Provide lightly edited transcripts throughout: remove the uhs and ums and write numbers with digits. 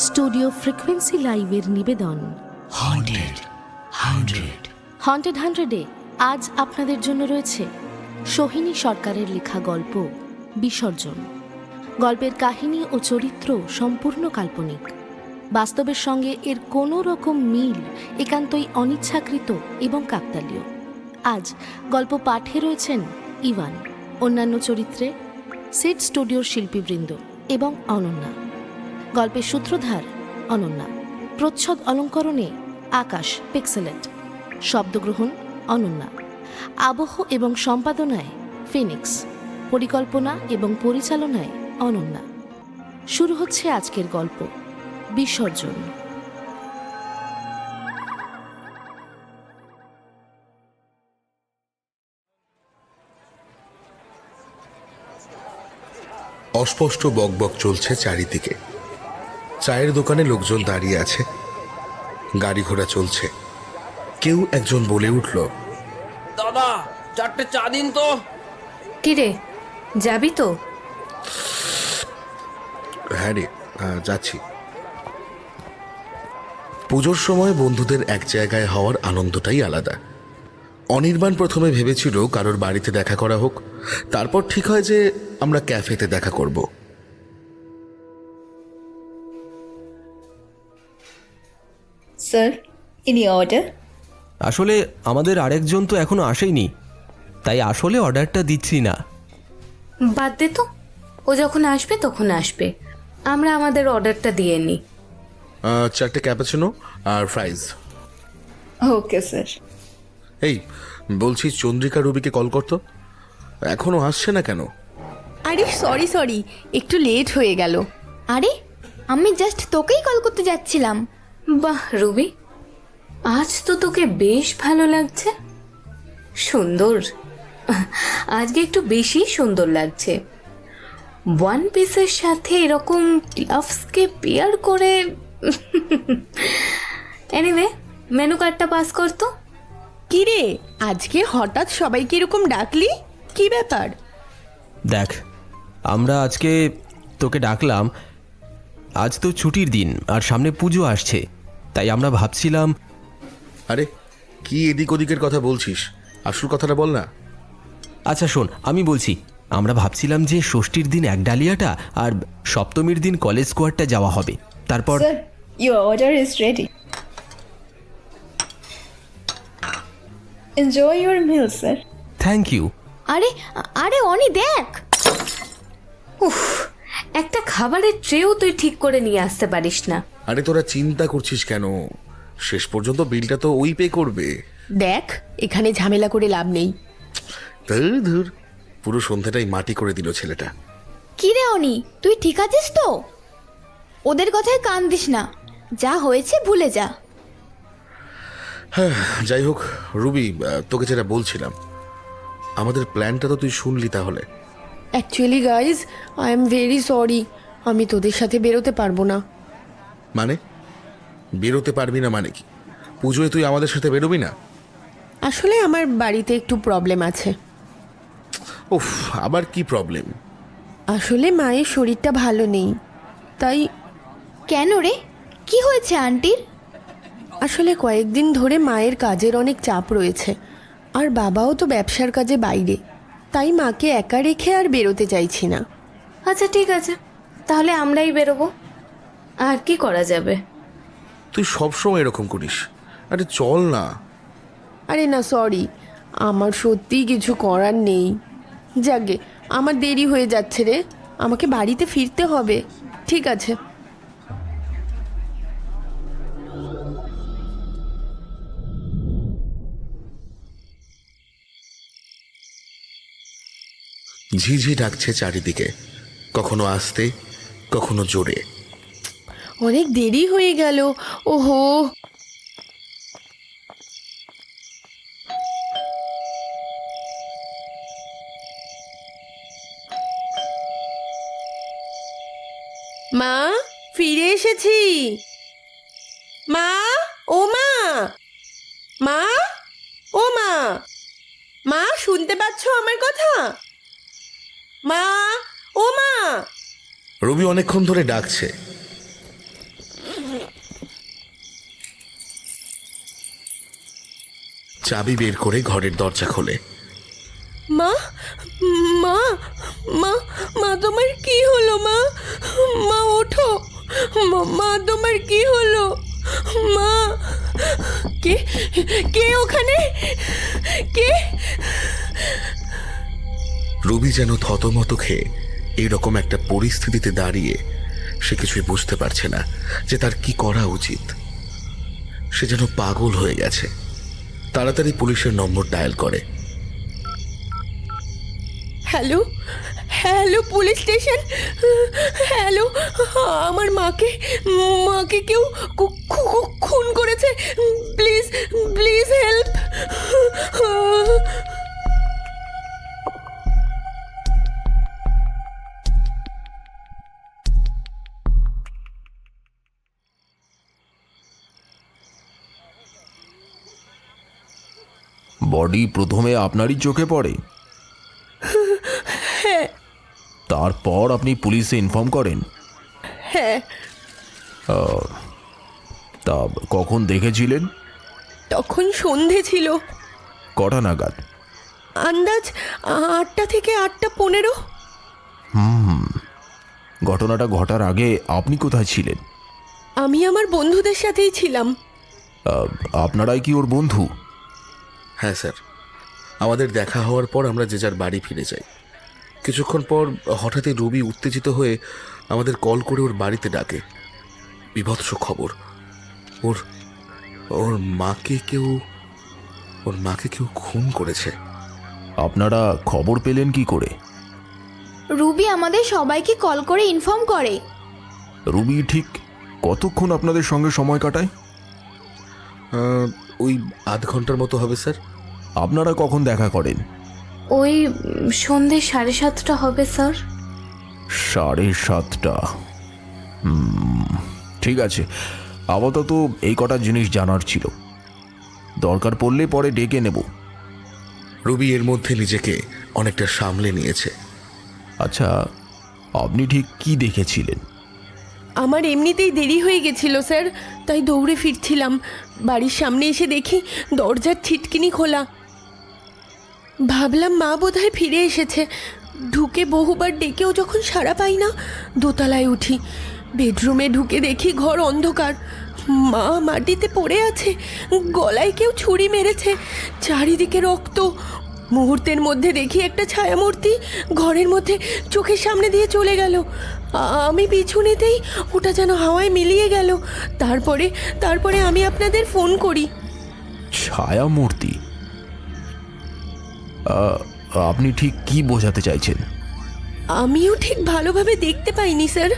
Studio frequency লাইভের নিবেদন haunted hundred. Haunted হান্ড্রেডে আজ আপনাদের জন্য রয়েছে সোহিনী সরকারের লেখা গল্প বিসর্জন। গল্পের কাহিনী ও চরিত্র সম্পূর্ণ কাল্পনিক। বাস্তবের সঙ্গে এর কোনো রকম মিল একান্তই অনিচ্ছাকৃত এবং কাকতালীয়। আজ গল্প পাঠে রয়েছেন ইভান, অন্যান্য চরিত্রে সিড স্টুডিওর শিল্পীবৃন্দ এবং অনন্যা। গল্পের সূত্রধার অনন্যা, প্রচ্ছদ অলঙ্করণে আকাশ পিক্সেলেট, শব্দগ্রহণ অনন্যা, আবহ এবং সম্পাদনায় ফিনিক্স, পরিকল্পনা এবং পরিচালনায় অনন্যা। শুরু হচ্ছে আজকের গল্প বিসর্জন। অস্পষ্ট বকবক চলছে চারিদিকে। চায়ের দোকানে লোকজন দাঁড়িয়ে আছে, গাড়ি ঘোড়া চলছে। কেউ একজন বলে উঠল, দাদা 4টে চা দিন তো। কিরে, যাবি তো? হ্যাঁ রে, যাচ্ছি। পুজোর সময় বন্ধুদের এক জায়গায় হওয়ার আনন্দটাই আলাদা। অনির্বাণ প্রথমে ভেবেছিল কারোর বাড়িতে দেখা করা হোক, তারপর ঠিক হয় যে আমরা ক্যাফেতে দেখা করব। Sir, any order? আসলে আমাদের আরেকজন তো এখনো আসেনি, তাই আসলে অর্ডারটা দিচ্ছি না। বাদ দে তো, ও যখন আসবে তখন আসবে, আমরা আমাদের অর্ডারটা দিয়ে নিই। 4টে ক্যাপাচিনো আর ফ্রাইজ। Okay sir. এই বলছি, চন্দ্রিকা রুবিকে কল করতো, এখনো আসছে না কেন? আরে সরি, একটু লেট হয়ে গেল। আরে আমি জাস্ট তোকেই কল করতে যাচ্ছিলাম। বাহ রুবি, আজ তো তোকে বেশ ভালো লাগছে। সুন্দর, আজকে একটু বেশি সুন্দর লাগছে। ওয়ান পিসের সাথে এরকম গ্লাভসকে পেয়ার করে। এনিওয়ে, মেনু কার্ডটা পাস করতো। কি রে, আজকে হঠাৎ সবাইকে এরকম ডাকলি, কি ব্যাপার? দেখ, আমরা আজকে তোকে ডাকলাম, আজ তো ছুটির দিন আর সামনে পুজো আসছে, তাই আমরা ভাবছিলাম। আরে কি এদিক ওদিকের কথা বলছিস, আসল কথাটা বল না। আচ্ছা শোন, আমি বলছি, আমরা ভাবছিলাম যে ষষ্ঠীর দিন এক ডালিয়াটা আর সপ্তমীর দিন কলেজ স্কোয়ারটা যাওয়া হবে, তারপর। Sir, your order is ready. Enjoy your meal sir. Thank you. আরে আরে অনি দেখ। উফ, একটা খাবারের ট্রেও তুই ঠিক করে নিয়ে আসতে পারিস না। আরে তোরা চিন্তা করছিস কেন, শেষ পর্যন্ত বিলটা তো ওই পে করবে। দেখ, এখানে ঝামেলা করে লাভ নেই। ধুর, পুরো সন্ধ্যাটাই মাটি করে দিল ছেলেটা। কি রে অনি, তুই ঠিক আছিস তো? ওদের কথায় কান দিস না, যা হয়েছে ভুলে যা। হ্যাঁ, যাই হোক রুবি, তোকে যেটা বলছিলাম, আমাদের প্ল্যানটা তো তুই শুনলি তাহলে। Actually guys, I am very sorry, আমি তোদের সাথে বেরোতে পারবো না। মানে বেরোতে পারবি না মানে কি? পুজোয় তুই আমাদের সাথে বেরোবি না? আসলে আমার বাড়িতে একটু প্রবলেম আছে। উফ, আবার কি প্রবলেম? আসলে মায়ের শরীরটা ভালো নেই, তাই। কেন রে, কি হয়েছে আন্টির? আসলে কয়েকদিন ধরে মায়ের কাজের অনেক চাপ রয়েছে, আর বাবাও তো ব্যবসার কাজে বাইরে, তাই মাকে একা রেখে আর বেরোতে চাইছি না। আচ্ছা ঠিক আছে, তাহলে আমরাই বেরোবো, আর কি করা যাবে। তুই সবসময় এরকম করিস। আরে চল না। আরে না, সরি, আমার সত্যিই কিছু করার নেই। যাকে, আমার দেরি হয়ে যাচ্ছে রে, আমাকে বাড়িতে ফিরতে হবে। ঠিক আছে। ঝিঝি ডাকছে চারিদিকে, কখনো আস্তে কখনো জোরে। অনেক দেরি হয়ে গেল, ওহো। মা, ফিরে এসেছি। মা, ও মা, মা, ও মা, মা শুনতে পাচ্ছ আমার কথা? মা, ও মা। রবি অনেকক্ষণ ধরে ডাকছে, চাবি বের করে ঘরের দরজা খোলে। মা মা মা মা তোমার কি হলো? মা মা ওঠো। মা তোমার কি হলো? মা কে কে ওখানে? কে? রুবি যেন থতমত খেয়ে এইরকম একটা পরিস্থিতিতে দাঁড়িয়ে সে কিছুই বুঝতে পারছে না যে তার কি করা উচিত। সে যেন পাগল হয়ে গেছে। তাড়াতাড়ি পুলিশের নম্বর ডায়াল করে। Hello hello police station. Hello, আমার মাকে মাকে কেউ খুন করেছে। Please please help. বডি প্রথমে আপনারই চোখে পড়ে, তারপর আপনি পুলিশে ইনফর্ম করেন? হ্যাঁ। তা কখন দেখেছিলেন? তখন সন্ধে ছিল। কটা নাগাদ? আন্দাজ 8টা থেকে 8:15। ঘটনাটা ঘটার আগে আপনি কোথায় ছিলেন? আমি আমার বন্ধুদের সাথেই ছিলাম। আপনারাই কি ওর বন্ধু? হ্যাঁ স্যার, আমাদের দেখা হওয়ার পর আমরা যে যার বাড়ি ফিরে যাই। কিছুক্ষণ পর হঠাৎই রবি উত্তেজিত হয়ে আমাদের কল করে ওর বাড়িতে ডাকে। বিভৎস খবর, ওর ওর মাকে কেউ খুন করেছে। আপনারা খবর পেলেন কি করে? রুবি আমাদের সবাইকে কল করে ইনফর্ম করে। রুবি ঠিক কতক্ষণ আপনাদের সঙ্গে সময় কাটায়? ওই আধ ঘন্টার মতো হবে স্যার। আপনারা কখন দেখা করেন? ওই সন্ধে 7:30 হবে স্যার। 7:30। ঠিক আছে, আপাতত এই কটা জিনিস জানার ছিল, দরকার পড়লে পরে ডেকে নেব। রবি এর মধ্যে নিজেকে অনেকটা সামলে নিয়েছে। আচ্ছা, আপনি ঠিক কি দেখেছিলেন? আমার এমনিতেই দেরি হয়ে গেছিল স্যার, তাই দৌড়ে ফিরছিলাম। বাড়ির সামনে এসে দেখি দরজার ছিটকিনি খোলা। ভাবলাম মা বোধহয় ফিরে এসেছে। ঢুকে বহুবার ডেকেও যখন সাড়া পাই না, দোতলায় উঠি। বেডরুমে ঢুকে দেখি ঘর অন্ধকার। মা মাটিতে পড়ে আছে, গলায় কেউ ছুরি মেরেছে, চারিদিকে রক্ত। মুহূর্তের মধ্যে দেখি একটা ছায়ামূর্তি ঘরের মধ্যে চোখের সামনে দিয়ে চলে গেল। আমি পিছু নিতেই ওটা যেন হাওয়ায় মিলিয়ে গেল। তারপরে আমি আপনাদের ফোন করি। ছায়ামূর্তি? আপনি ঠিক কি বোঝাতে চাইছেন? আমিও ঠিক ভালোভাবে দেখতে পাইনি স্যার,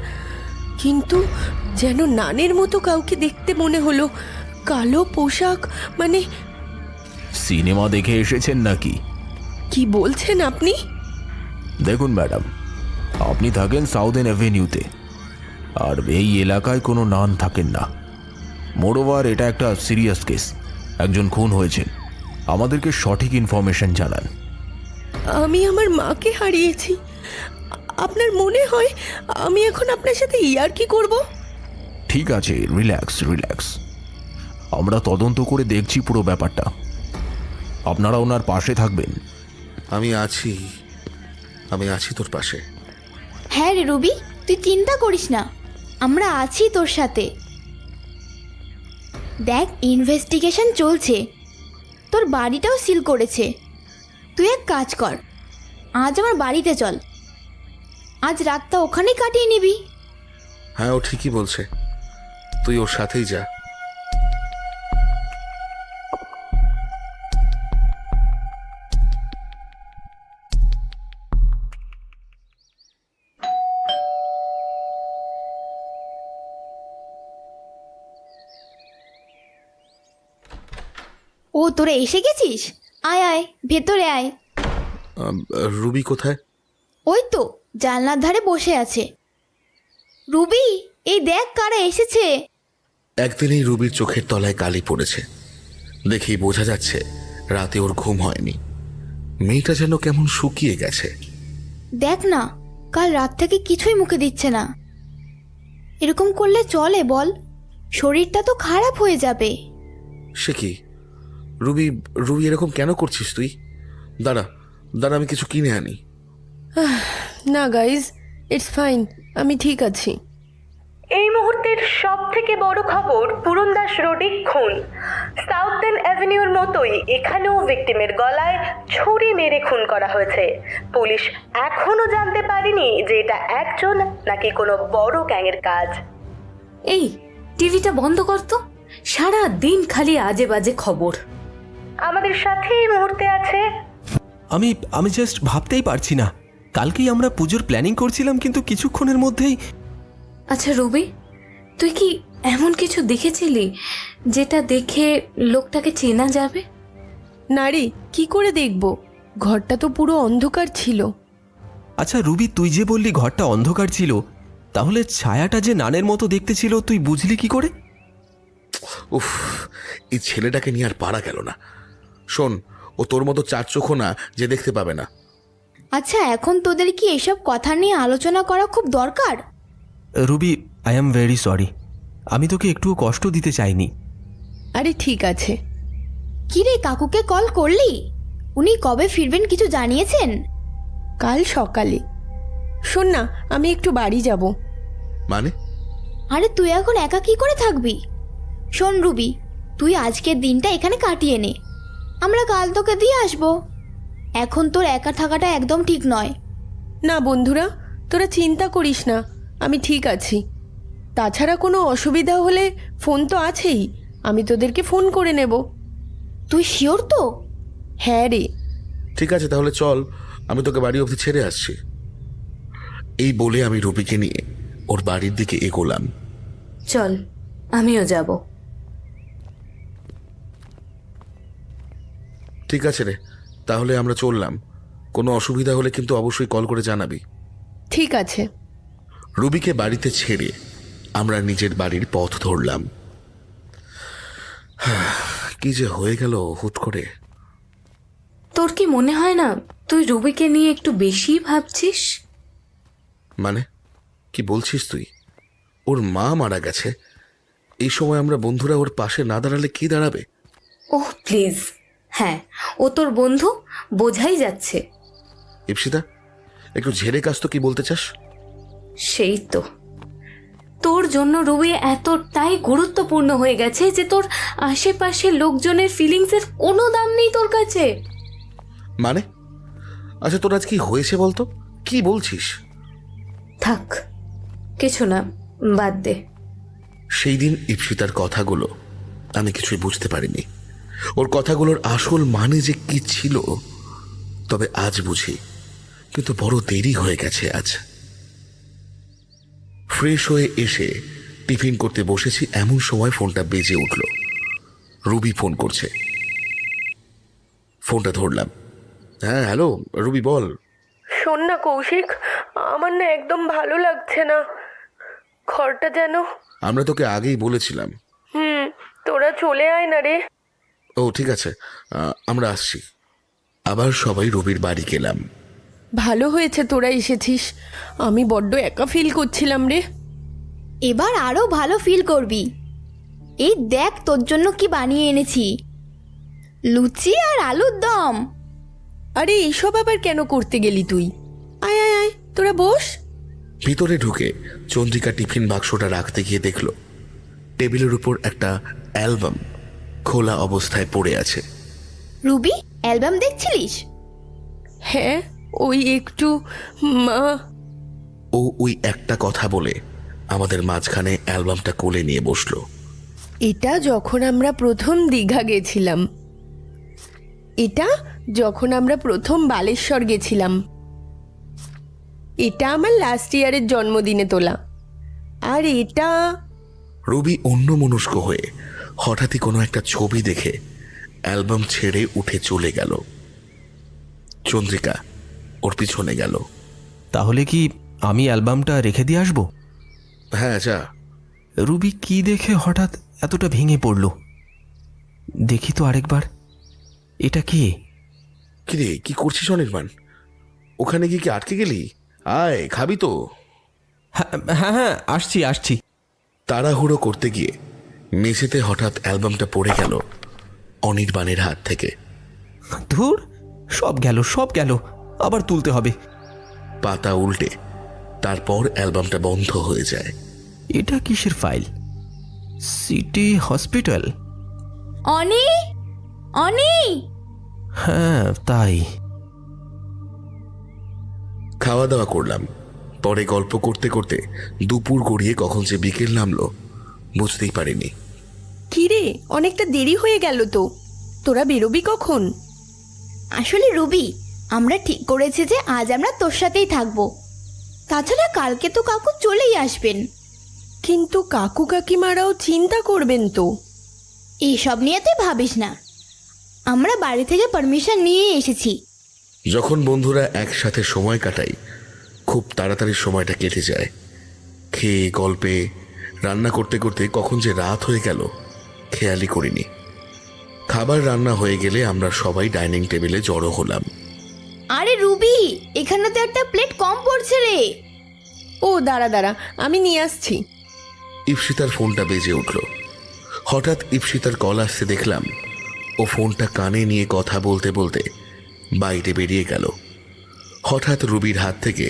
কিন্তু যেন নানের মতো কাউকে দেখতে মনে হলো। কালো পোশাক, মানে। সিনেমা দেখে এসেছেন নাকি? কি বলছেন আপনি? দেখুন ম্যাডাম, আপনি থাকেন সাউদার্ন অ্যাভিনিউতে, আর এই এলাকায় কোনো নান থাকেন না। মোরওভার এটা একটা সিরিয়াস কেস, একজন খুন হয়েছেন। আমাদেরকে সঠিক ইনফরমেশন জানান। আমি আমার মাকে হারিয়েছি। আপনার মনে হয় আমি এখন আপনার সাথে ইয়ার্কি করব? ঠিক আছে, রিল্যাক্স। আমরা তদন্ত করে দেখছি পুরো ব্যাপারটা। আপনারা ওনার পাশে থাকবেন। আমি আছি তোর পাশে। হ্যাঁ রে রুবি, তুই চিন্তা করিস না, আমরা আছি তোর সাথে। দেখ, ইনভেস্টিগেশন চলছে, তোর বাড়িটাও সিল করেছে। তুই এক কাজ কর, আজ আমার বাড়িতে চল, আজ রাতটা ওখানেই কাটিয়ে নিবি। হ্যাঁ, ও ঠিকই বলছে, তুই ওর সাথেই যা। ও, তোরা এসে গেছিস? আয় আয়, ভেতরে আয়। রুবি কোথায়? ওই তো জানলার ধারে বসে আছে। রুবি, এই দেখ কারা এসেছে। একদিনেই রুবির চোখের তলায় কালি পড়েছে। দেখেই বোঝা যাচ্ছে রাতে ওর ঘুম হয়নি। মেয়েটা যেন কেমন শুকিয়ে গেছে। দেখ না, কাল রাত থেকে কিছুই মুখে দিচ্ছে না। এরকম করলে চলে বল? শরীরটা তো খারাপ হয়ে যাবে। সে কি, রুবি, রুবি এরকম কেন করছিস তুই? দাঁড়া দাঁড়া, আমি কিছু কিনে আনি। না গাইজ, ইটস ফাইন, আমি ঠিক আছি। এই মুহূর্তের সব থেকে বড় খবর, পুরনদাস রোডে খুন। সাউথেন অ্যাভিনিউর মতোই এখানেও ভিকটিমের গলায় ছুরি মেরে খুন করা হয়েছে। পুলিশ এখনো জানতে পারেনি যে এটা একজন নাকি কোনো বড় গ্যাংয়ের কাজ। এই টিভিটা বন্ধ করতো, সারা দিন খালি আজে বাজে খবর। আমাদের সাথে এই মুহূর্তে আছে আমি জাস্ট ভাবতেই পারছি না, কালকেই আমরা পুজোর প্ল্যানিং করছিলাম কিন্তু কিছুক্ষণের মধ্যেই। আচ্ছা রুবি, তুই কি এমন কিছু দেখেছিলি যেটা দেখে লোকটাকে চেনা যাবে? নারী কি করে দেখব, ঘরটা তো পুরো অন্ধকার ছিল। আচ্ছা রুবি, তুই যে বললি ঘরটা অন্ধকার ছিল, তাহলে ছায়াটা যে নানের মতো দেখতে ছিল তুই বুঝলি কি করে? উফ, এই ছেলেটাকে নিয়ে আর পারা গেল না। শোন, ও তোর মতো চার চোখও না যে দেখতে পাবে না। আচ্ছা, এখন তোদের কি এসব কথা নিয়ে আলোচনা করা খুব দরকার? Ruby, I am very sorry, আমি তোকে একটুও কষ্ট দিতে চাইনি। আরে ঠিক আছে। কি রে, কাকুকে কল করলি? উনি কবে ফিরবেন কিছু জানিয়েছেন? কাল সকালে। শোন না, আমি একটু বাড়ি যাব। মানে? আরে তুই এখন একা কি করে থাকবি? শোন রুবি, তুই আজকের দিনটা এখানে কাটিয়ে নে, আমরা কাল তোকে দিয়ে আসবো। এখন তোর একা থাকাটা একদম ঠিক নয়। না বন্ধুরা, তোরা চিন্তা করিস না, আমি ঠিক আছি। তাছাড়া কোনো অসুবিধা হলে ফোন তো আছেই, আমি তোদেরকে ফোন করে নেব। তুই শিওর তো? হ্যাঁ রে। ঠিক আছে, তাহলে চল, আমি তোকে বাড়ি অবধি ছেড়ে আসছি। এই বলে আমি রুবিকে নিয়ে ওর বাড়ির দিকে এগোলাম। চল, আমিও যাব। ঠিক আছে রে, তাহলে আমরা চললাম। কোনো অসুবিধা হলে কিন্তু অবশ্যই কল করে জানাবি। ঠিক আছে। রুবিকে বাড়িতে ছেড়ে আমরা নিজের বাড়ির পথ ধরলাম। কি যে হয়ে গেল হুট করে। তোর কি মনে হয় না তুই রুবিকে নিয়ে একটু বেশি ভাবছিস? মানে কি বলছিস তুই? ওর মা মারা গেছে, এই সময় আমরা বন্ধুরা ওর পাশে না দাঁড়ালে কি দাঁড়াবে? ওহ প্লিজ, হ্যাঁ ও তোর বন্ধু, বোঝাই যাচ্ছে। ইপসিতা, একটু ঝেড়ে কাজ তো, কি বলতে চাস? সেই তো, তোর জন্য রুবি এতটাই গুরুত্বপূর্ণ হয়ে গেছে যে তোর আশেপাশের লোকজনের ফিলিংসের কোনো দাম নেই তোর কাছে। মানে? আচ্ছা তোর আজ কি হয়েছে বলতো, কি বলছিস? থাক, কিছু না, বাদ দে। সেই দিন ইপসিতার কথাগুলো আমি কিছুই বুঝতে পারিনি। ওর কথাগুলোর আসল মানে যে কি ছিল, তবে আজ বুঝি, কিন্তু বড় দেরি হয়ে গেছে আজ। ফ্রেশ হয়ে এসে টিফিন করতে বসেছি, এমন সময় ফোনটা বেজে উঠল। রুবি ফোন করছে। ফোনটা ধরলাম। হ্যাঁ হ্যালো রুবি, বল। শোন না কৌশিক, আমার না একদম ভালো লাগছে না, ঘরটা যেন। আমরা তোকে আগেই বলেছিলাম। তোরা চলে আয় না রে। ও ঠিক আছে, আমরা আসছি। আবার সবাই রবির বাড়ি গেলাম। ভালো হয়েছে তোরা এসেছিস, আমি বড্ড একা ফিল করছিলাম রে। এবার আরো ভালো ফিল করবি। এই দেখ তোর জন্য কি বানিয়ে এনেছি, লুচি আর আলুর দম। আরে এইসব আবার কেন করতে গেলি তুই? আয় আয় আয়, তোরা বস। ভিতরে ঢুকে চন্দ্রিকা টিফিন বাক্সটা রাখতে গিয়ে দেখল টেবিলের উপর একটা অ্যালবাম খোলা অবস্থায় পড়ে আছে। রুবি, অ্যালবাম দেখছিলিস? হ্যাঁ, ওই একটু মা। ও ওই একটা কথা বলে আমাদের মাঝখানে অ্যালবামটা কোলে নিয়ে বসলো। এটা যখন আমরা প্রথম দীঘা গেছিলাম, এটা যখন আমরা প্রথম বালেশ্বর গেছিলাম, এটা আমার লাস্ট ইয়ারের জন্মদিনে তোলা, আর এটা। রবি অন্যমনস্ক হয়ে হঠাৎই কোনো একটা ছবি দেখে অ্যালবাম ছেড়ে উঠে চলে গেল। চন্দ্রিকা ওর পিছনে গেল। তাহলে কি আমি অ্যালবামটা রেখে দিয়ে আসবো? হ্যাঁ যা। রুবি কি দেখে হঠাৎ এতটা ভেঙে পড়ল? দেখি তো আরেকবার, এটা কে? কিরে, কি করছিস অনির্বাণ? ওখানে গিয়ে কি আটকে গেলি? আয়, খাবি তো? হ্যাঁ হ্যাঁ, আসছি আসছি। তাড়াহুড়ো করতে গিয়ে মেঝেতে হঠাৎ অ্যালবামটা পড়ে গেল অনির্বাণের হাত থেকে। ধুর, সব গেল সব গেল, আবার তুলতে হবে। পাতা উল্টে তারপর অ্যালবামটা বন্ধ হয়ে যায়। এটা কিসের file? City hospital? Oni, Oni. হ্যাঁ তাই। খাওয়া দাওয়া করলাম। পরে গল্প করতে করতে দুপুর গড়িয়ে কখন যে বিকেল নামলো বুঝতেই পারিনি। কিরে, অনেকটা দেরি হয়ে গেল তো, তোরা বেরোবি কখন? আসলে রুবি, আমরা ঠিক করেছি যে আজ আমরা তোর সাথেই থাকবো। তাছাড়া কালকে তো কাকু চলেই আসবেন। কিন্তু কাকু কাকিমারাও চিন্তা করবেন তো। এইসব নিয়ে তুই ভাবিস না, আমরা বাড়ি থেকে পারমিশন নিয়ে এসেছি। যখন বন্ধুরা একসাথে সময় কাটাই খুব তাড়াতাড়ি সময়টা কেটে যায়। খেয়ে গল্পে রান্না করতে করতে কখন যে রাত হয়ে গেল খেয়ালই করিনি। খাবার রান্না হয়ে গেলে আমরা সবাই ডাইনিং টেবিলে জড়ো হলাম। আরে রুবি, এখানে তো একটা প্লেট কম পড়ছে রে। ও দাঁড়া দাঁড়া, আমি নিয়ে আসছি। ইপসিতার ফোনটা বেজে উঠল। হঠাৎ ইপসিতার কল আসতে দেখলাম ও ফোনটা কানে নিয়ে কথা বলতে বলতে বাইরে বেরিয়ে গেল। হঠাৎ রুবির হাত থেকে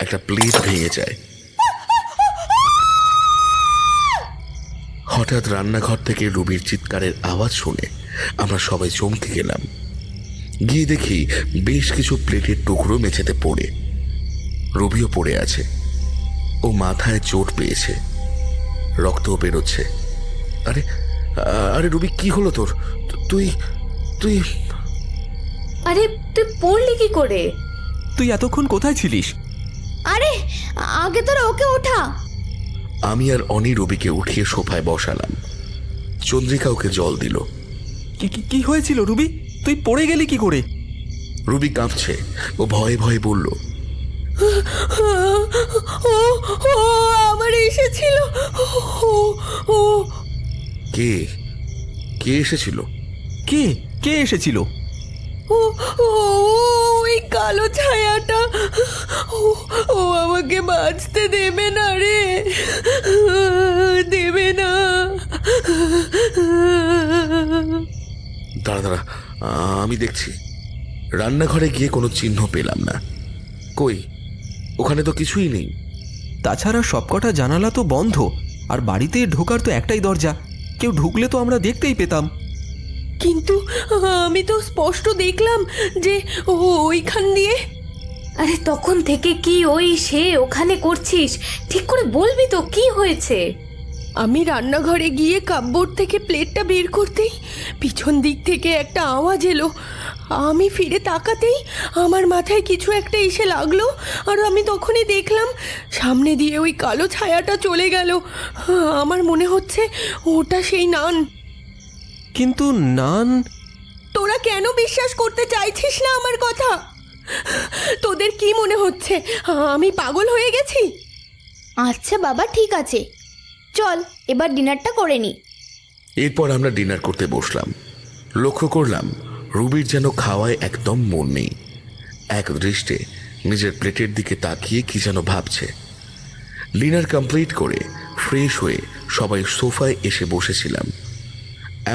একটা প্লেট ভেঙে যায়। হঠাৎ রান্নাঘর থেকে রুবির চিৎকারের আওয়াজ শুনে আমরা সবাই চমকে গেলাম। গিয়ে দেখি বেশ কিছু প্লেটের টুকরো মেঝেতে পড়ে। রুবিও পড়ে আছে। ও মাথায় চোট পেয়েছে, রক্তও বেরোচ্ছে। আরে আরে রুবি, কি হলো তোর? তুই তুই আরে তুই পড়লি কি করে? তুই এতক্ষণ কোথায় ছিলিস? আরে আগে তোরা ওকে ওঠা। আমি আর অনি রবিকে উঠিয়ে সোফায় বসালাম। চন্দ্রিকা ওকে জল দিল। কি হয়েছিল রুবি? তুই পড়ে গেলি কি করে? রুবি কাঁপছে। ও ভয়ে ভয়ে বলল, ও ও আমার এসেছিল। ও কে কে এসেছিল? কে কে এসেছিল? ও ওই কালো ছায়াটা। ও আমাকে বাঁচতে দেবে না রে, দেবে না। দাঁড়া দাঁড়া, আমি দেখছি। রান্নাঘরে গিয়ে কোনো চিহ্ন পেলাম না। কই, ওখানে তো কিছুই নেই। তাছাড়া সবকটা জানালা তো বন্ধ, আর বাড়িতে ঢোকার তো একটাই দরজা। কেউ ঢুকলে তো আমরা দেখতেই পেতাম। কিন্তু আমি তো স্পষ্ট দেখলাম যে ওইখান দিয়ে। আরে তখন থেকে কি ওই সে ওখানে করছিস? ঠিক করে বলবি তো কি হয়েছে? আমি রান্নাঘরে গিয়ে কাপবোর্ড থেকে প্লেটটা বের করতেই পিছন দিক থেকে একটা আওয়াজ এলো। আমি ফিরে তাকাতেই আমার মাথায় কিছু একটা এসে লাগলো, আর আমি তখনই দেখলাম সামনে দিয়ে ওই কালো ছায়াটা চলে গেল। আমার মনে হচ্ছে ওটা সেই নান। কিন্তু নান? তোরা কেন বিশ্বাস করতে চাইছিস না আমার কথা? তোদের কি মনে হচ্ছে আমি পাগল হয়ে গেছি? আচ্ছা বাবা, ঠিক আছে, চল এবার ডিনারটা করে নি। এরপর আমরা ডিনার করতে বসলাম। লক্ষ্য করলাম রুবির যেন খাওয়ায় একদম মন নেই। এক দৃষ্টে নিজের প্লেটের দিকে তাকিয়ে কি যেন ভাবছে। ডিনার কমপ্লিট করে ফ্রেশ হয়ে সবাই সোফায় এসে বসেছিলাম।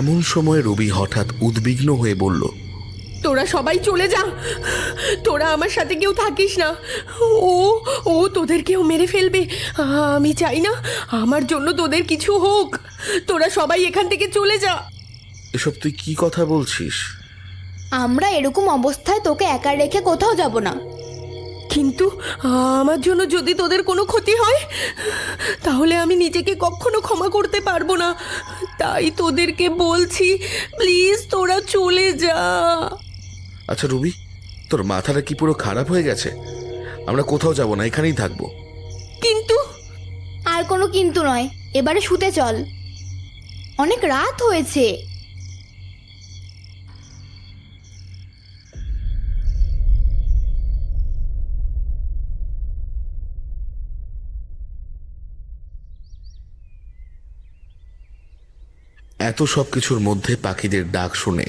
এমন সময় রবি হঠাৎ উদ্বিগ্ন হয়ে বলল, তোরা সবাই চলে যা, তোরা আমার সাথে কেউ থাকিস না। ও ও তোদেরকেও মেরে ফেলবে। আমি চাই না আমার জন্য তোদের কিছু হোক। তোরা সবাই এখান থেকে চলে যা। এসব তুই কি কথা বলছিস? আমরা এরকম অবস্থায় তোকে একা রেখে কোথাও যাব না। কিন্তু আমার জন্য যদি তোদের কোনো ক্ষতি হয় তাহলে আমি নিজেকে কখনো ক্ষমা করতে পারবো না। তাই তোদেরকে বলছি, প্লিজ তোরা চলে যা। আচ্ছা রুবি, তোর মাথাটা কি পুরো খারাপ হয়ে গেছে? আমরা কোথাও যাব না, এখানেই থাকবো। কিন্তু আর কোনো কিন্তু নয়, এবারে শুতে চল, অনেক রাত হয়েছে। এত সব কিছুর মধ্যে পাখিদের ডাক শুনে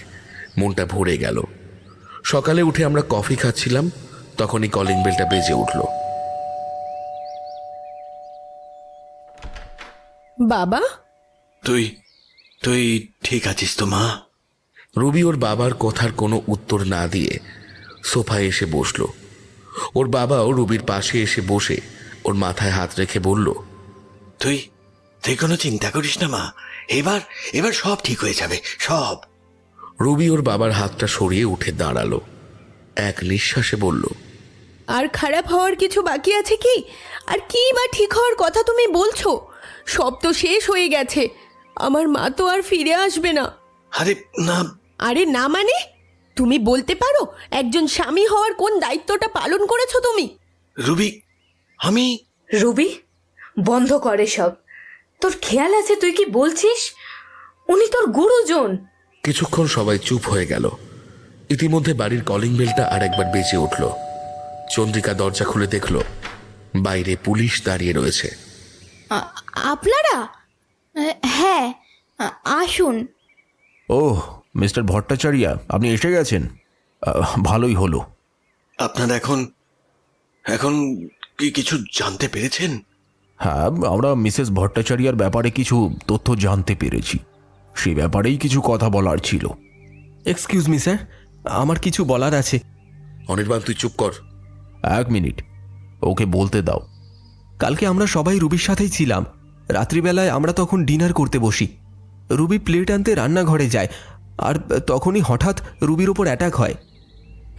মনটা ভরে গেল। সকালে উঠে আমরা কফি খাচ্ছিলাম, তখনই কলিং বেলটা বেজে উঠল। বাবা, তুই তুই ঠিক আছিস তো মা? রুবি ওর বাবার কথার কোনো উত্তর না দিয়ে সোফায় এসে বসল। ওর বাবাও রুবির পাশে এসে বসে ওর মাথায় হাত রেখে বলল, তুই তুই কোনো চিন্তা করিস না মা, এবার এবার সব ঠিক হয়ে যাবে, সব। রুবি ওর বাবার হাতটা সরিয়ে উঠে দাঁড়ালো, এক নিঃশ্বাসে বলল, আর খারাপ হওয়ার কিছু বাকি আছে কি? আর কি বা ঠিক হওয়ার কথা তুমি বলছো? সব তো শেষ হয়ে গেছে। আমার মা তো আর ফিরে আসবে না। আরে না। আরে না মানে? তুমি বলতে পারো একজন স্বামী হওয়ার কোন দায়িত্বটা পালন করেছো তুমি? রুবি, আমি রুবি, বন্ধ করে সব। তোর খেয়াল আছে তুই কি বলছিস? উনি তোর গুরুজন। কিছুক্ষণ সবাই চুপ হয়ে গেল। ইতিমধ্যে বাড়ির কলিং বেলটা আরেকবার বেজে উঠল। চন্দ্রিকা দরজা খুলে দেখল বাইরে পুলিশ দাঁড়িয়ে রয়েছে। আপনারা? হ্যাঁ, আসুন। ও মিস্টার ভট্টাচার্য, আপনি এসে গেছেন, ভালোই হলো। আপনারা এখন এখন কি কিছু জানতে পেরেছেন? হ্যাঁ, আমরা মিসেস ভট্টাচার্যার ব্যাপারে কিছু তথ্য জানতে পেরেছি। সেই ব্যাপারেই কিছু কথা বলার ছিল। এক্সকিউজ মি স্যার, আমার কিছু বলার আছে। অনির্বাণ, তুই চুপ কর। এক মিনিট, ওকে বলতে দাও। কালকে আমরা সবাই রুবির সাথেই ছিলাম। রাত্রিবেলায় আমরা তখন ডিনার করতে বসি। রুবি প্লেট আনতে রান্নাঘরে যায়, আর তখনই হঠাৎ রুবির ওপর অ্যাটাক হয়।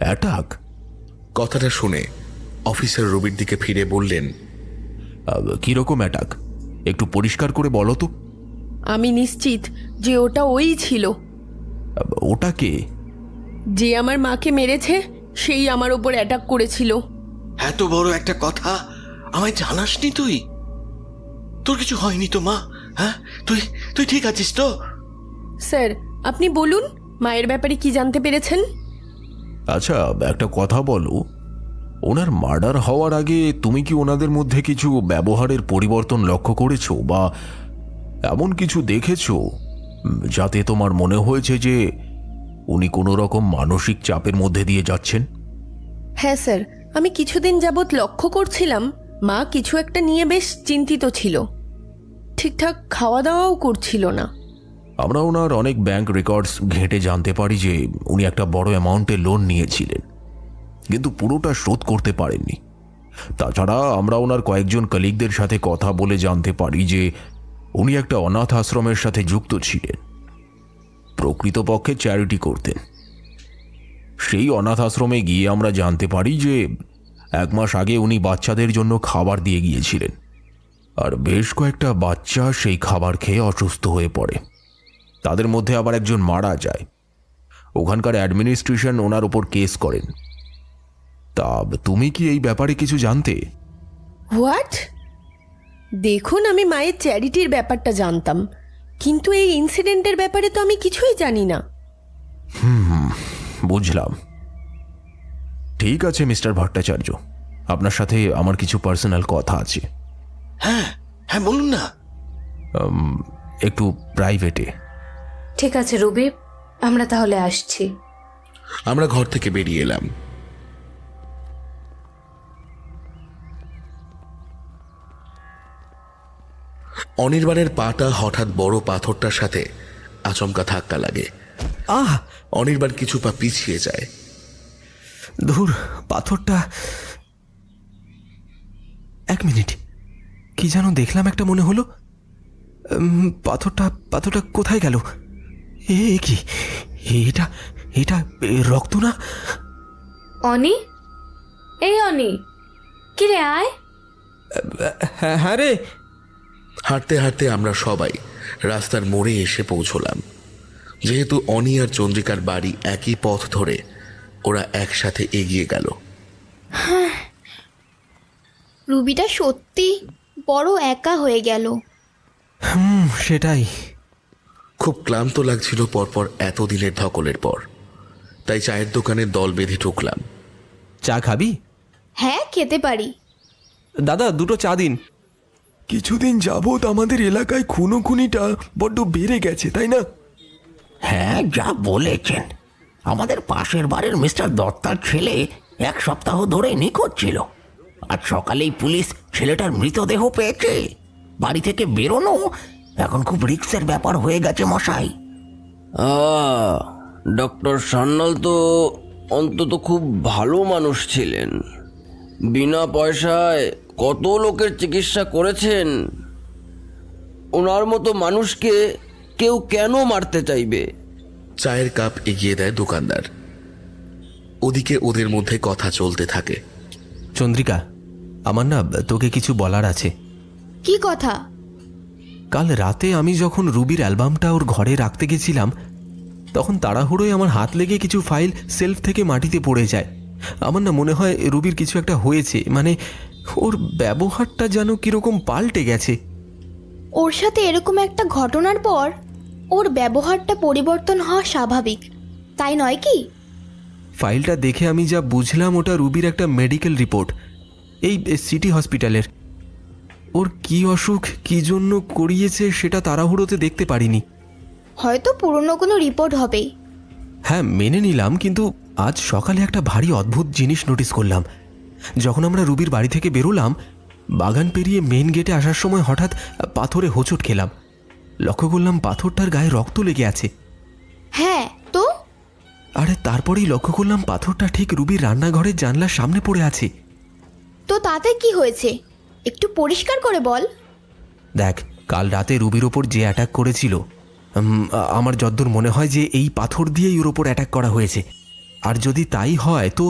অ্যাটাক? কথাটা শুনে অফিসার রুবির দিকে ফিরে বললেন, কিরকম অ্যাটাক? একটু পরিষ্কার করে বলো তো। আমি নিশ্চিত যে ওটা ওই ছিল। ওটা কে? যে আমার মাকে মেরেছে সেই আমার ওপর অ্যাটাক করেছিল। এত বড় একটা কথা আমায় জানাসনি তুই? তোর কিছু হয়নি তো মা? হ্যাঁ, তুই তুই ঠিক আছিস তো? স্যার, আপনি বলুন মায়ের ব্যাপারে কি জানতে পেরেছেন? আচ্ছা, একটা কথা বলো, ওনার মার্ডার হওয়ার আগে তুমি কি ওনাদের মধ্যে কিছু ব্যবহারের পরিবর্তন লক্ষ্য করেছো, বা এমন কিছু দেখেছো যাতে তোমার মনে হয়েছে যে উনি কোনো রকম মানসিক চাপের মধ্যে দিয়ে যাচ্ছেন? হ্যাঁ স্যার, আমি কিছুদিন যাবৎ লক্ষ্য করছিলাম মা কিছু একটা নিয়ে বেশ চিন্তিত ছিল। ঠিকঠাক খাওয়া দাওয়াও করছিল না। আমরা ওনার অনেক ব্যাংক রেকর্ডস ঘেঁটে জানতে পারি যে উনি একটা বড় অ্যামাউন্টে লোন নিয়েছিলেন, কিন্তু পুরোটা শোধ করতে পারেননি। তাছাড়া আমরা ওনার কয়েকজন কলিগদের সাথে কথা বলে জানতে পারি যে উনি একটা অনাথ আশ্রমের সাথে যুক্ত ছিলেন, প্রকৃতপক্ষে চ্যারিটি করতেন। সেই অনাথ আশ্রমে গিয়ে আমরা জানতে পারি যে 1 মাস আগে উনি বাচ্চাদের জন্য খাবার দিয়ে গিয়েছিলেন, আর বেশ কয়েকটা বাচ্চা সেই খাবার খেয়ে অসুস্থ হয়ে পড়ে। তাদের মধ্যে আবার একজন মারা যায়। ওখানকার অ্যাডমিনিস্ট্রেশন ওনার উপর কেস করেন। তা তুমি কি এই ব্যাপারে কিছু জানতে? হোয়াট? দেখুন, আমি মায়ের চ্যারিটির ব্যাপারটা জানতাম, কিন্তু এই ইনসিডেন্টের ব্যাপারে তো আমি কিছুই জানি না। বুঝলাম। ঠিক আছে মিস্টার ভট্টাচার্য, আপনার সাথে আমার কিছু পার্সোনাল কথা আছে। হ্যাঁ হ্যাঁ, বলুন না। একটু প্রাইভেটে। ঠিক আছে রুবি, আমরা তাহলে আসছি। আমরা ঘর থেকে বেরিয়ে এলাম। অনির্বাণের পাটা হঠাৎ বড় পাথরটার সাথে আচমকা ধাক্কা লাগে। আহ! অনির্বাণ কিছু পা পিছিয়ে যায়। ধুর, পাথরটা। 1 মিনিট, কি যেন দেখলাম একটা মনে হলো। পাথরটা কোথায় গেল? কি এটা? এটা রক্ত না? অনি, এই অনি, কিরে আয়। হ্যাঁ রে। হাঁটতে হাঁটতে আমরা সবাই রাস্তার মোড়ে এসে পৌঁছলাম। যেহেতু অনি আর চন্দ্রিকার বাড়ি একই পথ ধরে, ওরা একসাথে এগিয়ে গেল। রুবিটা সত্যি বড় একা হয়ে গেল। সেটাই। খুব ক্লান্ত লাগছিল পরপর এতদিনের ধকলের পর, তাই চায়ের দোকানে দল বেঁধে ঢুকলাম। চা খাবি? হ্যাঁ, খেতে পারি। দাদা, 2টো চা দিন। কিছুদিন যাবৎ আমাদের এলাকায় খুনোখুনিটা বড্ড বেড়ে গেছে, তাই না? হ্যাঁ, যা বলেছেন। আমাদের পাশের বাড়ির মিস্টার দত্তার ছেলে 1 সপ্তাহ ধরে নিখোঁজ ছিল। আজ সকালেই পুলিশ ছেলেটার মৃতদেহ পেয়েছে। বাড়ি থেকে বেরোনো এখন খুব রিস্কের ব্যাপার হয়ে গেছে মশাই। ও, ডক্টর সান্যাল তো অন্তত খুব ভালো মানুষ ছিলেন। বিনা পয়সায় কত লোকের চিকিৎসা করেছেন। ওনার মতো মানুষকে কেউ কেন মারতে চাইবে? চায়ের কাপ এগিয়ে দেয় দোকানদার। ওদিকে ওদের মধ্যে কথা চলতে থাকে। চন্দ্রিকা, আমার না তোকে কিছু বলার আছে। কি কথা? কাল রাতে আমি যখন রুবির অ্যালবামটা ওর ঘরে রাখতে গেছিলাম, তখন তাড়াহুড়োয় আমার হাত লেগে কিছু ফাইল সেলফ থেকে মাটিতে পড়ে যায়। আমার না মনে হয় রুবির কিছু একটা হয়েছে, মানে ওর ব্যবহারটা যেন কীরকম পাল্টে গেছে। ওর সাথে এরকম একটা ঘটনার পর ওর ব্যবহারটা পরিবর্তন হওয়া স্বাভাবিক, তাই নয় কি? ফাইলটা দেখে আমি যা বুঝলাম ওটা রুবির একটা মেডিকেল রিপোর্ট, এই সিটি হসপিটালের। ওর কি অসুখ, কি জন্য করিয়েছে সেটা তাড়াহুড়োতে দেখতে পারিনি। হয়তো পুরনো কোনো রিপোর্ট হবেই। হ্যাঁ, মেনে নিলাম, কিন্তু আজ সকালে একটা ভারী অদ্ভুত জিনিস নোটিস করলাম। যখন আমরা রুবির বাড়ি থেকে বেরোলাম, বাগান পেরিয়ে মেন গেটে আসার সময় হঠাৎ পাথরে হোঁচট খেলাম। লক্ষ্য করলাম পাথরটার গায়ে রক্ত লেগে আছে। হ্যাঁ তো? আরে তারপরেই লক্ষ্য করলাম পাথরটা ঠিক রুবির রান্নাঘরের জানলার সামনে পড়ে আছে। তো তাতে কি হয়েছে, একটু পরিষ্কার করে বল। দেখ, কাল রাতে রুবির ওপর যে অ্যাটাক করেছিল, আমার যদ্দূর মনে হয় যে এই পাথর দিয়েই ওর ওপর অ্যাটাক করা হয়েছে। আর যদি তাই হয় তো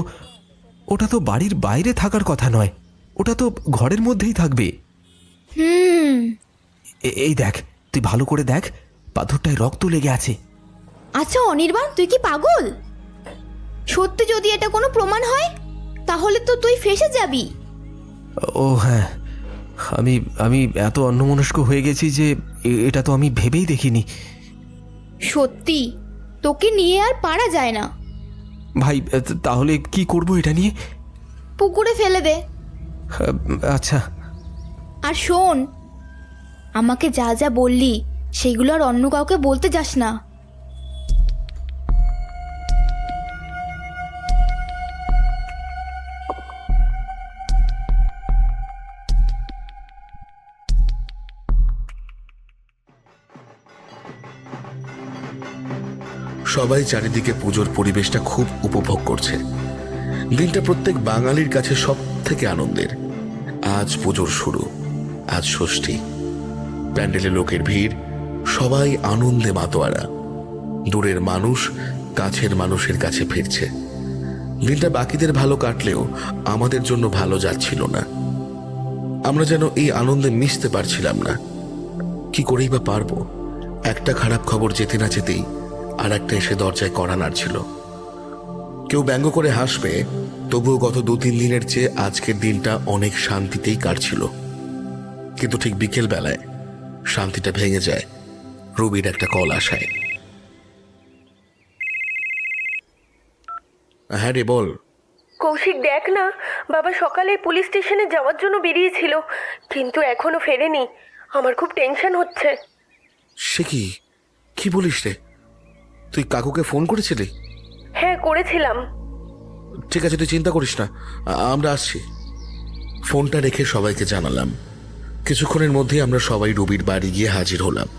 ওটা তো বাড়ির বাইরে থাকার কথা নয়, ওটা তো ঘরের মধ্যেই থাকবে। এই দেখ, তুই ভালো করে দেখ, পাথরটায় রক্ত লেগে আছে। আচ্ছা অনির্বাণ, তুই কি পাগল? সত্যি যদি এটা কোনো প্রমাণ হয় তাহলে তো তুই ফেঁসে যাবি। ও হ্যাঁ, আমি এত অন্যমনস্ক হয়ে গেছি যে এটা তো আমি ভেবেই দেখিনি। সত্যি তোকে নিয়ে আর পারা যায় না। ভাই, তাহলে কি করব এটা নিয়ে? পুকুরে ফেলে দে। আচ্ছা। আর শোন, আমাকে যা যা বললি সেগুলো আর অন্য কাউকে বলতে যাস না। সবাই চারিদিকে পুজোর পরিবেশটা খুব উপভোগ করছে। দিনটা প্রত্যেক বাঙালির কাছে সব থেকে আনন্দের। আজ পুজোর শুরু, আজ ষষ্ঠী। প্যান্ডেলে লোকের ভিড়, সবাই আনন্দে মাতোয়ারা। দূরের মানুষ কাছের মানুষের কাছে ফিরছে। দিনটা বাকিদের ভালো কাটলেও আমাদের জন্য ভালো যাচ্ছিল না। আমরা যেন এই আনন্দে মিশতে পারছিলাম না। কি করেই বা পারবো? একটা খারাপ খবর যেতে না যেতেই আর একটা এসে দরজায় কড়া নাড়ছিল। কেউ ব্যঙ্গ করে হাসবে, তবুও গত 2-3 দিনের চেয়ে আজকের দিনটা অনেক শান্তিতেই কাটছিল। কিন্তু ঠিক বিকেল বেলায় শান্তিটা ভেঙে যায় রবির একটা কল আসায়। হ্যাঁ রে, বল। কৌশিক, দেখ না, বাবা সকালে পুলিশ স্টেশনে যাওয়ার জন্য বেরিয়েছিল, কিন্তু এখনো ফেরেনি। আমার খুব টেনশন হচ্ছে। সে কি, কি বলিস রে? তুই কাকুকে ফোন করেছিলি? হ্যাঁ, করেছিলাম। ঠিক আছে, তুই চিন্তা করিস না, আমরা আসছি। ফোনটা রেখে সবাইকে জানালাম। কিছুক্ষণের মধ্যেই আমরা সবাই রবির বাড়ি গিয়ে হাজির হলাম।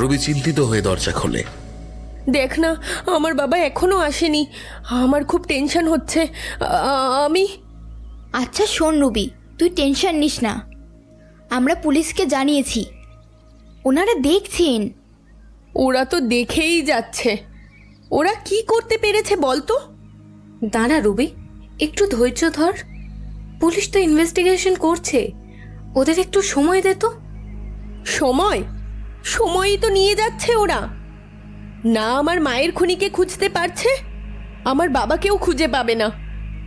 রবি চিন্তিত হয়ে দরজা খোলে। দেখ না, আমার বাবা এখনো আসেনি। আমার খুব টেনশন হচ্ছে। আমি আচ্ছা শোন রুবি, তুই টেনশন নিস না, আমরা পুলিশকে জানিয়েছি, ওনারা দেখছেন। ওরা তো দেখেই যাচ্ছে। ওরা কি করতে পেরেছে বলতো? দাঁড়া রুবি, একটু ধৈর্য ধর। পুলিশ তো ইনভেস্টিগেশন করছে, ওদের একটু সময় দে তো। সময়ই তো নিয়ে যাচ্ছে ওরা। না আমার মায়ের খুনিকে খুঁজতে পারছে, আমার বাবাকেও খুঁজে পাবে না।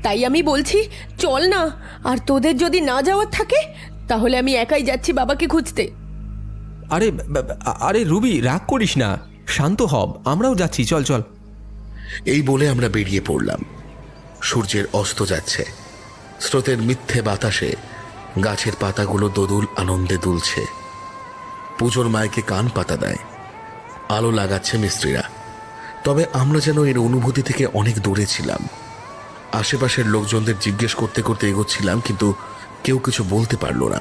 তাই আমি বলছি চল না, আর তোদের যদি না যাওয়ার থাকে তাহলে আমি একাই যাচ্ছি বাবাকে খুঁজতে। আরে রুবি, রাগ করিস না, শান্ত হব, আমরাও যাচ্ছি, চল চল। এই বলে আমরা বেরিয়ে পড়লাম। সূর্যের অস্ত যাচ্ছে। স্রোতের মিথ্যে বাতাসে গাছের পাতাগুলো দোদুল আনন্দে দুলছে। পুজোর মাইকে কান পাতা দেয়, আলো লাগাচ্ছে মিস্ত্রিরা। তবে আমরা যেন এর অনুভূতি থেকে অনেক দূরে ছিলাম। আশেপাশের লোকজনদের জিজ্ঞেস করতে করতে এগোচ্ছিলাম, কিন্তু কেউ কিছু বলতে পারল না।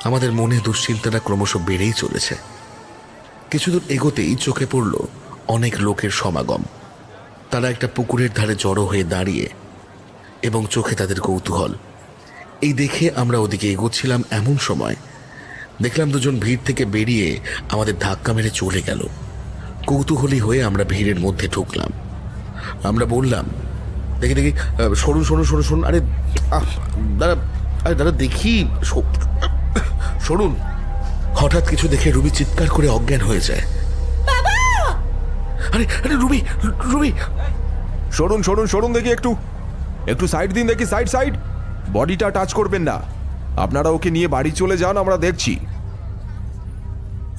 আমাদের মনে দুশ্চিন্তাটা ক্রমশ বেড়েই চলেছে। কিছুদূর এগোতেই চোখে পড়ল অনেক লোকের সমাগম। তারা একটা পুকুরের ধারে জড়ো হয়ে দাঁড়িয়ে এবং চোখে তাদের কৌতূহল। এই দেখে আমরা ওদিকে এগোচ্ছিলাম, এমন সময় দেখলাম দুজন ভিড় থেকে বেরিয়ে আমাদের ধাক্কা মেরে চলে গেল। কৌতূহলী হয়ে আমরা ভিড়ের মধ্যে ঢুকলাম। আমরা বললাম, দেখি দেখি, সরুন সরুন সরুন সরুন, আরে দাদা, আরে দাদা দেখি, সরুন। হঠাৎ কিছু দেখে রুবি চিৎকার করে অজ্ঞান হয়ে যায়। আরে আরে রুবি, রুবি! সরুন সরুন সরুন দেখি, একটু একটু সাইড দিন দেখি, সাইড সাইড। বডিটা টাচ করবেন না, আপনারা ওকে নিয়ে বাড়ি চলে যান, আমরা দেখছি।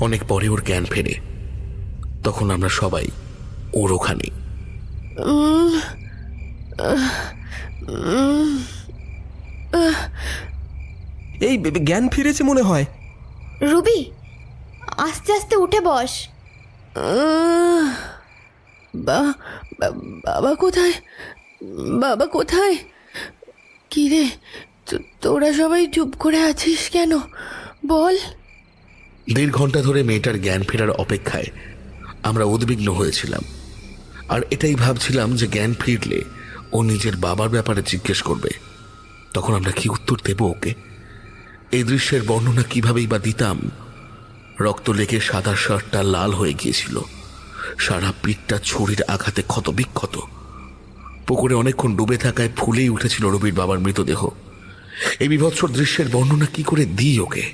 অনেক পরে ওর জ্ঞান ফেরে, তখন আমরা সবাই ওর ওখানে। এই জ্ঞান ফিরেছে মনে হয়। রুবি, আস্তে আস্তে উঠে বস। বাবা কোথায়? বাবা কোথায়? কি রে, তোরা সবাই চুপ করে আছিস কেন? বল। 1.5 ঘন্টা ধরে মেয়েটার জ্ঞান ফেরার অপেক্ষায় আমরা উদ্বিগ্ন হয়েছিলাম, আর এটাই ভাবছিলাম যে জ্ঞান ফিরলে ও নিজের বাবার ব্যাপারে জিজ্ঞেস করবে। তখন আমরা কি উত্তর দেব ওকে? এই দৃশ্যের বর্ণনা কিভাবেই বা দিতাম? রক্ত লেগে সাদা শার্টটা লাল হয়ে গিয়েছিল, সারা পিঠটা ছুরির আঘাতে ক্ষত বিক্ষত। পুকুরে অনেকক্ষণ ডুবে থাকায় ফুলেই উঠেছিল রবির বাবার মৃতদেহ। এই বিভৎস দৃশ্যের বর্ণনা কি করে দিই ওকে?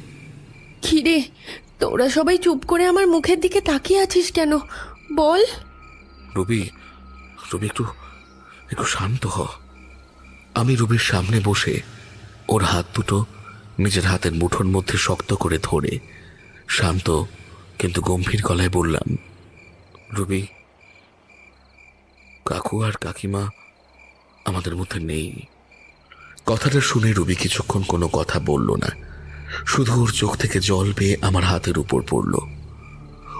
কি রে, তোরা সবাই চুপ করে আমার মুখের দিকে তাকিয়ে আছিস কেন? বল। রবি, রবি একটু একটু শান্ত হ। আমি রবির সামনে বসে ওর হাত দুটো নিজের হাতের মুঠোর মধ্যে শক্ত করে ধরে শান্ত কিন্তু গম্ভীর গলায় বললাম, রবি, কাকু আর কাকিমা আমাদের মধ্যে নেই। কথাটা শুনে রবি কিছুক্ষণ কোনো কথা বলল না, শুধু ওর চোখ থেকে জল বেয়ে আমার হাতের উপর পড়ল।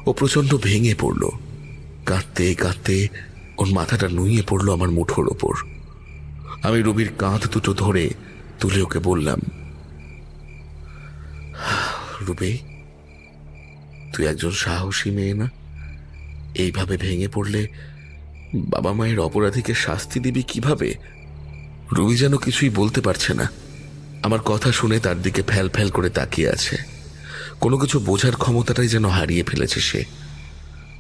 ও প্রচণ্ড ভেঙে পড়ল, কাঁদতে কাঁদতে ওর মাথাটা নুইয়ে পড়ল আমার মুঠোর ওপর। আমি রবির কাঁধ দুটো ধরে তুলে ওকে বললাম, রবি, তুই একজন সাহসী মেয়ে না? এইভাবে ভেঙে পড়লে বাবা মায়ের অপরাধীকে শাস্তি দিবি কিভাবে? রবি যেন কিছুই বলতে পারছে না। আমার কথা শুনে তার দিকে ফ্যাল ফ্যাল করে তাকিয়ে আছে। কোনো কিছু বোঝার ক্ষমতাটাই যেন হারিয়ে ফেলেছে সে।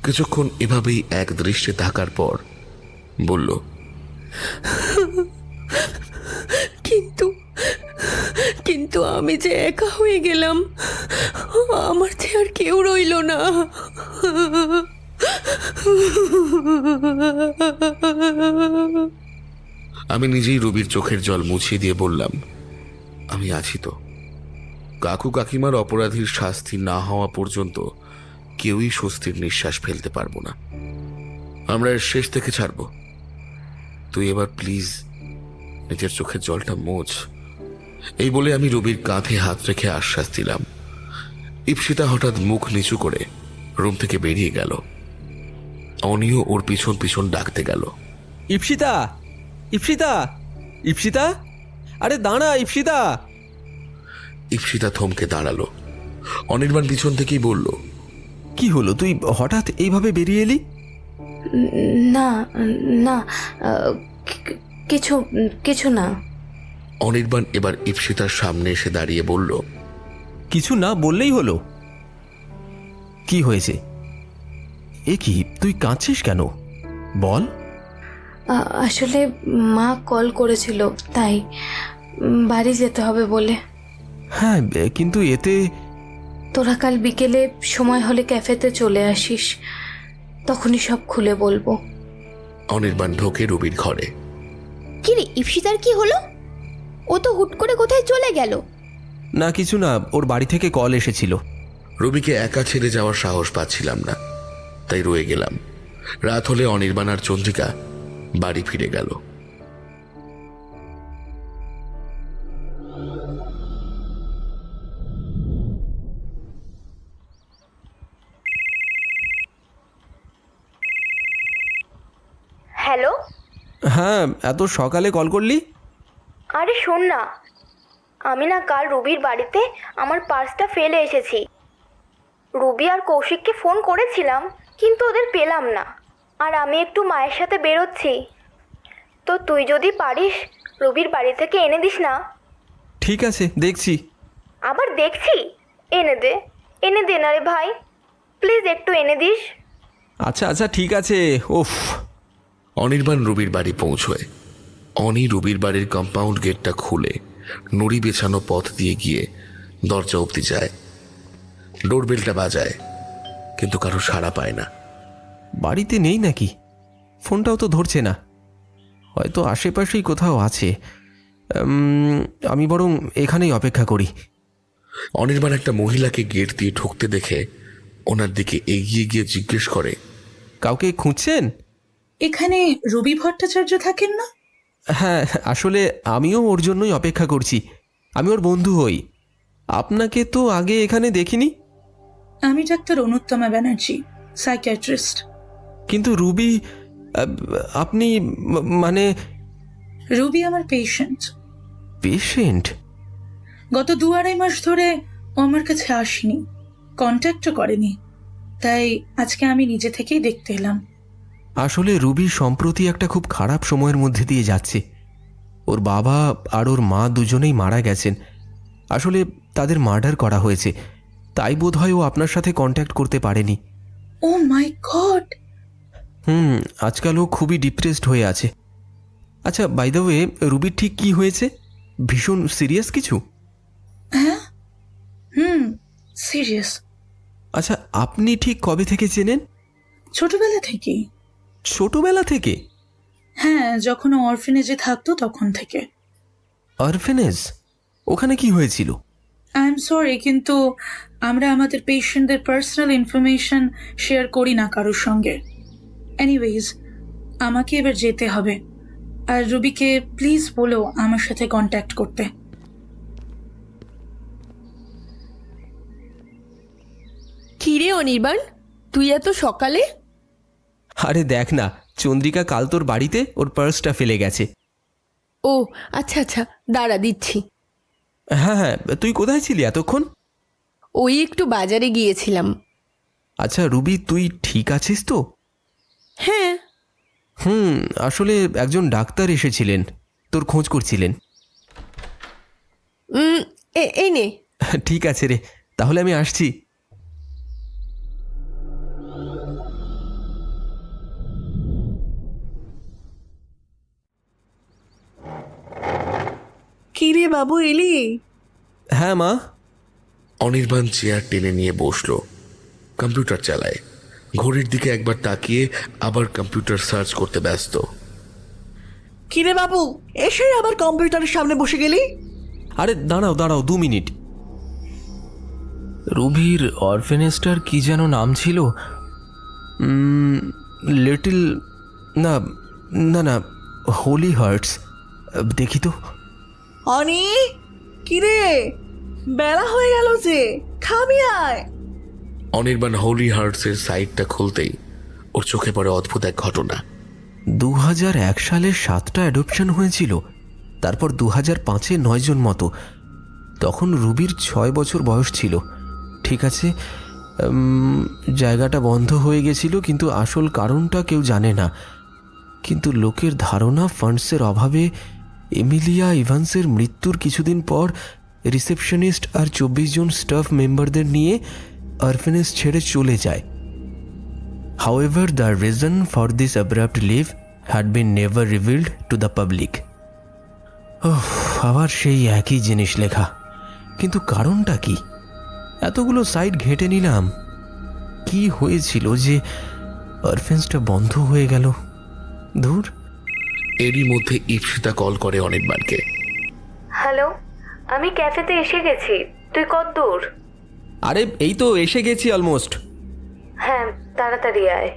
কিছুক্ষণ এভাবেই এক দৃশ্যে থাকার পর বলল, কিন্তু কিন্তু আমি যে একা হয়ে গেলাম, আমার যে আর কেউ রইল না। আমি নিজেই রবির চোখের জল মুছিয়ে দিয়ে বললাম, আমি আছি তো। কাকু কাকিমার অপরাধীর শাস্তি না হওয়া পর্যন্ত কেউই স্বস্তির নিঃশ্বাস ফেলতে পারবো না। আমরা এর শেষ থেকে ছাড়ব। তুই এবার প্লিজ নিজের চোখের জলটা মোছ। এই বলে আমি রবির কাঁধে হাত রেখে আশ্বাস দিলাম। ইপসিতা হঠাৎ মুখ নিচু করে রুম থেকে বেরিয়ে গেল। অনিও ওর পিছন পিছন ডাকতে গেল, ইপসিতা, ইপসিতা, ইপসিতা, আরে দাঁড়া ইপসিতা। ইপসিতা থমকে দাঁড়ালো। অনির্বাণ পিছন থেকেই বলল, কি হলো, তুই হঠাৎ এইভাবে বেরিয়ে এলি? না না, কিছু কিছু না। অনির্বাণ এবার ইপসিতার সামনে এসে দাঁড়িয়ে বলল, কিছু না বললেই হলো? কি হয়েছে? এ কি, তুই কাঁদছিস কেন? বল। আসলে মা কল করেছিল, তাই বাড়ি যেতে হবে বলে। হ্যাঁ, কিন্তু এতে তোরা কাল বিকেলে সময় হলে ক্যাফেতে চলে আসিস, তখনই সব খুলে বলবো। অনির্বাণ ঢোকে রবির ঘরে। কি রে, ইপসিতার কি হলো? ও তো হুট করে কোথায় চলে গেল? না, কিছু না, ওর বাড়ি থেকে কল এসেছিল। রবিকে একা ছেড়ে যাওয়ার সাহস পাচ্ছিলাম না, তাই রয়ে গেলাম। রাত হলে অনির্বাণ আর চন্দ্রিকা বাড়ি ফিরে গেল। হ্যালো। হ্যাঁ, এত সকালে কল করলি? আরে শোন না, আমি না কাল রবির বাড়িতে আমার পার্সটা ফেলে এসেছি। রুবি আর কৌশিককে ফোন করেছিলাম, কিন্তু ওদের পেলাম না। আর আমি একটু মায়ের সাথে বেরোচ্ছি, তো তুই যদি পারিস রুবির বাড়ি থেকে এনে দিস না। ঠিক আছে, দেখছি। আবার দেখছি? এনে দে না রে ভাই, প্লিজ একটু এনে দিস। আচ্ছা আচ্ছা ঠিক আছে। ওফ। অনির্বাণ রুবির বাড়ি পৌঁছয়। অনি রুবির বাড়ির কম্পাউন্ড গেটটা খুলে নুড়ি বেছানো পথ দিয়ে গিয়ে দরজা অবধি যায়। ডোরবেলটা বাজায়, কিন্তু কারো সাড়া পায় না। বাড়িতে নেই নাকি? ফোনটাও তো ধরছে না। হয়তো আশেপাশেই কোথাও আছে। আমি বরং এখানেই অপেক্ষা করি। অনির্বাণ একটা মহিলাকে গেট দিয়ে ঢুকতে দেখে ওনার দিকে এগিয়ে গিয়ে জিজ্ঞেস করে, কাউকে খুঁজছেন? এখানে রবি ভট্টাচার্য থাকেন না? হ্যাঁ, আসলে আমিও ওর জন্যই অপেক্ষা করছি। আমি ওর বন্ধু হই। আপনাকে তো আগে এখানে দেখিনি। আমি ডাক্তার অনুত্তমা ব্যানার্জি, সাইকিয়াট্রিস্ট। কিন্তু রুবি, আপনি মানে? রুবি আমার পেশেন্ট। পেশেন্ট? গত 2-2.5 মাস ধরে ও আমার কাছে আসেনি, কন্ট্যাক্টও করেনি, তাই আজকে আমি নিজে থেকেই দেখতে এলাম। আসলে রুবি সম্প্রতি একটা খুব খারাপ সময়ের মধ্যে দিয়ে যাচ্ছে। ওর বাবা আর ওর মা দুজনেই মারা গেছেন। আসলে তাদের মার্ডার করা হয়েছে, তাই বোধহয় ও আপনার সাথে কন্ট্যাক্ট করতে পারেনি। ও মাই গড! আজকাল ও খুবই ডিপ্রেসড হয়ে আছে। আচ্ছা, বাই দ্য ওয়ে, রুবির ঠিক কি হয়েছে? ভীষণ সিরিয়াস কিছু? হ্যাঁ, সিরিয়াস। আচ্ছা, আপনি ঠিক কবে থেকে চেনেন? ছোটবেলা থেকেই। ছোটবেলা থেকে? হ্যাঁ, যখন ও অরফেনেজে থাকতো তখন থেকে। অরফেনেজ? ওখানে কি হয়েছিল? আই এম সরি, কিন্তু আমরা আমাদের পেশেন্টদের পার্সোনাল ইনফরমেশন শেয়ার করি না কারোর সঙ্গে। এনিওয়েজ, আমাকে এবার যেতে হবে। আর রুবিকে প্লিজ বলো আমার সাথে কন্ট্যাক্ট করতে। কি রে অনির্বাণ, তুই এত সকালে? আরে দেখ না, চন্দ্রিকা কাল তোর বাড়িতে ওর পার্সটা ফেলে গেছে। ও আচ্ছা আচ্ছা, দাঁড়া দিচ্ছি। হ্যাঁ হ্যাঁ, তুই কোথায় ছিলি এতক্ষণ? ওই একটু বাজারে গিয়েছিলাম। আচ্ছা রুবি, তুই ঠিক আছিস তো? হ্যাঁ। আসলে একজন ডাক্তার এসেছিলেন, তোর খোঁজ করছিলেন। এই নে। ঠিক আছে রে, তাহলে আমি আসছি। কি রে বাবু, এলি? হ্যাঁ মা। অনির্বাণ চেয়ার টেনে নিয়ে বসলো, কম্পিউটার চালায়। ঘড়ির দিকে একবার তাকিয়ে আবার কম্পিউটার সার্চ করতে ব্যস্ত। কি রে বাবু, এসে আবার কম্পিউটারের সামনে বসে গেলি? আরে দাঁড়াও দাঁড়াও, 2 মিনিট। রুবির অরফেনেজটার কি যেন নাম ছিল? লিটল, না না না, হোলি হার্টস। দেখি তো। অনি, কি রে, বেলা হয়ে গেল যে, খাবি আয়। অনির্বাণ হোলি হার্টসের সাইটটা খুলতেই ওর চোখে পড়ে অদ্ভুত এক ঘটনা। 2001 সালে 7টা অ্যাডপশন হয়েছিল, তারপর 2005-এ 9 জন মতো। তখন রুবির 6 বছর বয়স ছিল। ঠিক আছে, জায়গাটা বন্ধ হয়ে গেছিল, কিন্তু আসল কারণটা কেউ জানে না। কিন্তু লোকের ধারণা ফান্ডসের অভাবে এমিলিয়া ইভান্সের মৃত্যুর কিছুদিন পর রিসেপশনিস্ট আর 24 জন স্টাফ মেম্বারদের নিয়ে অরফেনেজ ছেড়ে চলে যায়। However, the reason for this abrupt leave had been never revealed to the public. আবার সেই একই জিনিস লেখা, কিন্তু কারণটা কি? এতগুলো সাইট ঘেঁটে নিলাম, কি হয়েছিল যে অরফেন্সটা বন্ধ হয়ে গেল? ধুর। এরই মধ্যে ইপসিতা কল করে অনির্বাণকে। হ্যালো, আমি ক্যাফেতে এসে গেছি, তুই কত দূর? আরে এই তো এসে গেছি অলমোস্ট। হ্যাঁ, তাড়াতাড়ি আয়।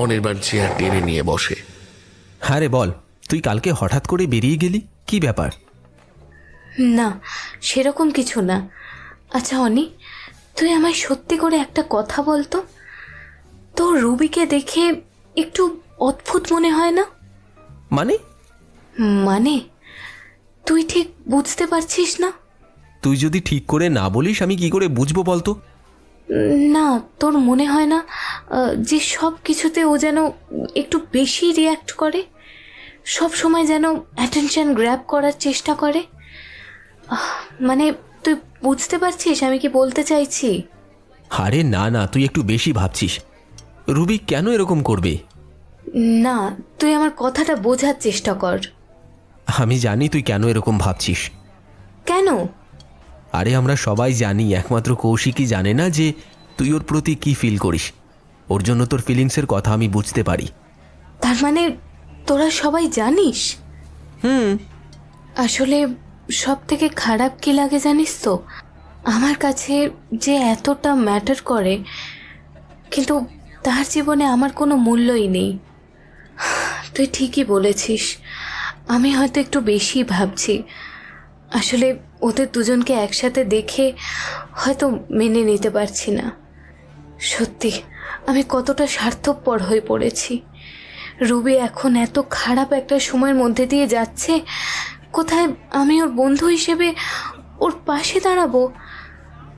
অনির্বাণ চেয়ার টেনে নিয়ে বসে। হ্যাঁ রে বল, তুই কালকে হঠাৎ করে বেরিয়ে গেলি, কি ব্যাপার? না, সেরকম কিছু না। আচ্ছা অনি, তুই আমায় সত্যি করে একটা কথা বলতো, তোর রুবিকে দেখে একটু অদ্ভুত মনে হয় না? মানে মানে তুই ঠিক বুঝতে পারছিস না? তুই যদি ঠিক করে না বলিস আমি কি করে বুঝবো বলতো? না, তোর মনে হয় না যে সব কিছুতে ও যেন একটু বেশি রিয়্যাক্ট করে, সব সময় যেন অ্যাটেনশন গ্র্যাব করার চেষ্টা করে? মানে তুই বুঝতে পারছিস আমি কি বলতে চাইছি? আরে না না, তুই একটু বেশি ভাবছিস। রুবি কেন এরকম করবে? না, তুই আমার কথাটা বোঝার চেষ্টা কর। আমি জানি তুই কেন এরকম ভাবছিস। কেন? আরে আমরা সবাই জানি, একমাত্র কৌশিকই জানে না যে তুই ওর প্রতি কি ফিল করিস। ওর জন্য তোর ফিলিংসের কথা আমি বুঝতে পারি। তার মানে তোরা সবাই জানিস? আসলে সব থেকে খারাপ কি লাগে জানিস তো, আমার কাছে যে এতটা ম্যাটার করে কিন্তু তার জীবনে আমার কোনো মূল্যই নেই। তুই ঠিকই বলেছিস, আমি হয়তো একটু বেশি ভাবছি। আসলে ওদের দুজনকে একসাথে দেখে হয়তো মেনে নিতে পারছি না। সত্যি আমি কতটা স্বার্থপর হয়ে পড়েছি। রুবি এখন এত খারাপ একটা সময়ের মধ্যে দিয়ে যাচ্ছে, কোথায় আমি ওর বন্ধু হিসেবে ওর পাশে দাঁড়াবো,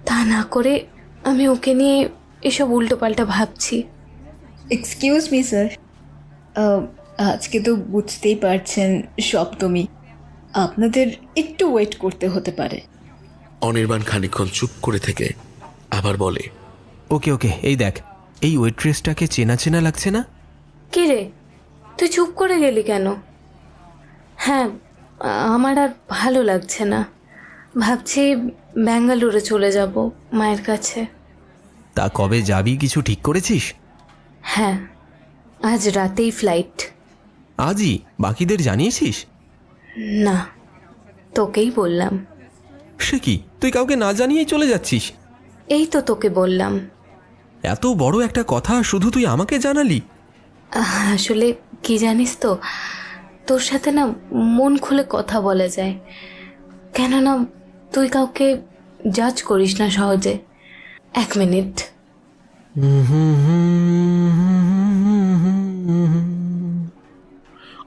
তা না করে আমি ওকে নিয়ে এসব উল্টোপাল্টা ভাবছি। এক্সকিউজ মি স্যার, আজকে তো বুঝতেই পারছেন সপ্তমী, আপনাদের একটু ওয়েট করতে হতে পারে। অনির্বাণ খানিকক্ষণ চুপ করে থেকে আবার বলে, ওকে ওকে, এই দেখ, এই ওয়েট্রেসটাকে চেনা চেনা লাগছে না? কি রে, তুই চুপ করে গেলি কেন? হ্যাঁ, আমার আর ভালো লাগছে না, ভাবছি ব্যাঙ্গালোরে চলে যাব মায়ের কাছে। তা কবে যাবি, কিছু ঠিক করেছিস? হ্যাঁ, আজ রাতেই ফ্লাইট। আজই? বাকিদের জানিয়েছিস? না, তোকেই বললাম। সে কি, তুই কাউকে না জানিয়েই চলে যাচ্ছিস? এই তো তোকে বললাম। এত বড় একটা কথা শুধু তুই আমাকে জানালি? আসলে কি জানিস তো, তোর সাথে না মন খুলে কথা বলা যায়, কেননা তুই কাউকে জাজ করিস না সহজে। এক মিনিট।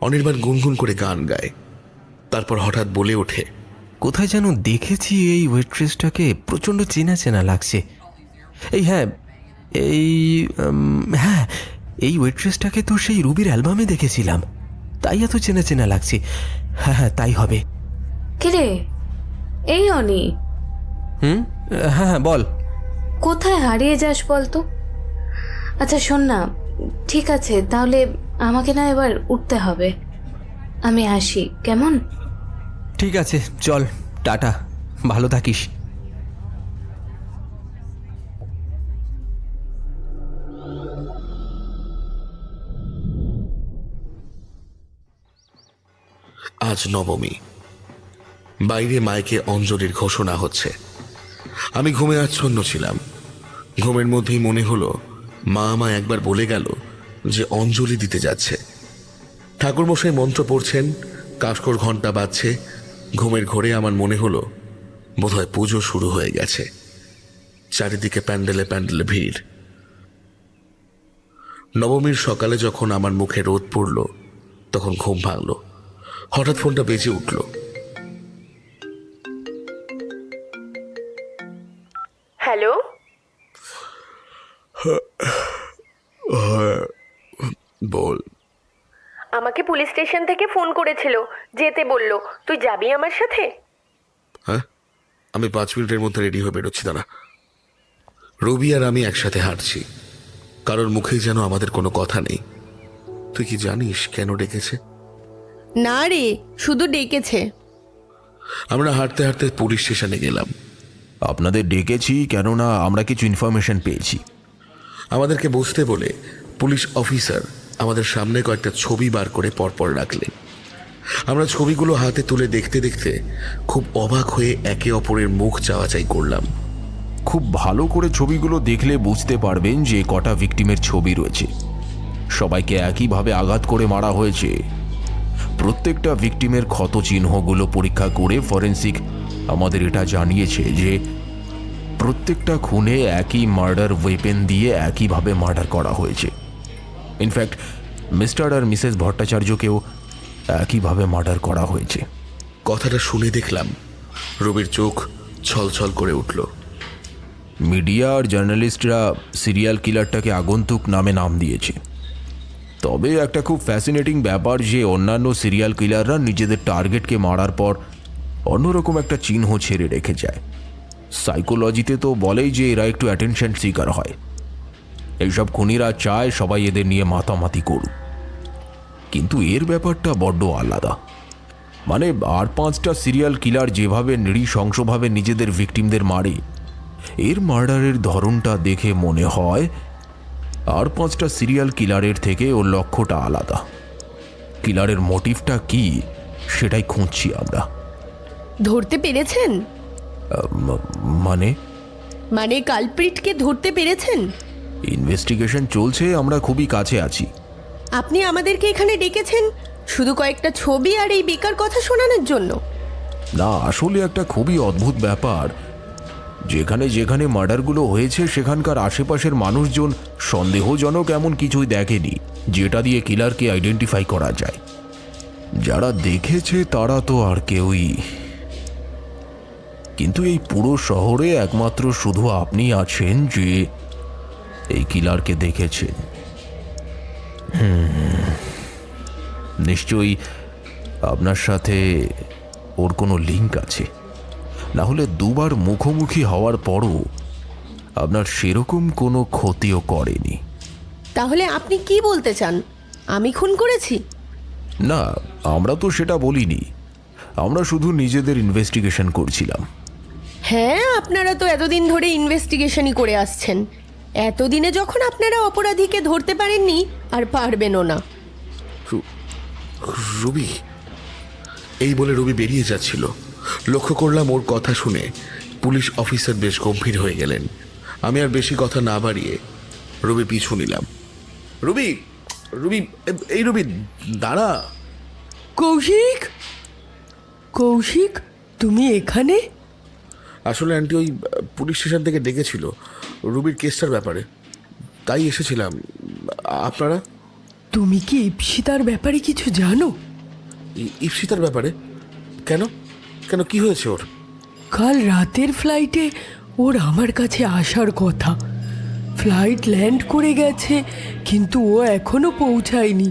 অনির্বাণ গুনগুন করে গান গায়, তারপর হঠাৎ বলে ওঠে, কোথায় যেন দেখেছি এই ওয়েট্রেসটাকে, প্রচণ্ড চেনা চেনা লাগছে। এই হ্যাঁ, হ্যাঁ, এই ওয়েট্রেসটাকে তো সেই রুবির অ্যালবামে দেখেছিলাম, তাই এত চেনা চেনা লাগছে। হ্যাঁ হ্যাঁ, তাই হবে। কিরে, এই অনি। হ্যাঁ হ্যাঁ, বল। কোথায় হারিয়ে যাস বলতো? আচ্ছা শোন না, ঠিক আছে তাহলে আমাকে না এবার উঠতে হবে, আমি আসি কেমন? ঠিক আছে, চল, টাটা, ভালো থাকিস। আজ নবমী, বাইরে মাইকে অঞ্জলির ঘোষণা হচ্ছে। আমি ঘুমে আচ্ছন্ন ছিলাম। ঘুমের মধ্যেই মনে হলো মা আমায় একবার বলে গেল যে অঞ্জলি দিতে যাচ্ছে। ঠাকুরমশাই মন্ত্র পড়ছেন, কাঁসকর ঘণ্টা বাজছে। ঘুমের ঘোরে আমার মনে হলো বোধহয় পুজো শুরু হয়ে গেছে। চারিদিকে প্যান্ডেলে প্যান্ডেলে ভিড়। নবমীর সকালে যখন আমার মুখে রোদ পড়ল তখন ঘুম ভাঙল। হঠাৎ ফোনটা বেজে উঠল। হ্যালো, বল। আমাকে পুলিশ স্টেশন থেকে ফোন করেছিল, যেতে বলল। তুই যাবি আমার সাথে? হ্যাঁ, আমি 5 মিনিটের মধ্যে রেডি হয়ে বেরোচ্ছি। দাঁড়া। রবি আর আমি একসাথে হাঁটছি, কারোর মুখেই যেন আমাদের কোনো কথা নেই। তুই কি জানিস কেন ডেকেছে? না রে, শুধু ডেকেছে। আমরা হাঁটতে হাঁটতে পুলিশ স্টেশনে গেলাম। আপনাদের ডেকেছি কেননা আমরা কিছু ইনফরমেশন পেয়েছি। আমাদেরকে বসতে বলে পুলিশ অফিসার আমাদের সামনে কয়েকটা ছবি বার করে পরপর রাখলেন। আমরা ছবিগুলো হাতে তুলে দেখতে দেখতে খুব অবাক হয়ে একে অপরের মুখ চাওয়াচাই করলাম। খুব ভালো করে ছবিগুলো দেখলে বুঝতে পারবেন যে কটা ভিকটিমের ছবি রয়েছে। সবাইকে একইভাবে আঘাত করে মারা হয়েছে। প্রত্যেকটা ভিকটিমের ক্ষত চিহ্নগুলো পরীক্ষা করে ফরেন্সিক আমাদের এটা জানিয়েছে যে প্রত্যেকটা খুনে একই মার্ডার ওয়েপেন দিয়ে একইভাবে মার্ডার করা হয়েছে। ইনফ্যাক্ট মিস্টার আর মিসেস ভট্টাচার্যকেও একইভাবে মার্ডার করা হয়েছে। কথাটা শুনে দেখলাম রবির চোখ ছলছল করে উঠল। মিডিয়া আর জার্নালিস্টরা সিরিয়াল কিলারটাকে আগন্তুক নামে নাম দিয়েছে। তবে একটা খুব ফ্যাসিনেটিং ব্যাপার যে অন্যান্য সিরিয়াল কিলাররা নিজেদের টার্গেটকে মারার পর অন্যরকম একটা চিহ্ন ছেড়ে রেখে যায়। সাইকোলজিতে তো বলেই যে এরা একটু অ্যাটেনশন সিকার হয়। এইসব খুনিরা চায় সবাই এদের নিয়ে মাতামাতি করুক, কিন্তু এর ব্যাপারটা বড্ড আলাদা। মানে আর 5টা সিরিয়াল কিলার যেভাবে নৃশংসভাবে নিজেদের ভিকটিমদের মারে, এর মার্ডারের ধরনটা দেখে মনে হয় আর 5টা সিরিয়াল কিলারের থেকে ওর লক্ষ্যটা আলাদা। কিলারের মোটিভটা কি সেটাই খুঁজছি আমরা। ধরতে পেরেছেন? মানে কালপ্রিটকে ধরতে পেরেছেন? ইনভেস্টিগেশন চলছে, আমরা খুবই কাছে আছি। আপনি আমাদেরকে এখানে ডেকেছেন শুধু কয়েকটা ছবি আর এই বেকার কথা শোনানোর জন্য? না, আসলে একটা খুবই অদ্ভুত ব্যাপার। যেখানে যেখানে মার্ডারগুলো হয়েছে সেখানকার আশেপাশের মানুষজন সন্দেহজনক এমন কিছুই দেখেনি যেটা দিয়ে কিলারকে আইডেন্টিফাই করা যায়। যারা দেখেছে তারা তো আর কেউই, কিন্তু এই পুরো শহরে একমাত্র শুধু আপনি আছেন যে এই কিলারকে দেখেছেন। নিশ্চয়ই আপনার সাথে ওর কোনো লিঙ্ক আছে, না হলে দুবার মুখোমুখি হওয়ার পরও আপনার সেরকম কোনো ক্ষতিও করেনি। তাহলে আপনি কি বলতে চান? আমি খুন করেছি? না, আমরা তো সেটা বলিনি। আমরা শুধু নিজেদের ইনভেস্টিগেশন করছিলাম। হ্যাঁ, আপনারা তো এতদিন ধরে ইনভেস্টিগেশনই করে আসছেন। এতদিনে যখন আপনারা অপরাধীকে ধরতে পারেননি, আর পারবেনও না। রবি, এই বলে রবি বেরিয়ে যাচ্ছিল। লক্ষ্য করলাম ওর কথা শুনে পুলিশ অফিসার বেশ গম্ভীর হয়ে গেলেন। আমি আর বেশি কথা না বাড়িয়ে রবি পিছু নিলাম। রবি, রবি, এই রবি দাঁড়া। কৌশিক, কৌশিক, তুমি এখানে? আসলে আন্টি ওই পুলিশ স্টেশন থেকে ডেকেছিল রুবির কেসটার ব্যাপারে, তাই এসেছিলাম। আপনারা? তুমি কি ইপসিতার ব্যাপারে কিছু জানো? ইপসিতার ব্যাপারে? কেন কেন কি হয়েছে ওর? কাল রাতের ফ্লাইটে ওর আমার কাছে আসার কথা। ফ্লাইট ল্যান্ড করে গেছে, কিন্তু ও এখনো পৌঁছায়নি।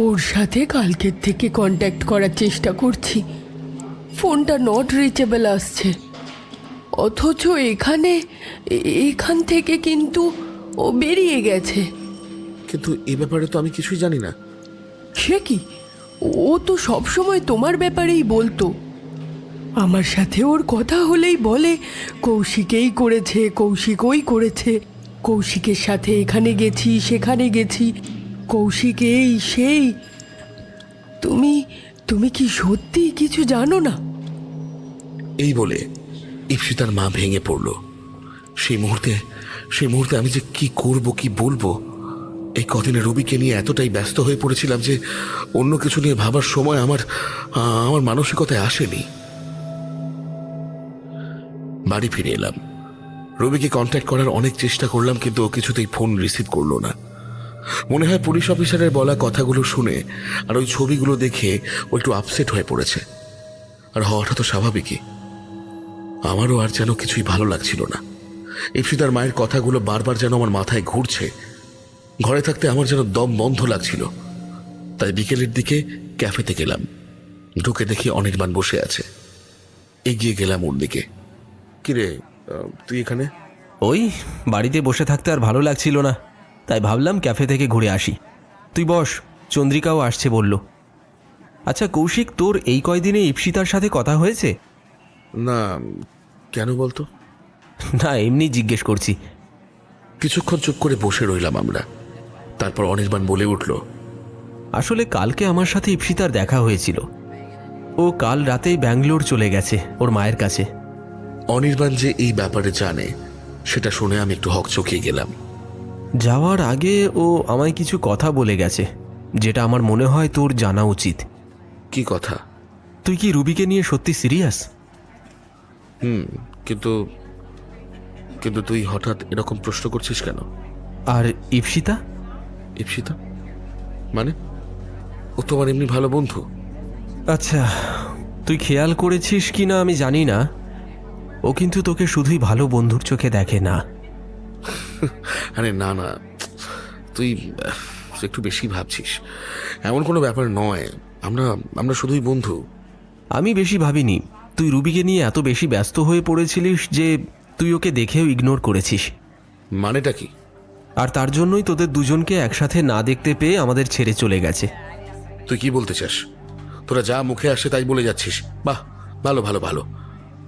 ওর সাথে কালকের থেকে কন্ট্যাক্ট করার চেষ্টা করছি, ফোনটা নট রিচেবল আসছে। অথচ এখান থেকে কিন্তু ও বেরিয়ে গেছে। কিন্তু এই ব্যাপারে তো আমি কিছুই জানি না। সে কি, ও তো সবসময় তোমার ব্যাপারেই বলতো। আমার সাথে ওর কথা হলেই বলে কৌশিকেই করেছে, কৌশিক ওই করেছে, কৌশিকের সাথে এখানে গেছি সেখানে গেছি, কৌশিক এই সেই। তুমি কি সত্যি কিছু জানো না? এই বলে ইপসিতার মা ভেঙে পড়ল। সেই মুহূর্তে আমি যে কি করব কি বলবো, এই কদিনে রবিকে নিয়ে এতটাই ব্যস্ত হয়ে পড়েছিলাম যে অন্য কিছু নিয়ে ভাবার সময় আমার মানসিকতায় আসেনি। বাড়ি ফিরে এলাম। রবিকে কন্ট্যাক্ট করার অনেক চেষ্টা করলাম, কিন্তু ও কিছুতেই ফোন রিসিভ করলো না। মনে হয় পুলিশ অফিসারের বলা কথাগুলো শুনে আর ওই ছবিগুলো দেখে ও একটু আপসেট হয়ে পড়েছে। আর হওয়াটা তো স্বাভাবিকই। আমারও আর যেন কিছুই ভালো লাগছিল না। ইপসিতার মায়ের কথাগুলো বারবার যেন আমার মাথায় ঘুরছে। ঘরে থাকতে আমার যেন দম বন্ধ লাগছিল। তাই বিকেলের দিকে ক্যাফেতে গেলাম। ঢুকে দেখি অনির্বাণ বসে আছে। এগিয়ে গেলাম ওর দিকে। কিরে, তুই এখানে? ওই বাড়িতে বসে থাকতে আর ভালো লাগছিল না, তাই ভাবলাম ক্যাফে থেকে ঘুরে আসি। তুই বস, চন্দ্রিকাও আসছে বলল। আচ্ছা কৌশিক, তোর এই কয়দিনে ইপসিতার সাথে কথা হয়েছে? না, কেন বলতো? না, এমনি জিজ্ঞেস করছি। কিছুক্ষণ চুপ করে বসে রইলাম আমরা। তারপর অনির্বাণ বলে উঠল, আসলে কালকে আমার সাথে ইপসিতার দেখা হয়েছিল। ও কাল রাতেই ব্যাঙ্গালোর চলে গেছে ওর মায়ের কাছে। অনির্বাণ যে এই ব্যাপারে জানে সেটা শুনে আমি একটু হকচকিয়ে গেলাম। যাওয়ার আগে ও আমায় কিছু কথা বলে গেছে, যেটা আমার মনে হয় তোর জানা উচিত। কি কথা? তুই কি রুবিকে নিয়ে সত্যি সিরিয়াস? কিন্তু তুই হঠাৎ এরকম প্রশ্ন করছিস কেন? আর ইপসিতা? ইপসিতা মানে? ও তোমার এমনি ভালো বন্ধু? আচ্ছা, তুই খেয়াল করেছিস কি না আমি জানি না, ও কিন্তু তোকে শুধুই ভালো বন্ধুর চোখে দেখে না। আরে না না, তুই একটু বেশি ভাবছিস। এমন কোনো ব্যাপার নয়, আমরা আমরা শুধুই বন্ধু। আমি বেশি ভাবিনি। তুই রুবিকে নিয়ে এত বেশি ব্যস্ত হয়ে পড়েছিলিস যে তুই ওকে দেখেও ইগনোর করেছিস। মানেটা কি? আর তার জন্যই তোদের দুজনকে একসাথে না দেখতে পেয়ে আমাদের ছেড়ে চলে গেছে। তুই কি বলতে চাস? তোরা যা মুখে আসে তাই বলে যাচ্ছিস। বাহ, ভালো ভালো ভালো।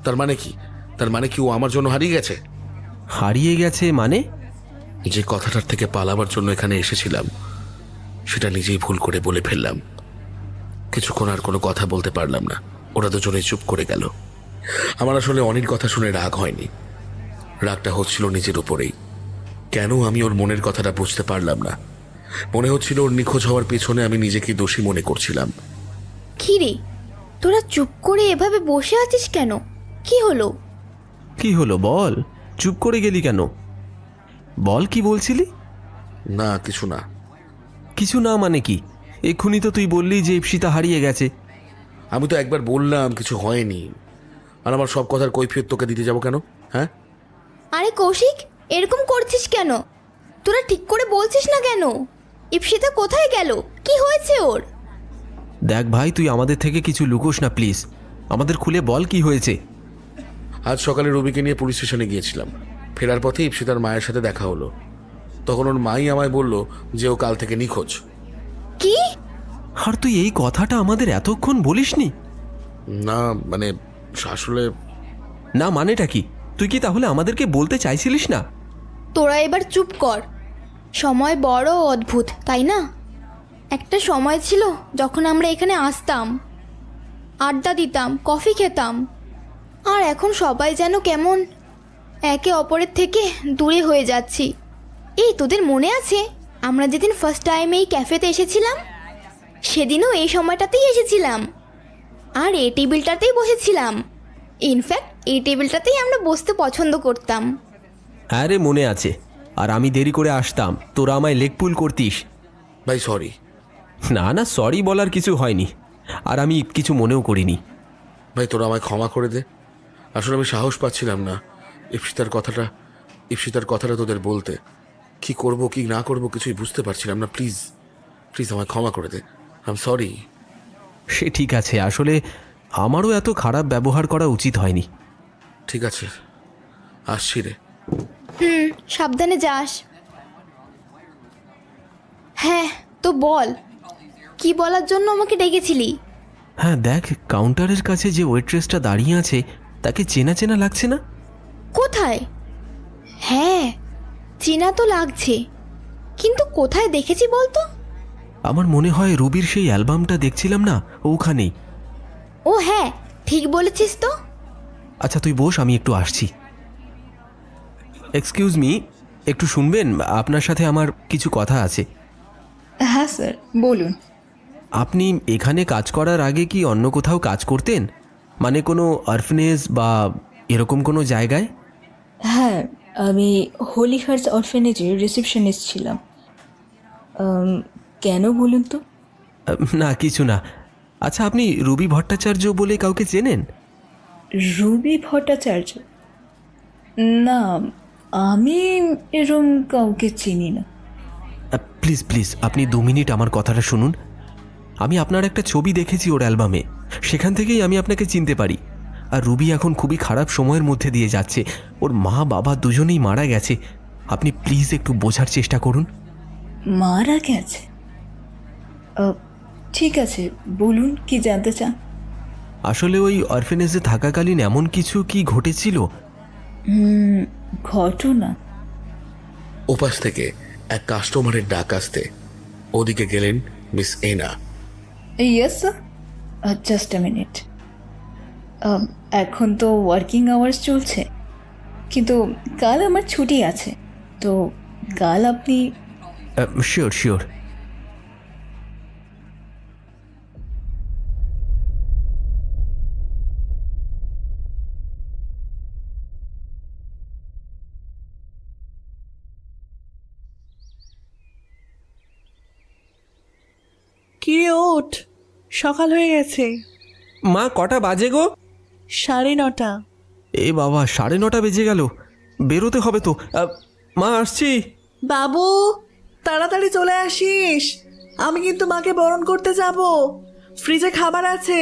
তার মানে কি? তার মানে কি ও আমার জন্য হারিয়ে গেছে? হারিয়ে গেছে মানে? যে কথাটার থেকে পালাবার জন্য এখানে এসেছিলাম সেটা নিজেই ভুল করে বলে ফেললাম। কিছুক্ষণ আর কোনো কথা বলতে পারলাম না। ওরা দুজনেই চুপ করে গেল। আমার আসলে অনেক কথা শুনে রাগ হয়নি, রাগটা হচ্ছিল নিজের উপরেই। কেন আমি ওর মনের কথাটা বুঝতে পারলাম না। মনে হচ্ছিল ওর নিখোঁজ হওয়ার পেছনে আমি নিজেকে দোষী মনে করছিলাম। কি রে, তোরা চুপ করে এভাবে বসে আছিস কেন? কি হলো? কি হলো বল, চুপ করে গেলি কেন? বল, কি বলছিলি? না কিছু না। কিছু না মানে কি? এক্ষুনি তো তুই বললি যে ইপসিতা হারিয়ে গেছে। আমি তো একবার বললাম কিছু হয়নি, আর আমার সব কথার কৈফিয়ত তোকে দিতে যাবো কেন? হ্যাঁ? আরে কৌশিক, এরকম করছিস কেন? তোরা ঠিক করে বলছিস না কেন? ইপসিতা কোথায় গেল? কি হয়েছে ওর? দেখ ভাই, তুই আমাদের থেকে কিছু লুকোস না প্লিজ, আমাদের খুলে বল কি হয়েছে। আজ সকালে রবিকে নিয়ে পুলিশ স্টেশনে গিয়েছিলাম। ফেরার পথে ইপসিতার মায়ের সাথে দেখা হলো। তখন ওর মাই আমায় বলল যে ও কাল থেকে নিখোঁজ। কি? আর তুই এই কথাটা আমাদের এতক্ষণ বলিসনি? না মানে আসলে। না মানেটা কি? তুই কি তাহলে আমাদেরকে বলতে চাইছিলিস না? তোরা এবার চুপ কর। সময় বড় অদ্ভুত, তাই না? একটা সময় ছিল যখন আমরা এখানে আসতাম, আড্ডা দিতাম, কফি খেতাম, আর এখন সবাই যেন কেমন একে অপরের থেকে দূরে হয়ে যাচ্ছি। এই তোদের মনে আছে আমরা যেদিন ফার্স্ট টাইম এই ক্যাফেতে এসেছিলাম? সেদিনও এই সময়টাতেই এসেছিলাম, আর এই টেবিলটাতেই বসেছিলাম। ইনফ্যাক্ট এই টেবিলটাতেই আমরা বসতে পছন্দ করতাম। হ্যাঁ রে, মনে আছে। আর আমি দেরি করে আসতাম, তোরা আমায় লেগ পুল করতিস। ভাই সরি। না না, সরি বলার কিছু হয়নি, আর আমি কিছু মনেও করিনি। ভাই তোরা আমায় ক্ষমা করে দে। আসলে আমি সাহস পাচ্ছিলাম না ইপসিতার কথাটা তোদের বলতে। কি করব কি না করব কিছুই বুঝতে পারছিলাম না। প্লিজ প্লিজ আমায় ক্ষমা করে দে। I am sorry. সে ঠিক আছে, আসলে আমারও এত খারাপ ব্যবহার করা উচিত হয়নি। ঠিক আছে, আসছি রে। সাবধানে যাস। হ্যাঁ, তো বল, কি বলার জন্য আমাকে ডেকেছিলি? হ্যাঁ দেখ, কাউন্টারের কাছে যে ওয়েট্রেসটা দাঁড়িয়ে আছে তাকে চেনা চেনা লাগছে না? কোথায়? হ্যাঁ, চেনা তো লাগছে, কিন্তু কোথায় দেখেছি বলতো? আমার মনে হয় রুবির সেই অ্যালবামটা দেখছিলাম না, ওখানেই। ও হ্যাঁ, ঠিক বলেছিস তো। আচ্ছা তুই বস, আমি একটু আসছি। এক্সকিউজ মি, একটু শুনবেন? আপনার সাথে আমার কিছু কথা আছে। হ্যাঁ স্যার, বলুন। আপনি এখানে কাজ করার আগে কি অন্য কোথাও কাজ করতেন? মানে কোনো অরফনেজ বা এরকম কোনো জায়গায়? হ্যাঁ, আমি হোলি হার্টস অরফেনেজের রিসেপশনিস্ট ছিলাম। কেন বলুন তো? না কিছু না। আচ্ছা, আপনি রুবি ভট্টাচার্য বলে কাউকে চেনেন? রুবি ভট্টাচার্য? না, আমি এরম কাউকে চিনি না। প্লিজ প্লিজ, আপনি 2 মিনিট আমার কথাটা শুনুন। আমি আপনার একটা ছবি দেখেছি ওর অ্যালবামে, সেখান থেকেই আমি আপনাকে চিনতে পারি। আর রুবি এখন খুবই খারাপ সময়ের মধ্যে দিয়ে যাচ্ছে। ওর মা বাবা দুজনেই মারা গেছে। আপনি প্লিজ একটু বোঝার চেষ্টা করুন। মারা গেছে? ঠিক আছে, বলুন কি জানতে চান। আসলে ওই অরফেনেজে থাকাকালীন এমন কিছু কি ঘটেছিল? ঘটনা? ওপাশ থেকে এক কাস্টমারের ডাক আসতে ওদিকে গেলেন miss Ena. Yes sir, just a minute. এখন তো ওয়ার্কিং আওয়ার্স চলছে, কিন্তু কাল আমার ছুটি আছে, তো কাল আপনি। Sure sure. কিরে ওঠ, সকাল হয়ে গেছে। মা কটা বাজে গো? 9:30। এ বাবা 9:30 বেজে গেল, বেরোতে হবে তো। মা আসছি। বাবু তাড়াতাড়ি চলে আসিস, আমি কিন্তু মাকে বরণ করতে যাব। ফ্রিজে খাবার আছে,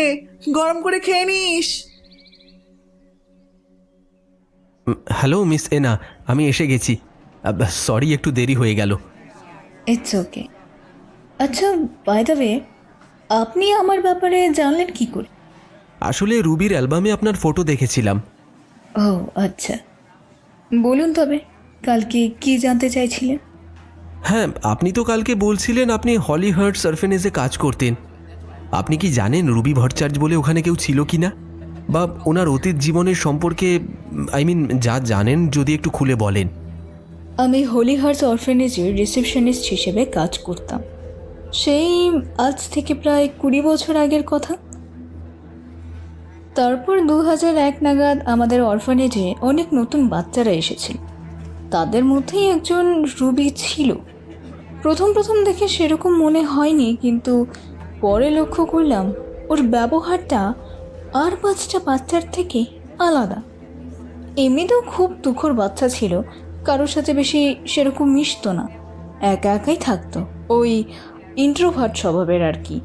গরম করে খেয়ে নিস। হ্যালো মিস এনা, আমি এসে গেছি। সরি একটু দেরি হয়ে গেল। It's okay. আচ্ছা, বাই দ্য ওয়ে, আপনি আমার ব্যাপারে জানলেন কি করে? আসলে রুবির অ্যালবামে আপনার ফটো দেখেছিলাম। ও আচ্ছা, বলুন তবে কালকে কি জানতে চাইছিলেন? হ্যাঁ, আপনি তো কালকে বলছিলেন আপনি হলি হার্টস অরফেনেজে কাজ করতেন। আপনি কি জানেন রুবি ভট্টাচার্য বলে ওখানে কেউ ছিল কি না, বা ওনার অতীত জীবনের সম্পর্কে যা জানেন যদি একটু খুলে বলেন। আমি হোলি হার্টস অরফেনেজের রিসেপশনিস্ট হিসেবে কাজ করতাম, সেই আজ থেকে প্রায় 20 বছর আগের কথা। তারপর 2001 নাগাদ আমাদের অরফানেজে অনেক নতুন বাচ্চারা এসেছিল, তাদের মধ্যেই একজন রুবি ছিল। প্রথম দেখে সেরকম মনে হয়নি, কিন্তু পরে লক্ষ্য করলাম ওর ব্যবহারটা আর 5টা বাচ্চার থেকে আলাদা। এমনিতেও খুব দুঃখর বাচ্চা ছিল, কারোর সাথে বেশি সেরকম মিশতো না, একা একাই থাকতো, ওই ইন্ট্রোভার্ট স্বভাবের আর কি।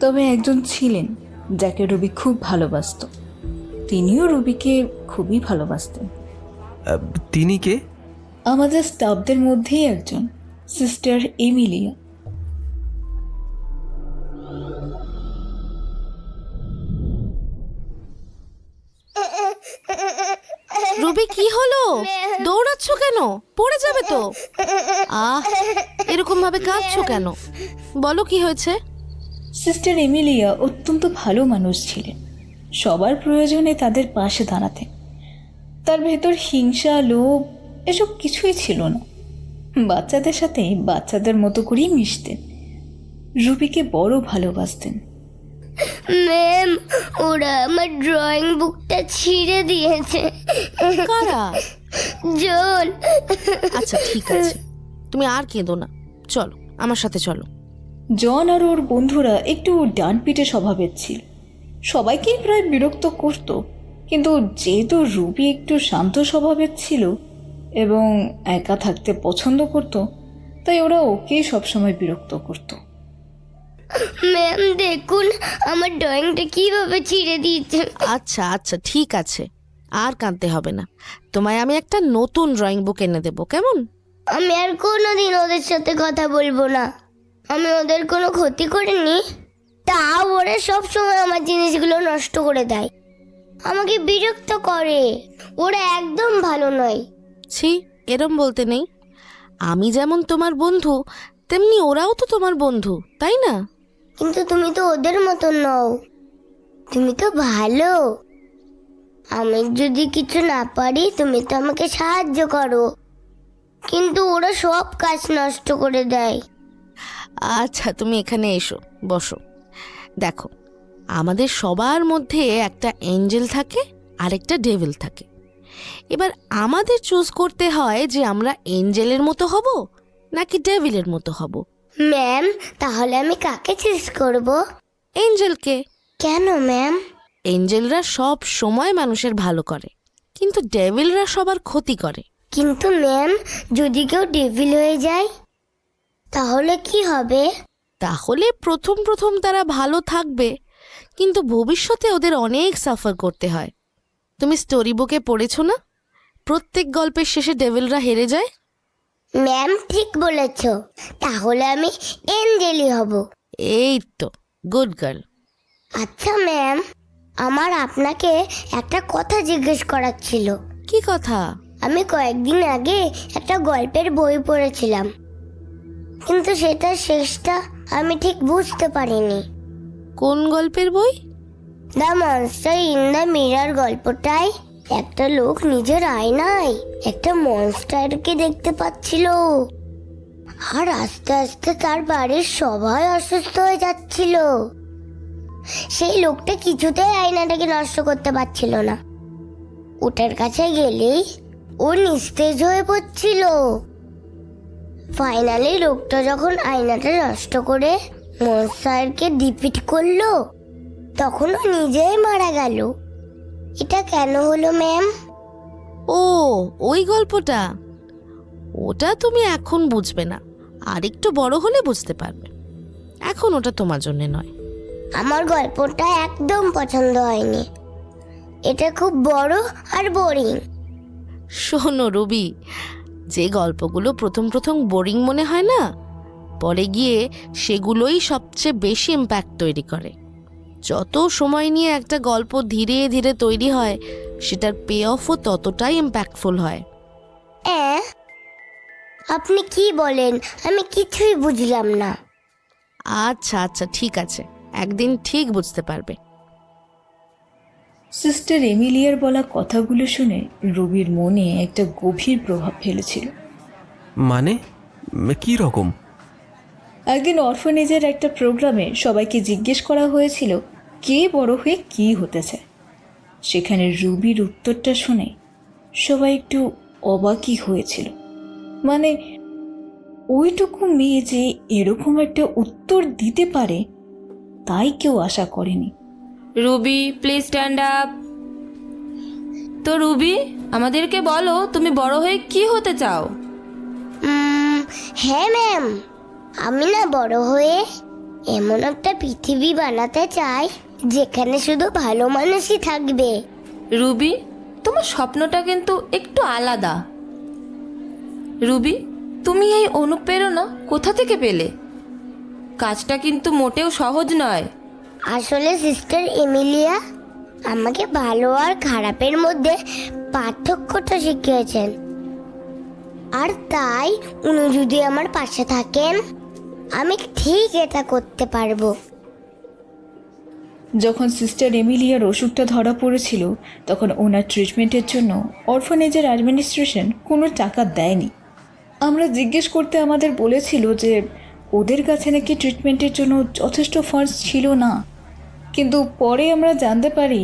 তবে একজন ছিলেন যাকে রুবি খুব ভালোবাসত, তিনিও রুবিকে খুবই ভালোবাসতেন। তিনি কে? আমাদের স্টাফদের মধ্যেই একজন, সিস্টার এমিলিয়া। রুবি কি হলো? দৌড়াচ্ছ কেন? পড়ে যাবে তো। এরকম ভাবে কাঁদছো কেন? বলো কি হয়েছে? সিস্টার এমিলিয়া অত্যন্ত ভালো মানুষ ছিলেন, সবার প্রয়োজনে তাদের পাশে দাঁড়াতেন। তার ভেতর হিংসা, লোভ এসব কিছুই ছিল না। বাচ্চাদের সাথে বাচ্চাদের মতো করেই মিশতেন, রুবিকে বড় ভালোবাসতেন। ম্যাম, ওরা আমার ড্রয়িং বুকটা ছিঁড়ে দিয়েছে। কারা? জন। আচ্ছা ঠিক আছে, তুমি আর কেঁদো না, চলো আমার সাথে চলো। জন আর ওর বন্ধুরা একটু ডানপিটে স্বভাবের ছিল, সবাইকেই প্রায় বিরক্ত করত। কিন্তু যেহেতু রুবি একটু শান্ত স্বভাবের ছিল এবং একা থাকতে পছন্দ করত, তাই ওরা ওকেই সবসময় বিরক্ত করত। ম্যাম দেখুন আমার ড্রয়িংটা কিভাবে ছিঁড়ে দিয়েছে। আচ্ছা ঠিক আছে, আর কাঁদতে হবে না। তোমায় আমি একটা নতুন ড্রয়িং বুক এনে দেবো, কেমন? আমি আর কোনোদিন ওদের সাথে কথা বলবো না। আমি ওদের কোনো ক্ষতি করিনি, তাও ওরা সবসময় আমার জিনিসগুলো নষ্ট করে দেয়, আমাকে বিরক্ত করে। ওরা একদম ভালো নয়। ছি, এরম বলতে নেই। আমি যেমন তোমার বন্ধু, তেমনি ওরাও তো তোমার বন্ধু, তাই না? কিন্তু তুমি তো ওদের মতো নও, তুমি তো ভালো। আমি যদি কিছু না পারি তুমি তো আমাকে সাহায্য করো, কিন্তু ওরা সব কাজ নষ্ট করে দেয়। আচ্ছা তুমি এখানে এসো, বসো। দেখো, আমাদের সবার মধ্যে একটা এঞ্জেল থাকে আর একটা ডেভিল থাকে। এবার আমাদের চুজ করতে হয় যে আমরা এঞ্জেলের মতো হব নাকি ডেভিলের মতো হব। ম্যাম, তাহলে আমি কাকে চুজ করব? এঞ্জেলকে। কেন ম্যাম? এঞ্জেলরা সব সময় মানুষের ভালো করে, কিন্তু ডেভিলরা সবার ক্ষতি করে। কিন্তু ম্যাম, যদি কেউ ডেভিল হয়ে যায় তাহলে কি হবে? তাহলে প্রথম তারা ভালো থাকবে, কিন্তু ভবিষ্যতে ওদের অনেক সাফার করতে হয়। তুমি স্টোরি বুকে পড়েছো না, প্রত্যেক গল্পের শেষে ডেভিলরা হেরে যায়। ম্যাম ঠিক বলেছ, তাহলে আমি এঞ্জেলই হব। এই তো, গুড গার্ল। আচ্ছা ম্যাম, আমার আপনাকে একটা কথা জিজ্ঞেস করার ছিল। কি কথা? আমি কয়েকদিন আগে একটা গল্পের বই পড়েছিলাম, কিন্তু সেটার শেষটা আমি ঠিক বুঝতে পারিনি। কোন গল্পের বই? The monster in the mirror গল্পটায় একটা লোক নিজের আয়নায় একটা মনস্টারকে দেখতে পাচ্ছিল, আর আস্তে আস্তে তার বাড়ির সবাই অসুস্থ হয়ে যাচ্ছিল। সেই লোকটা কিছুতেই আয়নাটাকে নষ্ট করতে পারছিল না। ওটার কাছে গেলেই ও নিস্তেজ হয়ে পড়ছিল। ফাইনালি লোকটা যখন আয়নাটা নষ্ট করে মনস্টারকে ডিফিট করলো, তখনও নিজেই মারা গেল। এটা কেন হলো ম্যাম? ও, ওই গল্পটা, ওটা তুমি এখন বুঝবে না, আর একটু বড় হলে বুঝতে পারবে। এখন ওটা তোমার জন্য নয়। আমার গল্পটা একদম পছন্দ হয়নি। এটা খুব বড় আর বোরিং। শোনো রুবি, যে গল্পগুলো প্রথম প্রথম বোরিং মনে হয় না, পরে গিয়ে সেগুলোই সবচেয়ে বেশি ইম্প্যাক্ট তৈরি করে। যত সময় নিয়ে একটা গল্প ধীরে ধীরে তৈরি হয়, সেটার পে অফও ততটাই ইম্প্যাক্টফুল হয়। আপনি কি বলেন? আমি কিছুই বুঝলাম না। আচ্ছা আচ্ছা, ঠিক আছে, একদিন ঠিক বুঝতে পারবে। সিস্টার এমিলিয়ার বলা কথাগুলো শুনে রবির মনে একটা গভীর প্রভাব ফেলেছিল। মানে কি রকম? একদিন অরফানেজের একটা প্রোগ্রামে সবাইকে জিজ্ঞেস করা হয়েছিল কে বড় হয়ে কি হতে চায়। সেখানে রুবির উত্তরটা শুনে সবাই একটু অবাকই হয়েছিল। মানে ওইটুকু মেয়ে যে এরকম একটা উত্তর দিতে পারে, তাই কেউ আশা করেনি। Ruby, please stand up. তো রুবি, আমাদেরকে বলো তুমি বড় হয়ে কি হতে চাও? হ্যাঁ ম্যাম, আমি না বড় হয়ে এমন একটা পৃথিবী বানাতে চাই যেখানে শুধু ভালো মানুষই থাকবে। রুবি, তোমার স্বপ্নটা কিন্তু একটু আলাদা। রুবি, তুমি এই অনুপ্রেরণা কোথা থেকে পেলে? কাজটা কিন্তু মোটেও সহজ নয়। আসলে সিস্টার এমিলিয়া আমাকে ভালো আর খারাপের মধ্যে পার্থক্যটা শিখিয়েছেন, আর তাই উনি যদি আমার পাশে থাকেন, আমি ঠিক এটা করতে পারবো। যখন সিস্টার এমিলিয়ার অসুখটা ধরা পড়েছিল, তখন ওনার ট্রিটমেন্টের জন্য অরফানেজের অ্যাডমিনিস্ট্রেশন কোনো টাকা দেয়নি। আমরা জিজ্ঞেস করতে আমাদের বলেছিল যে ওদের কাছে নাকি ট্রিটমেন্টের জন্য যথেষ্ট ফান্ডস ছিল না। কিন্তু পরে আমরা জানতে পারি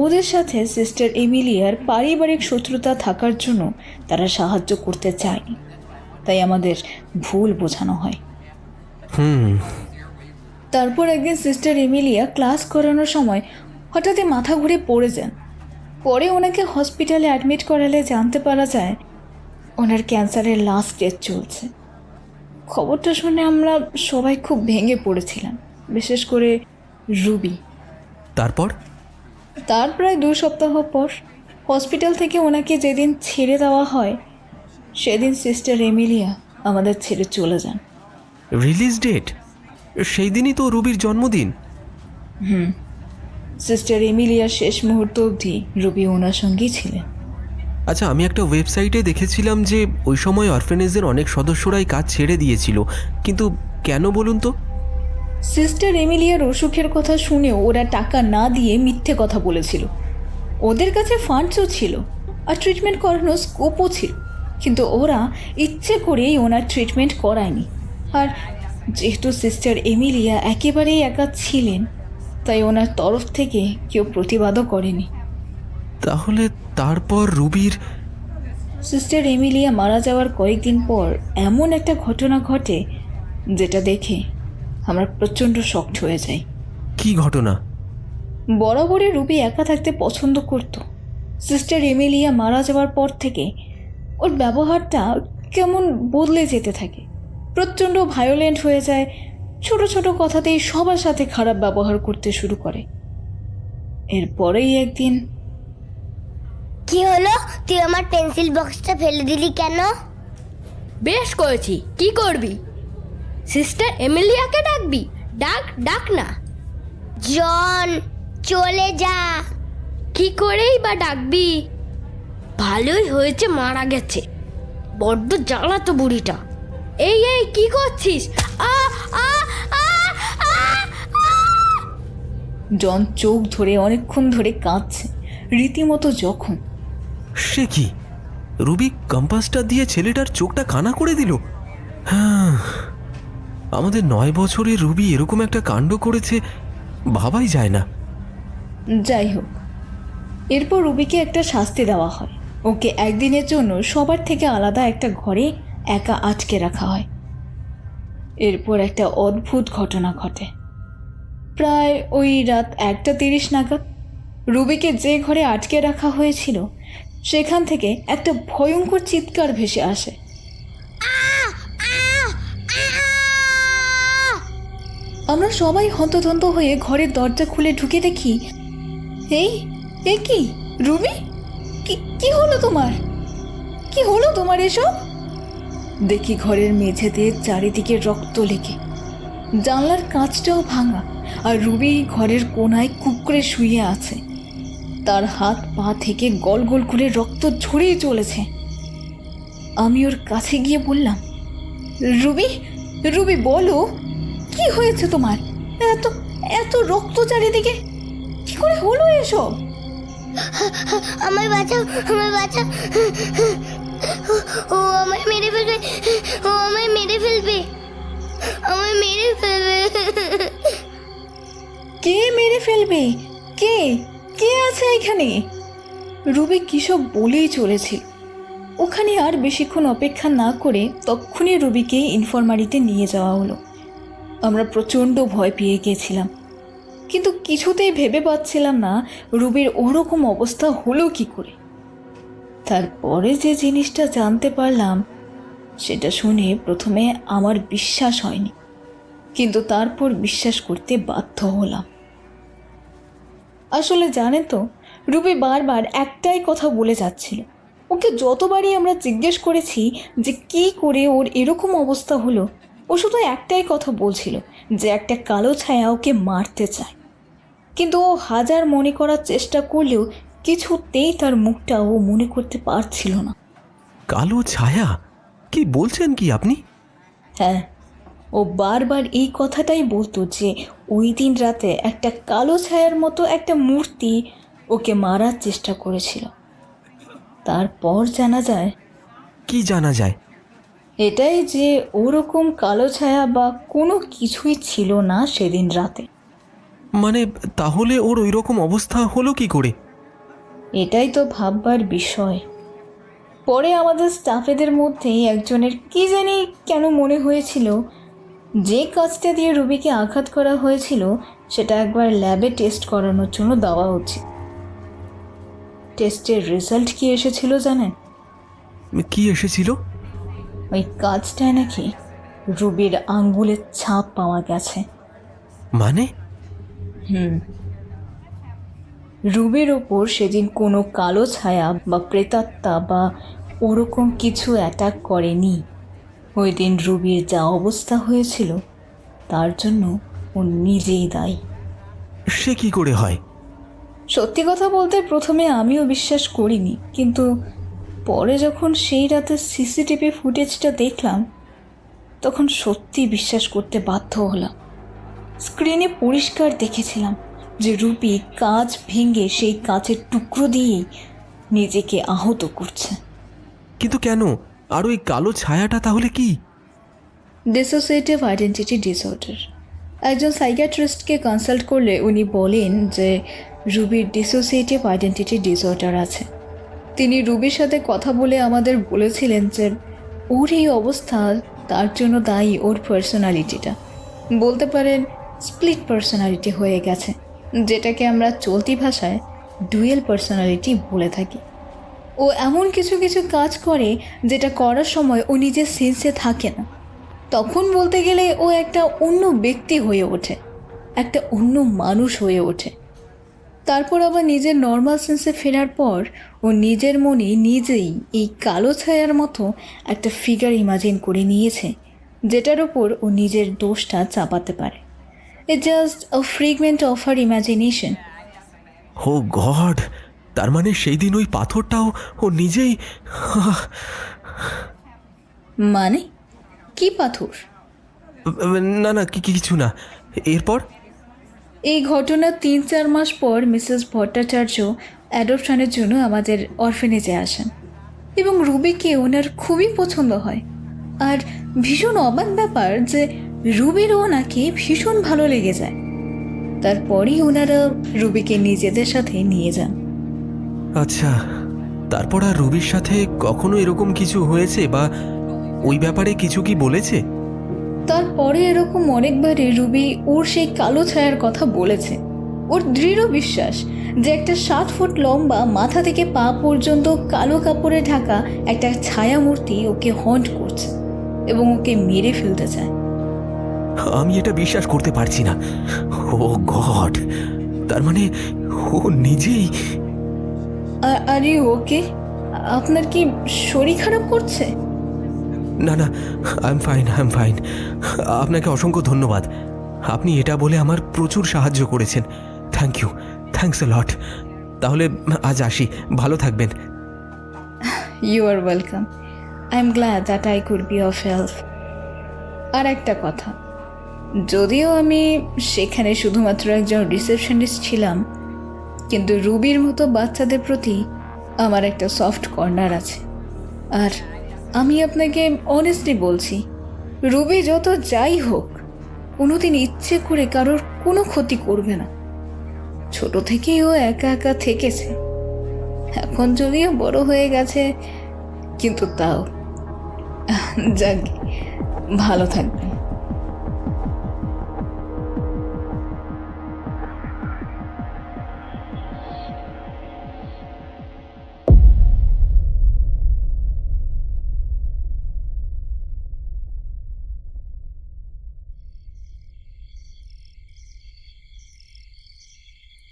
ওদের সাথে সিস্টার এমিলিয়ার পারিবারিক শত্রুতা থাকার জন্য তারা সাহায্য করতে চায়নি, তাই আমাদের ভুল বোঝানো হয়। তারপর একদিন সিস্টার এমিলিয়া ক্লাস করানোর সময় হঠাৎই মাথা ঘুরে পড়ে যান। পরে ওনাকে হসপিটালে অ্যাডমিট করালে জানতে পারা যায় ওনার ক্যান্সারের লাস্ট স্টেজ চলছে। খবরটা শুনে আমরা সবাই খুব ভেঙে পড়েছিলাম, বিশেষ করে রুবি। তার প্রায় 2 সপ্তাহ পর হসপিটাল থেকে ওনাকে যেদিন ছেড়ে দেওয়া হয়, সেদিন সিস্টার এমিলিয়া আমাদের ছেড়ে চলে যান। রিলিজ ডেট সেই দিনই তো রুবির জন্মদিন। সিস্টার এমিলিয়ার শেষ মুহূর্ত অবধি রুবি ওনার সঙ্গেই ছিলেন। আচ্ছা, আমি একটা ওয়েবসাইটে দেখেছিলাম যে ওই সময় অরফেনেজের অনেক সদস্যরাই কাজ ছেড়ে দিয়েছিল, কিন্তু কেন বলুন তো? সিস্টার এমিলিয়ার অসুখের কথা শুনেও ওরা টাকা না দিয়ে মিথ্যে কথা বলেছিল। ওদের কাছে ফান্ডসও ছিল আর ট্রিটমেন্ট করানোর স্কোপও ছিল, কিন্তু ওরা ইচ্ছে করেই ওনার ট্রিটমেন্ট করায়নি। আর যেহেতু সিস্টার এমিলিয়া একেবারেই একা ছিলেন, তাই ওনার তরফ থেকে কেউ প্রতিবাদও করেনি। তাহলে তারপর রুবির সিস্টার এমিলিয়া মারা যাওয়ার কয়েকদিন পর এমন একটা ঘটনা ঘটে যেটা দেখে আমরা প্রচণ্ড শকড হয়ে যাই। কি ঘটনা? বরাবরই রুবি একা থাকতে পছন্দ করত। সিস্টার এমিলিয়া মারা যাওয়ার পর থেকে ওর ব্যবহারটা কেমন বদলে যেতে থাকে, প্রচণ্ড ভায়োলেন্ট হয়ে যায়। ছোট ছোট কথাতেই সবার সাথে খারাপ ব্যবহার করতে শুরু করে। এরপরেই একদিন, কি হলো? তুই আমার পেন্সিল বক্সটা ফেলে দিলি কেন? বেশ করেছি, কি করবি? সিস্টার এমিলিয়াকে ডাকবি? ডাক না। জন, চলে যা। কি করেই বা ডাকবি? ভালোই হয়েছে মারা গেছে, বড্ড জ্বালাতো বুড়িটা। এই কি করছিস? জন চোখ ধরে অনেকক্ষণ ধরে কাঁদছে, রীতিমতো জখম। সে কি? রুবি কম্পাসটা দিয়ে ছেলেটার চোখটা কানা করে দিল। হ্যাঁ, আমাদের 9 বছরের রুবি এরকম একটা কাণ্ড করেছে, ভাবাই যায় না। যাই হোক, এরপর রুবিকে একটা শাস্তি দেওয়া হয়। ওকে একদিনের জন্য সবার থেকে আলাদা একটা ঘরে একা আটকে রাখা হয়। এরপর একটা অদ্ভুত ঘটনা ঘটে। প্রায় ওই রাত 1:30 নাগাদ রুবিকে যে ঘরে আটকে রাখা হয়েছিল সেখান থেকে একটা ভয়ঙ্কর চিৎকার ভেসে আসে। আমরা সবাই হন্তদন্ত হয়ে ঘরের দরজা খুলে ঢুকে দেখি, এই কি রুবি, কি হলো তোমার? কি হলো তোমার এসব? দেখি ঘরের মেঝেতে চারিদিকে রক্ত লেগে, জানলার কাঁচটাও ভাঙা, আর রুবি ঘরের কোনায় কুঁকড়ে শুয়ে আছে। তার হাত পা থেকে গল গল করে রক্ত ঝরেই চলেছে। আমি ওর কাছে গিয়ে বললাম, রুবি বলো, কি হয়েছে তোমার? এত রক্ত চারিদিকে, কি করে হলো এসব? আমায় বাঁচাও, আমায় বাঁচাও, ও আমায় মেরে ফেলবে, ও আমায় মেরে ফেলবে, আমায় মেরে ফেলবে। কে মেরে ফেলবে? কে আছে এখানে? রুবি কিসব বলেই চলেছিল। ওখানে আর বেশিক্ষণ অপেক্ষা না করে তক্ষুনি রুবিকে ইনফরমারিতে নিয়ে যাওয়া হলো। আমরা প্রচণ্ড ভয় পেয়ে গিয়েছিলাম, কিন্তু কিছুতেই ভেবে পাচ্ছিলাম না রুবির ওরকম অবস্থা হলো কি করে। তারপরে যে জিনিসটা জানতে পারলাম সেটা শুনে প্রথমে আমার বিশ্বাস হয়নি, কিন্তু তারপর বিশ্বাস করতে বাধ্য হলাম। আসলে জানেন তো, রুবি বারবার একটাই কথা বলে যাচ্ছিল। ওকে যতবারই আমরা জিজ্ঞেস করেছি যে কী করে ওর এরকম অবস্থা হলো, ও শুধু একটাই কথা বলছিল যে একটা কালো ছায়া ওকে মারতে চায়। কিন্তু ও হাজার মনে করার চেষ্টা করলেও কিছুতেই তার মুখটা ও মনে করতে পারছিল না। কালো ছায়া? কি বলছেন কি আপনি? হ্যাঁ, ও বারবার এই কথাটাই বলতো যে ওই দিন রাতে একটা কালো ছায়ার মতো একটা মূর্তি ওকে মারার চেষ্টা করেছিল। তারপর জানা যায়। কি জানা যায়? এটাই যে ওরকম কালো ছায়া বা কোনো কিছুই ছিল না সেদিন রাতে। মানে তাহলে ওর ওই রকম অবস্থা হলো কি করে? এটাই তো ভাববার বিষয়। পরে আমাদের স্টাফেদের মধ্যে একজনের কি জানি কেন মনে হয়েছিল যে কাজটা দিয়ে রুবিকে আঘাত করা হয়েছিল সেটা একবার ল্যাবে টেস্ট করানোর জন্য দেওয়া উচিত। টেস্টের রেজাল্ট কি এসেছিল জানেন? কি এসেছিল? ওই কাজটায় নাকি রুবির আঙ্গুলের ছাপ পাওয়া গেছে। মানে? রুবির ওপর সেদিন কোনো কালো ছায়া বা প্রেতাত্মা বা ওরকম কিছু অ্যাটাক করেনি। ওই দিন রুবির যা অবস্থা হয়েছিল তার জন্য ও নিজেই দায়ী। সে কি করে হয়? সত্যি কথা বলতে প্রথমে আমিও বিশ্বাস করিনি, কিন্তু পরে যখন সেই রাতে সিসিটিভি ফুটেজটা দেখলাম তখন সত্যি বিশ্বাস করতে বাধ্য হলাম। স্ক্রিনে পরিষ্কার দেখেছিলাম যে রুবি কাঁচ ভেঙে সেই কাঁচের টুকরো দিয়েই নিজেকে আহত করছে। কিন্তু কেন? আর ওই কালো ছায়াটা তাহলে কি? Dissociative identity disorder. একজন সাইকিয়াট্রিস্টকে কনসাল্ট করলে উনি বলেন যে রুবির ডিসোসিয়েটিভ আইডেন্টিটি ডিসঅর্ডার আছে। তিনি রুবির সাথে কথা বলে আমাদের বলেছিলেন যে ওর এই অবস্থা তার জন্য দায়ী ওর পার্সোনালিটিটা। বলতে পারেন স্প্লিট পার্সোনালিটি হয়ে গেছে, যেটাকে আমরা চলতি ভাষায় ডুয়েল পার্সোনালিটি বলে থাকি। ও এমন কিছু কিছু কাজ করে যেটা করার সময় ও নিজের সেন্সে থাকে না। তখন বলতে গেলে ও একটা অন্য ব্যক্তি হয়ে ওঠে, একটা অন্য মানুষ হয়ে ওঠে। তারপর আবার নিজের নর্মাল সেন্সে ফেরার পর ও নিজের মনে নিজেই এই কালো ছায়ার মতো একটা ফিগার ইমাজিন করে নিয়েছে, যেটার ওপর ও নিজের দোষটা চাপাতে পারে। It's just a figment of her imagination. Oh God! তার মানে সেই দিন ওই পাথরটাও ও নিজেই? মানে কি পাথর? না না, কিছু না। এরপর? এই ঘটনার 3-4 মাস পর মিসেস ভট্টাচার্য অ্যাডপশনের জন্য আমাদের অরফেনেজে আসেন এবং রুবিকে ওনার খুবই পছন্দ হয়। আর ভীষণ অবাক ব্যাপার যে রুবিরও ওনাকে ভীষণ ভালো লেগে যায়। তারপরই ওনারা রুবিকে নিজেদের সাথে নিয়ে যান। আচ্ছা, তারপর আর রুবির সাথে কখনো এরকম কিছু হয়েছে বা ওই ব্যাপারে কিছু কি বলেছে? তারপরে এরকম অনেকবারই রুবি ওর সেই কালো ছায়ার কথা বলেছে। ওর দৃঢ় বিশ্বাস যে একটা 7 ফুট লম্বা মাথা থেকে পা পর্যন্ত কালো কাপড়ে ঢাকা একটা ছায়ামূর্তি ওকে হন্ট করছে এবং ওকে মেরে ফেলতে চায়। আমি এটা বিশ্বাস করতে পারছি না। ও গড, তার মানে ও নিজেই। আরে ওকে, আপনার কি শরীর খারাপ করছে? না না, আই এম ফাইন। আপনাকে অসংখ্য ধন্যবাদ। আপনি এটা বলে আমার প্রচুর সাহায্য করেছেন। Thanks a lot. তাহলে আজ আসি, ভালো থাকবেন। You are welcome. I am glad that I could be of help. আর একটা কথা, যদিও আমি সেখানে শুধুমাত্র একজন রিসেপশনিস্ট ছিলাম, কিন্তু রুবির মতো বাচ্চাদের প্রতি আমার একটা সফট কর্নার আছে। আর আমি আপনাকে অনেস্টলি বলছি, রুবি যত যাই হোক কোনোদিন ইচ্ছে করে কারোর কোনো ক্ষতি করবে না। ছোট থেকেই ও একা একা থেকেছে, এখন যদিও বড় হয়ে গেছে, কিন্তু তাও। যাক, ভালো থাকবেন।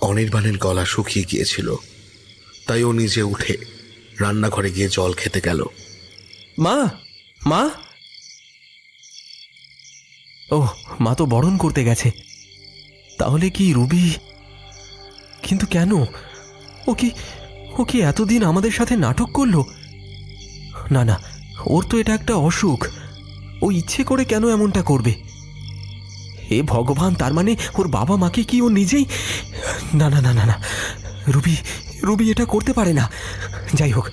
অনির্বাণের গলা শুকিয়ে গিয়েছিল, তাই ও নিজে উঠে রান্নাঘরে গিয়ে জল খেতে গেল। মা ও, মা তো বরণ করতে গেছে। তাহলে কি রুবি? কিন্তু কেন? ও কি এতদিন আমাদের সাথে নাটক করলো? না, ওর তো এটা একটা অসুখ। ও ইচ্ছে করে কেন এমনটা করবে? হে ভগবান, তার মানে ওর বাবা মাকে কি ও নিজেই? না, রুবি এটা করতে পারে না। যাই হোক,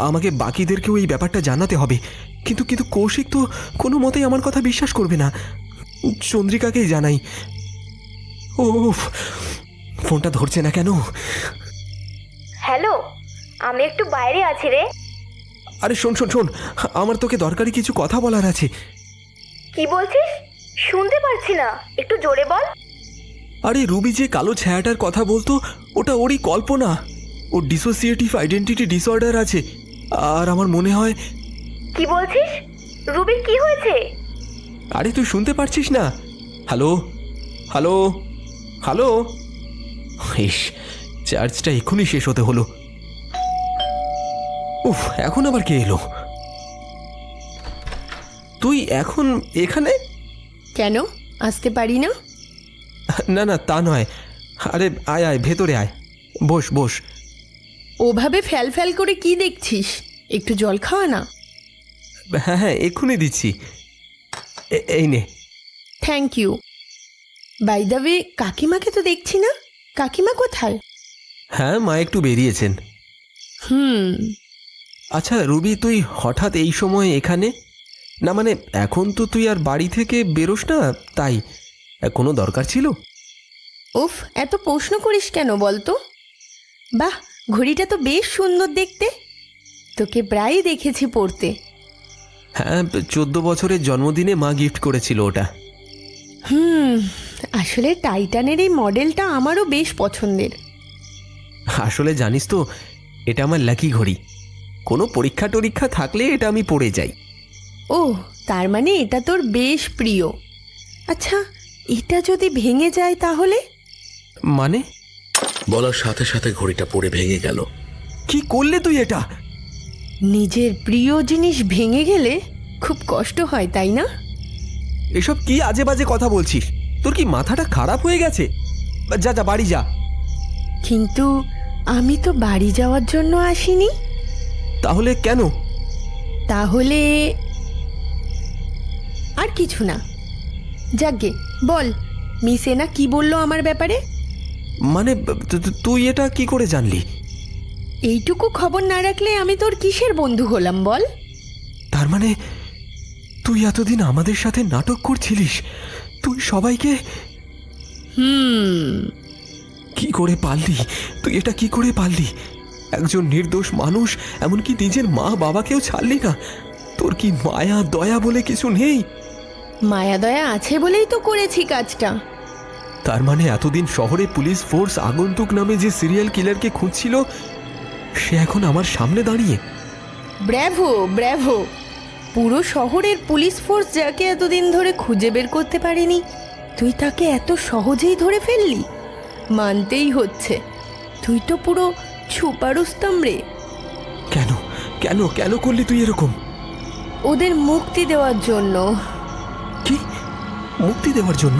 আমাকে বাকিদেরকেও এই ব্যাপারটা জানাতে হবে। কিন্তু কৌশিক তো কোনো মতেই আমার কথা বিশ্বাস করবে না। চন্দ্রিকাকেই জানাই। ও, ফোনটা ধরছে না কেন? হ্যালো, আমি একটু বাইরে আছি রে। আরে শোন, আমার তোকে দরকারি কিছু কথা বলার আছে। কি বলছিস? শুনতে পারছি না, একটু জোরে বল। আরে রুবি যে কালো ছায়াটার কথা বলতো, ওটা ওরই কল্পনা। ওর ডিসোসিয়েটিভ আইডেন্টিটি ডিসঅর্ডার আছে। আর আমার মনে হয়। কি বলছিস? রুবির কি হয়েছে? আরে তুই শুনতে পারছিস না? হ্যালো। ইস, চার্জটা এক্ষুনি শেষ হতে হলো। উফ, এখন আবার কে এলো? তুই এখন এখানে? কেন আসতে পারি না? না, তা নয়। আরে আয়, ভেতরে আয়, বস। ওভাবে ফ্যাল করে কি দেখছিস? একটু জল খাওয়া না। হ্যাঁ, এক্ষুনি দিচ্ছি। এই নে। Thank you. By the way, কাকিমাকে তো দেখছি না। কাকিমা কোথায়? হ্যাঁ, মা একটু বেরিয়েছেন। আচ্ছা রুবি, তুই হঠাৎ এই সময় এখানে? না মানে এখন তো তুই আর বাড়ি থেকে বেরোস না, তাই কোনো দরকার ছিল? উফ, এত প্রশ্ন করিস কেন বলতো? বাহ, ঘড়িটা তো বেশ সুন্দর দেখতে। তোকে প্রায়ই দেখেছি পড়তে। হ্যাঁ, 14 বছরের জন্মদিনে মা গিফট করেছিল ওটা। আসলে টাইটানের এই মডেলটা আমারও বেশ পছন্দের। আসলে জানিস তো, এটা আমার লাকি ঘড়ি। কোনো পরীক্ষা থাকলে এটা আমি পড়ে যাই। ও, তার মানে এটা তোর বেশ প্রিয়। আচ্ছা, এটা যদি ভেঙে যায় তাহলে? মানে? বলার সাথে সাথে ঘড়িটা পড়ে ভেঙে গেল। কি করলে তুই এটা? নিজের প্রিয় জিনিস ভেঙে গেলে খুব কষ্ট হয়, তাই না? এসব কি আজে বাজে কথা বলছিস? তোর কি মাথাটা খারাপ হয়ে গেছে? যা বাড়ি যা। কিন্তু আমি তো বাড়ি যাওয়ার জন্য আসিনি। তাহলে কেন? তাহলে আর কিছু না। যাকগে, বল মিস এনা কি বললো আমার ব্যাপারে? মানে তুই এটা কি করে জানলি? এইটুকু খবর না রাখলে আমি তোর কিসের বন্ধু হলাম বল? তার মানে তুই এতদিন আমাদের সাথে নাটক করছিলিস? তুই সবাইকে? কি করে পারলি? তুই এটা কি করে পারলি? একজন নির্দোষ মানুষ, এমনকি নিজের মা বাবাকেও ছাড়লি না। তোর কি মায়া দয়া বলে কিছু নেই? মায়াদয়া আছে বলেই তো করেছি কাজটা। তার মানে এতদিন শহরে পুলিশ ফোর্স আগন্তুক নামে যে সিরিয়াল কিলারকে খুঁজছিল সে এখন আমার সামনে দাঁড়িয়ে। Bravo bravo! পুরো শহরের পুলিশ ফোর্স যাকে এতদিন ধরে খুঁজে বের করতে পারেনি, তুই তাকে এত সহজেই ধরে ফেললি। মানতেই হচ্ছে, তুই তো পুরো ছুপারুস্তম রে। কেন কেন কেন করলি তুই এরকম? ওদের মুক্তি দেওয়ার জন্য। কি মুক্তি দেওয়ার জন্য?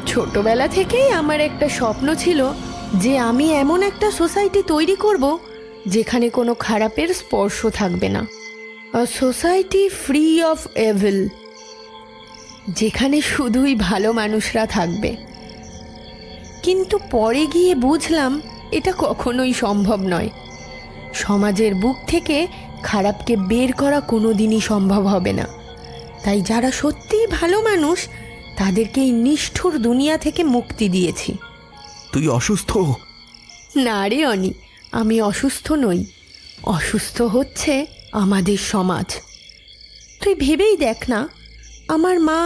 ছোটবেলা থেকেই আমার একটা স্বপ্ন ছিল যে আমি এমন একটা সোসাইটি তৈরি করব যেখানে কোনো খারাপের স্পর্শ থাকবে না। আ সোসাইটি ফ্রি অফ এভিল, যেখানে শুধুই ভালো মানুষরা থাকবে। কিন্তু পরে গিয়ে বুঝলাম এটা কখনোই সম্ভব নয়। সমাজের বুক থেকে খারাপকে বের করা কোনো দিনই সম্ভব হবে না। তাই যারা সত্যিই ভালো মানুষ তাদেরকে এই নিষ্ঠুর দুনিয়া থেকে মুক্তি দিয়েছি। তুই অসুস্থ? না রে অনি, আমি অসুস্থ নই। অসুস্থ হচ্ছে আমাদের সমাজ। তুই ভেবেই দেখ না, আমার মা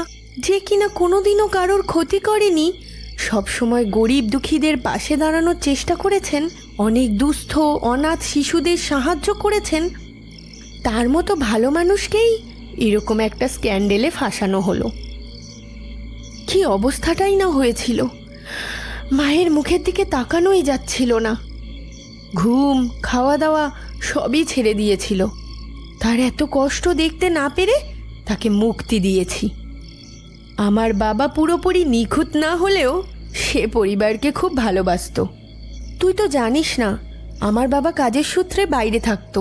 যে কিনা কোনোদিনও কারোর ক্ষতি করেনি, সবসময় গরিব দুঃখীদের পাশে দাঁড়ানোর চেষ্টা করেছেন, অনেক দুস্থ অনাথ শিশুদের সাহায্য করেছেন, তার মতো ভালো মানুষকেই এরকম একটা স্ক্যান্ডেলে ফাঁসানো হলো। কি অবস্থাটাই না হয়েছিল! মায়ের মুখের দিকে তাকানোই যাচ্ছিল না। ঘুম খাওয়া দাওয়া সবই ছেড়ে দিয়েছিল। তার এত কষ্ট দেখতে না পেরে তাকে মুক্তি দিয়েছি। আমার বাবা পুরোপুরি নিখুঁত না হলেও সে পরিবারকে খুব ভালোবাসতো। তুই তো জানিস না, আমার বাবা কাজের সূত্রে বাইরে থাকতো।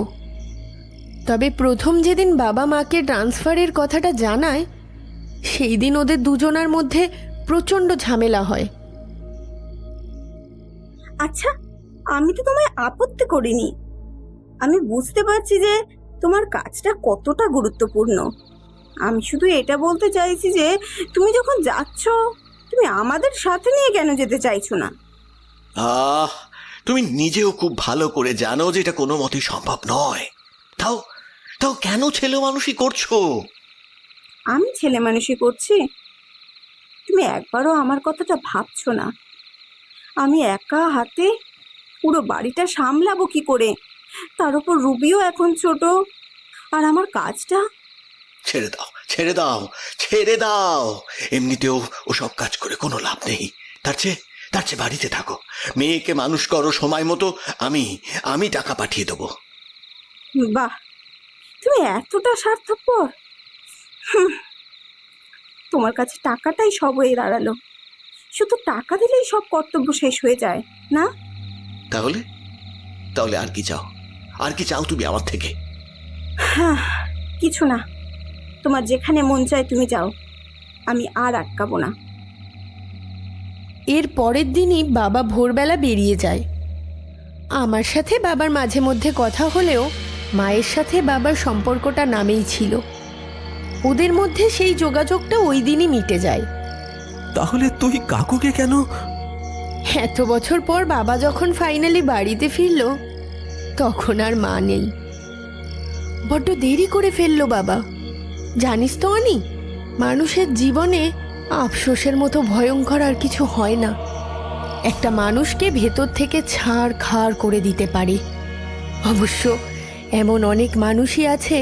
তবে প্রথম যেদিন বাবা মাকে ট্রান্সফারের কথাটা জানায়, সেই দিন ওদের দুজনার মধ্যে প্রচণ্ড ঝামেলা হয়। আচ্ছা, আমি তো তোমায় আপত্তি করিনি। আমি বুঝতে পারছি যে তোমার কাজটা কতটা গুরুত্বপূর্ণ। আমি শুধু এটা বলতে চাইছি যে তুমি যখন যাচ্ছ, তুমি আমাদের সাথে নিয়ে কেন যেতে চাইছো না? তুমি নিজেও খুব ভালো করে জানো যে এটা কোনো মতেই সম্ভব নয়। তাও তাও কেন ছেলে মানুষই করছো? আমি ছেলে মানুষই করছি? তুমি একবারও আমার কথাটা ভাবছো না? আমি একা হাতে পুরো বাড়িটা সামলাবো কি করে? তার উপর রুবিও এখন ছোট, আর আমার কাজটা। ছেড়ে দাও ছেড়ে দাও ছেড়ে দাও। এমনিতেও ওসব কাজ করে কোনো লাভ নেই। তার চেয়ে বাড়িতে থাকো, মেয়েকে মানুষ করো সময় মতো। আমি টাকা পাঠিয়ে দেবো। বাহ, তুমি এতটা স্বার্থপর! তোমার কাছে টাকাটাই সব হয়ে দাঁড়ালো। শুধু টাকা দিলেই সব কর্তব্য শেষ হয়ে যায় না? তাহলে আর কি চাও? আর কি চাও তুমি আমার থেকে? হ্যাঁ, কিছু না। তোমার যেখানে মন চায় তুমি যাও, আমি আর আটকাবো না। এর পরের দিনই বাবা ভোরবেলা বেরিয়ে যায়। আমার সাথে বাবার মাঝে মধ্যে কথা হলেও মায়ের সাথে বাবার সম্পর্কটা নামেই ছিল। ওদের মধ্যে সেই যোগাযোগটা ওই দিনই মিটে যায়। তাহলে তুই কাকুকে কেন? এত বছর পর বাবা যখন ফাইনালি বাড়িতে ফিরল, তখন আর মা নেই। বড্ড দেরি করে ফেললো বাবা। জানিস তো অনি, মানুষের জীবনে আফসোসের মতো ভয়ঙ্কর আর কিছু হয় না। একটা মানুষকে ভেতর থেকে ছাড়খাড় করে দিতে পারে। অবশ্য এমন অনেক মানুষই আছে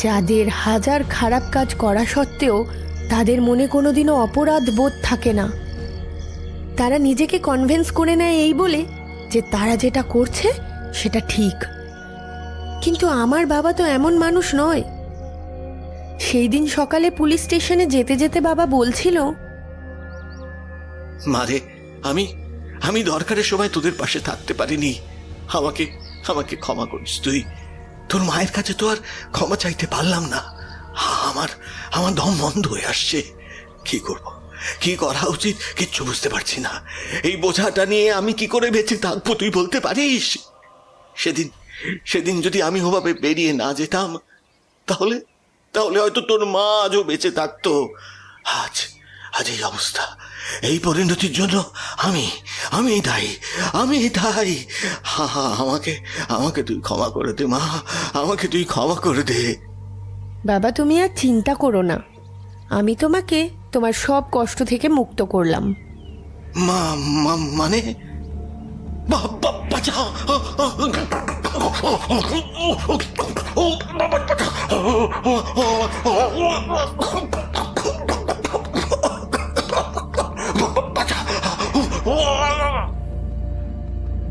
যাদের হাজার খারাপ কাজ করা সত্ত্বেও তাদের মনে কোনোদিনও অপরাধ বোধ থাকে না। তারা নিজেকে কনভিন্স করে নেয় এই বলে যে তারা যেটা করছে সেটা ঠিক। কিন্তু আমার বাবা তো এমন মানুষ নয়। সেই দিন সকালে পুলিশ স্টেশনে যেতে যেতে বাবা বলছিল, মারে, আমি দরকারের সময় তোদের পাশে থাকতে পারিনি। আমাকে ক্ষমা করিস। তোর মায়ের কাছে তো আর ক্ষমা চাইতে পারলাম না। আমার দম বন্ধ হয়ে আসছে। কি করব, কি করা উচিত কিচ্ছু বুঝতে পারছি না। এই বোঝাটা নিয়ে আমি কি করে বেঁচে থাকবো তুই বলতে পারিস? সেদিন যদি আমি ওভাবে বেরিয়ে না যেতাম, তাহলে হয়তো তোর মা আজও বেঁচে থাকতো। আজ এই অবস্থা, এই পরিণতির জন্য আমি দায়ী। আমাকে তুই ক্ষমা করে দে মা, আমাকে তুই ক্ষমা করে দে। বাবা তুমি আর চিন্তা করো না, আমি তোমাকে তোমার সব কষ্ট থেকে মুক্ত করলাম। মানে বাঁচাও!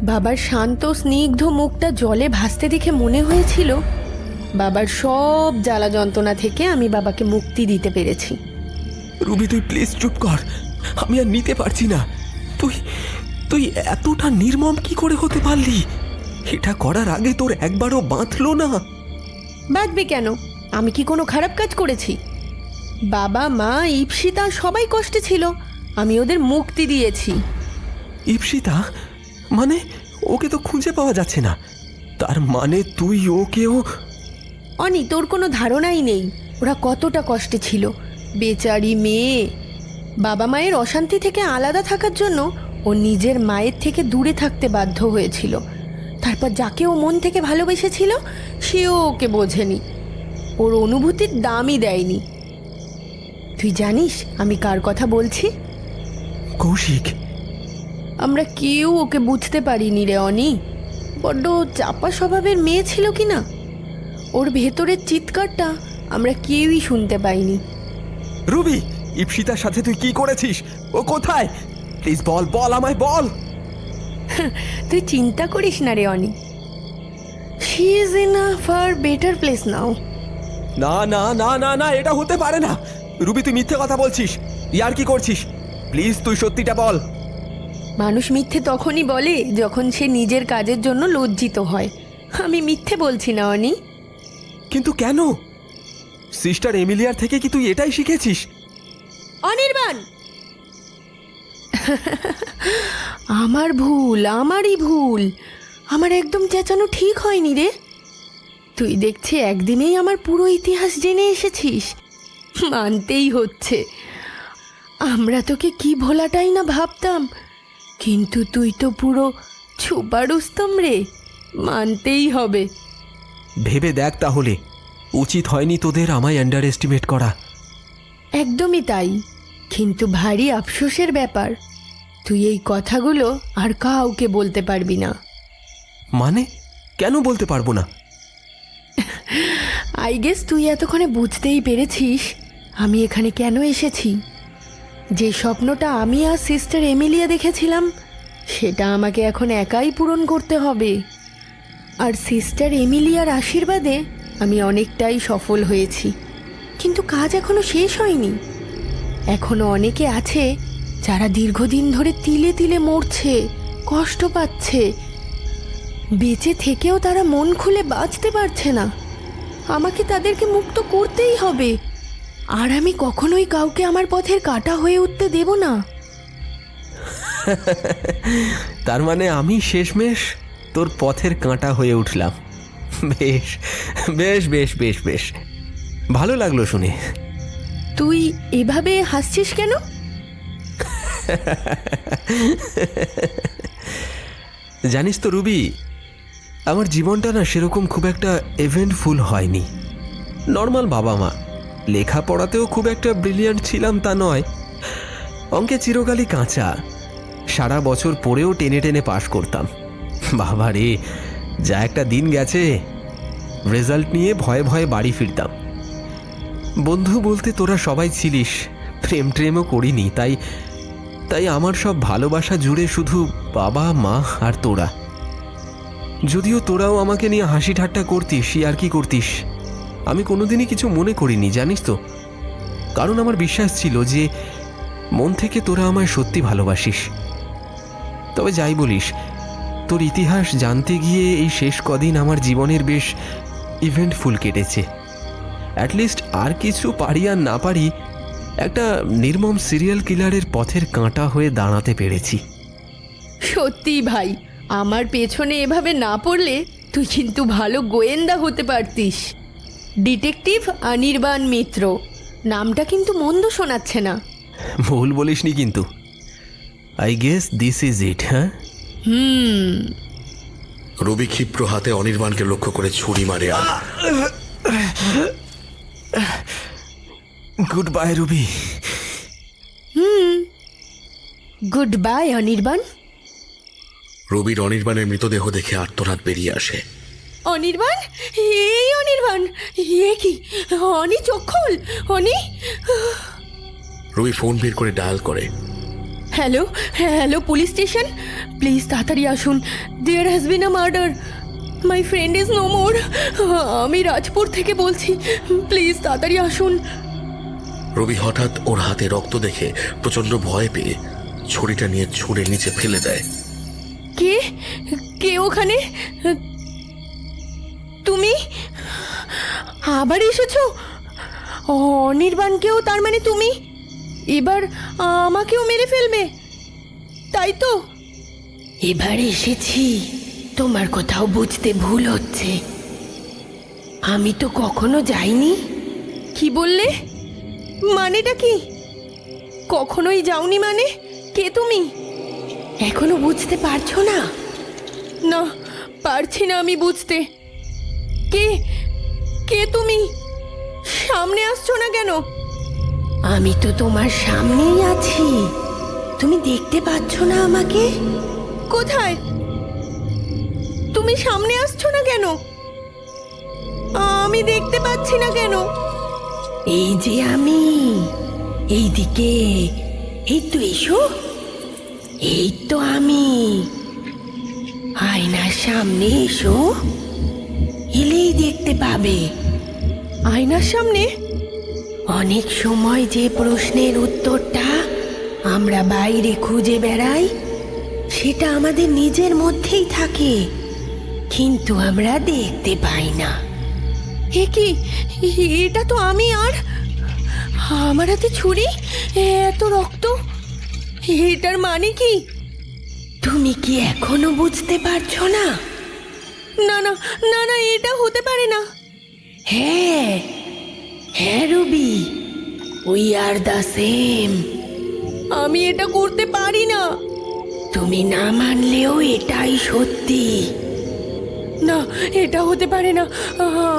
বাবার শান্ত স্নিগ্ধ মুখটা জলে ভাসতে দেখে মনে হয়েছিল বাবার সব জ্বালা যন্ত্রণা থেকে আমি বাবাকে মুক্তি দিতে পেরেছি। রুবি তুই প্লিজ চুপ কর, আমি আর নিতে পারছি না। তুই তুই এতটা নির্মম কি করে হতে পারলি? এটা করার আগে তোর একবারও বাঁধলো না? বাঁধবে কেন? আমি কি কোনো খারাপ কাজ করেছি? বাবা মা ইপসিতা সবাই কষ্টে ছিল, আমি ওদের মুক্তি দিয়েছি। ইপসিতা মানে? ওকে তো খুঁজে পাওয়া যাচ্ছে না, তার মানে তুই ওকেও? অনি তোর কোনো ধারণাই নেই ওরা কতটা কষ্টে ছিল। বেচারি মেয়ে বাবা মায়ের অশান্তি থেকে আলাদা থাকার জন্য ও নিজের মায়ের থেকে দূরে থাকতে বাধ্য হয়েছিল। তারপর যাকে ও মন থেকে ভালোবেসেছিল সেও ওকে বোঝেনি, ওর অনুভূতির দামই দেয়নি। তুই জানিস আমি কার কথা বলছি? কৌশিক। আমরা কেউ ওকে বুঝতে পারিনি রে অনি, বড্ড চাপা স্বভাবের মেয়ে ছিল কি না। ওর ভেতরের চিৎকারটা আমরা কেউই শুনতে পাইনি। রুবি, ইপসিতার সাথে তুই কি করেছিস? ও কোথায়? প্লিজ বল বল, আমায় বল। তুই চিন্তা করিস না রে Oni, she is in a far better place now. না না না না না, এটা হতে পারে না। রুবি তুই মিথ্যে কথা বলছিস, ইয়ার কি করছিস? প্লিজ তুই সত্যিটা বল। মানুষ মিথ্যে তখনই বলে যখন সে নিজের কাজের জন্য লজ্জিত হয়। আমি মিথ্যে বলছি না অনি। কিন্তু কেন? সিস্টার এমিলিয়ার থেকে কি তুই এটাই শিখেছিস? অনির্বাণ, আমার ভুল, আমারই ভুল। আমার একদম চেঁচানো ঠিক হয়নি রে। তুই দেখছি একদিনেই আমার পুরো ইতিহাস জেনে এসেছিস, মানতেই হচ্ছে। আমরা তোকে কি ভোলাটাই না ভাবতাম, কিন্তু তুই তো পুরো ছুপা রুস্তম রে, মানতেই হবে। ভেবে দেখ তাহলে, উচিত হয়নি তোদের আমায় আন্ডার এস্টিমেট করা। একদমই তাই, কিন্তু ভারী আফসোসের ব্যাপার তুই এই কথাগুলো আর কাউকে বলতে পারবি না। মানে কেন বলতে পারবো না? আই গেস তুই এতক্ষণে বুঝতেই পেরেছিস আমি এখানে কেন এসেছি। যে স্বপ্নটা আমি আর সিস্টার এমিলিয়া দেখেছিলাম সেটা আমাকে এখন একাই পূরণ করতে হবে। আর সিস্টার এমিলিয়ার আশীর্বাদে আমি অনেকটাই সফল হয়েছি, কিন্তু কাজ এখনো শেষ হয়নি। এখনো অনেকে আছে যারা দীর্ঘদিন ধরে তিলে তিলে মরছে, কষ্ট পাচ্ছে, বেঁচে থেকেও তারা মন খুলে বাঁচতে পারছে না। আমাকে তাদেরকে মুক্ত করতেই হবে, আর আমি কখনোই কাউকে আমার পথের কাঁটা হয়ে উঠতে দেব না। তার মানে আমি শেষমেশ তোর পথের কাঁটা হয়ে উঠলাম। বেশ বেশ বেশ বেশ বেশ, ভালো লাগলো শুনে। তুই এভাবে হাসছিস কেন? জানিস তো রুবি, আমার জীবনটা না সেরকম খুব একটা ইভেন্টফুল হয়নি। নর্মাল বাবা মা, লেখাপড়াতেও খুব একটা ব্রিলিয়ান্ট ছিলাম তা নয়, অঙ্কে চিরকালই কাঁচা, সারা বছর পড়েও টেনে টেনে পাশ করতাম। বাবা রে, যা একটা দিন গেছে, রেজাল্ট নিয়ে ভয়ে ভয়ে বাড়ি ফিরতাম। বন্ধু বলতে তোরা সবাই ছিলিস, প্রেম ট্রেমও করিনি, তাই তাই আমার সব ভালোবাসা জুড়ে শুধু বাবা মা আর তোরা। যদিও তোরাও আমাকে নিয়ে হাসি ঠাট্টা করতিস, আর কি করতিস, আমি কোনোদিনই কিছু মনে করিনি জানিস তো, কারণ আমার বিশ্বাস ছিল যে মন থেকে তোরা আমায় সত্যি ভালোবাসিস। তবে যাই বলিস, তোর ইতিহাস জানতে গিয়ে এই শেষ কদিন আমার জীবনের বেশ ইভেন্টফুল কেটেছে। অ্যাটলিস্ট আর কিছু পারি আর না পারি, একটা নির্মম সিরিয়াল কিলারের পথের কাঁটা হয়ে দাঁড়াতে পেরেছি। সত্যি ভাই, আমার পেছনে এভাবে না পড়লে তুই কিন্তু ভালো গোয়েন্দা হতে পারতিস। ডিটেকটিভ অনির্বাণ মিত্র, নামটা কিন্তু মন্দ শোনাচ্ছে না। ভুল বলিসনি কিন্তু, I guess this is it. হ্যাঁ, রবি ক্ষিপ্র হাতে অনির্বাণকে লক্ষ্য করে ছুরি মারে। আর good bye Ruby. Good bye Anirban. রবির অনির্বাণের মৃতদেহ দেখে আর্তনাদ বেরিয়ে আসে। অনির্বাণ, এই অনির্বাণ, এ কি? অনি, চোখ খোল অনি। রবি ফোন বের করে ডায়াল করে। Hello hello, police station, please তাড়াতাড়ি আসুন। There has been a murder, my friend is no more. আমি রাজপুর থেকে বলছি, প্লিজ তাড়াতাড়ি আসুন। রবি হঠাৎ ওর হাতে রক্ত দেখে প্রচন্ড ভয় পেয়ে ছুরিটা নিয়ে ছুঁড়ে নিচে ফেলে দেয়। কে কে ওখানে? তুমি আবার এসেছো? অনির্বাণকেও, তার মানে তুমি এবার আমাকেও মেরে ফেলবে, তাই তো? এবার এসেছি, তোমার কোথাও বুঝতে ভুল হচ্ছে। আমি তো কখনো যাইনি। কি বললে? মানেটা কি? কখনোই যাওনি মানে? কে তুমি? এখনো বুঝতে পারছো না? না, পারছি না আমি বুঝতে। কে কে তুমি? সামনে আসছো না কেন? আমি তো তোমার সামনেই আছি, তুমি দেখতে পাচ্ছ না আমাকে? কোথায়? তুমি সামনে আসছো না কেন? আমি দেখতে পাচ্ছি না কেন? এই যে আমি, এইদিকে, এই তো, এসো। এই তো আমি, আয়নার সামনে এসো, এলেই দেখতে পাবে। আয়নার সামনে? অনেক সময় যে প্রশ্নের উত্তরটা আমরা বাইরে খুঁজে বেড়াই, সেটা আমাদের নিজের মধ্যেই থাকে, কিন্তু আমরা দেখতে পাই না। এ কি? এটা তো আমি। আর আমার হাতে ছুরি, এত রক্ত, এটার মানে কি? তুমি কি এখনো বুঝতে পারছো না? না না না না, এটা হতে পারে না। হ্যাঁ হ্যাঁ Ruby, we are the same. আমি এটা করতে পারি না। তুমি না মানলেও এটাই সত্যি। না, এটা হতে পারে না।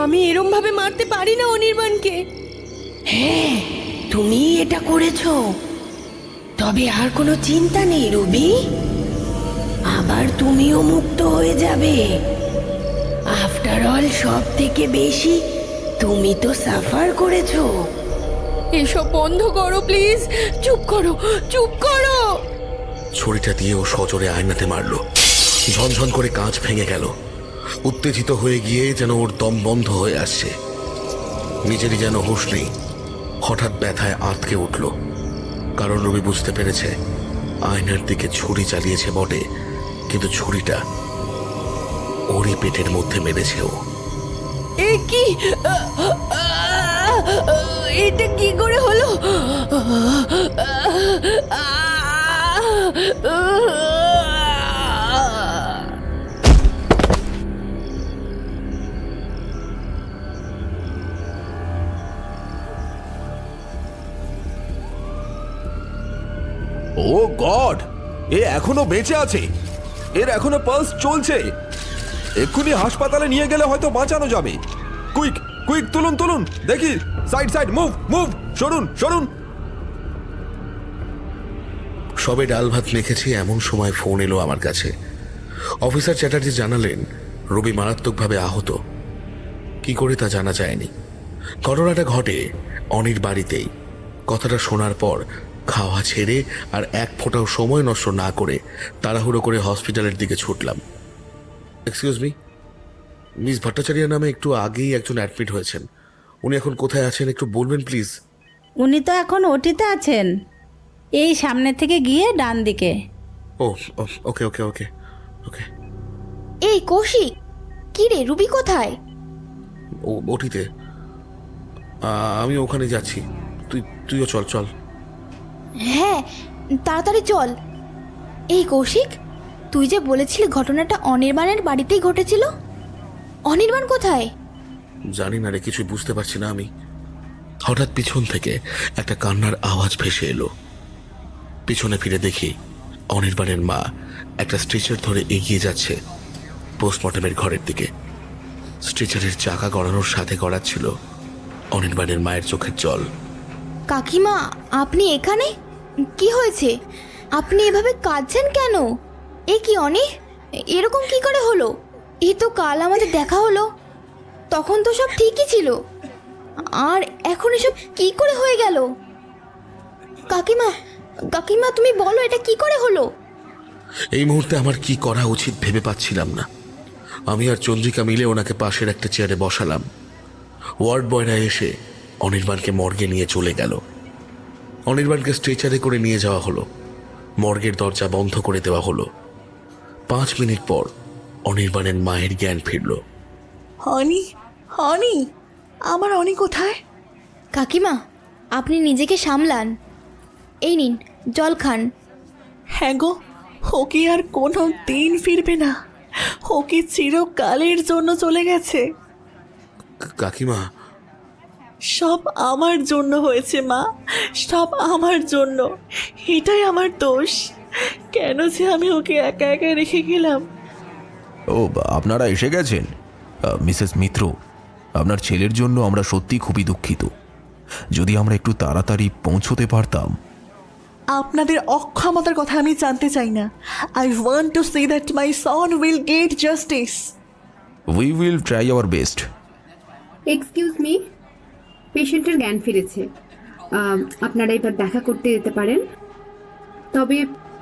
আমি এরম ভাবে মারতে পারি না অনির্বাণকে। হ্যাঁ, তুমি এটা করেছো। তবে আর কোনো চিন্তা নেই রুবি, আবার তুমিও মুক্ত হয়ে যাবে। আফটার অল, সব থেকে বেশি তুমি তো সাফার করেছো। এসব বন্ধ করো প্লিজ, চুপ করো, চুপ করো। ছুরিটা দিয়ে ও সজোরে আয়নাতে মারল। ঝনঝন করে কাঁচ ভেঙে গেল। উত্তেজিত হয়ে গিয়ে যেন ওর দম বন্ধ হয়ে আসছে, নিজেরই যেন হুঁশ নেই। হঠাৎ ব্যথায় আঁতকে উঠল, কারণ রবি বুঝতে পেরেছে আয়নার দিকে ছুরি চালিয়েছে বটে, কিন্তু ছুরিটা ওরই পেটের মধ্যে মেরেছে ও। এ কি? এটা কি করে হলো? ও গড, এ এখনো বেঁচে আছে, এর এখনো পালস চলছে। এক্ষুনি হাসপাতালে নিয়ে গেলে হয়তো বাঁচানো যাবে। কুইক কুইক, তুলুন তুলুন, দেখি, সাইড সাইড, মুভ মুভ, সরুন সরুন। সবে ডাল ভাত মেখেছি এমন সময় ফোন এলো আমার কাছে। অফিসার চ্যাটার্জি জানালেন রবি মারাত্মকভাবে আহত। কি করে তা জানা যায়নি। ঘটনাটা ঘটে অনির বাড়িতেই। কথাটা শোনার পর খাওয়া ছেড়ে আর এক ফোঁটাও সময় নষ্ট না করে তাড়াহুড়ো করে হসপিটালের দিকে ছুটলাম। এক্সকিউজ মি, মিস ভট্টাচার্য নামে একটু আগেই একজন অ্যাডমিট হয়েছেন। উনি এখন কোথায় আছেন একটু বলবেন প্লিজ? উনি তো এখন ওটিতে আছেন, এই সামনে থেকে গিয়ে ডান দিকে। ও ওকে ওকে ওকে ওকে। এই কৌশিক, কি রে, রুবি কোথায়? ও ওটিতে, আমি ওখানে যাচ্ছি। তুইও চল চল। হ্যাঁ, তাড়াতাড়ি চল। এই কৌশিক, তুই যে বলেছিলি ঘটনাটা অনির্বাণের বাড়িতেই ঘটেছিল, অনির্বাণ কোথায়? জানি না রে, কিছুই বুঝতে পারছি না আমি। হঠাৎ পিছন থেকে একটা কান্নার আওয়াজ ভেসে এলো। পিছনে ফিরে দেখি অনির্বাণের মা একটা স্ট্রেচার ধরে এগিয়ে যাচ্ছে পোস্টমর্টমের ঘরের দিকে। স্ট্রেচারের চাকা গড়ানোর সাথে গড়াচ্ছিল অনির্বাণের মায়ের চোখের জল। কাকিমা, আপনি এখানে? কি হয়েছে? আপনি এভাবে কাঁদছেন কেন? এ কি অনি, এরকম কি করে হলো? এই তো কাল আমাদের দেখা হলো, তখন তো সব ঠিকই ছিল, আর এখন এসব কি করে হয়ে গেল? কাকিমা, কাকিমা তুমি বলো এটা কি করে হলো? এই মুহূর্তে আমার কি করা উচিত ভেবে পাচ্ছিলাম না। আমি আর চন্দ্রিকা মিলে ওনাকে পাশের একটা চেয়ারে বসালাম। ওয়ার্ড বয়রা এসে অনির্বাণকে মর্গে নিয়ে চলে গেল। অনির্বাণকে স্ট্রেচারে করে নিয়ে যাওয়া হলো। মর্গের দরজা বন্ধ করে দেওয়া হলো। 5 মিনিট পর অনির্বাণের মায়ের জ্ঞান ফিরল। হনি, হনি, আমার অনি কোথায়? কাকিমা, আপনি নিজেকে সামলান, এই নিন জল খান। হ্যাঁ গো, ও কি আর কোনো দিন ফিরবে না? ও কি চিরকালের জন্য চলে গেছে? কাকিমা, সব আমার জন্য হয়েছে মা, সব আমার জন্য। এটাই আমার দোষ। কেন যে আমি ওকে একা একা রেখে গেলাম। ও, আপনারা এসে গেছেন। মিসেস মিত্র, আপনার ছেলের জন্য আমরা সত্যি খুবই দুঃখিত। যদি আমরা একটু তাড়াতাড়ি পৌঁছতে পারতাম। আপনাদের অক্ষমতার কথা আমি জানতে চাই না। I want to see that my Son will get justice. We will try our best. Excuse me, পেশেন্টের জ্ঞান ফিরেছে, আপনারা এবার দেখা করতে যেতে পারেন, তবে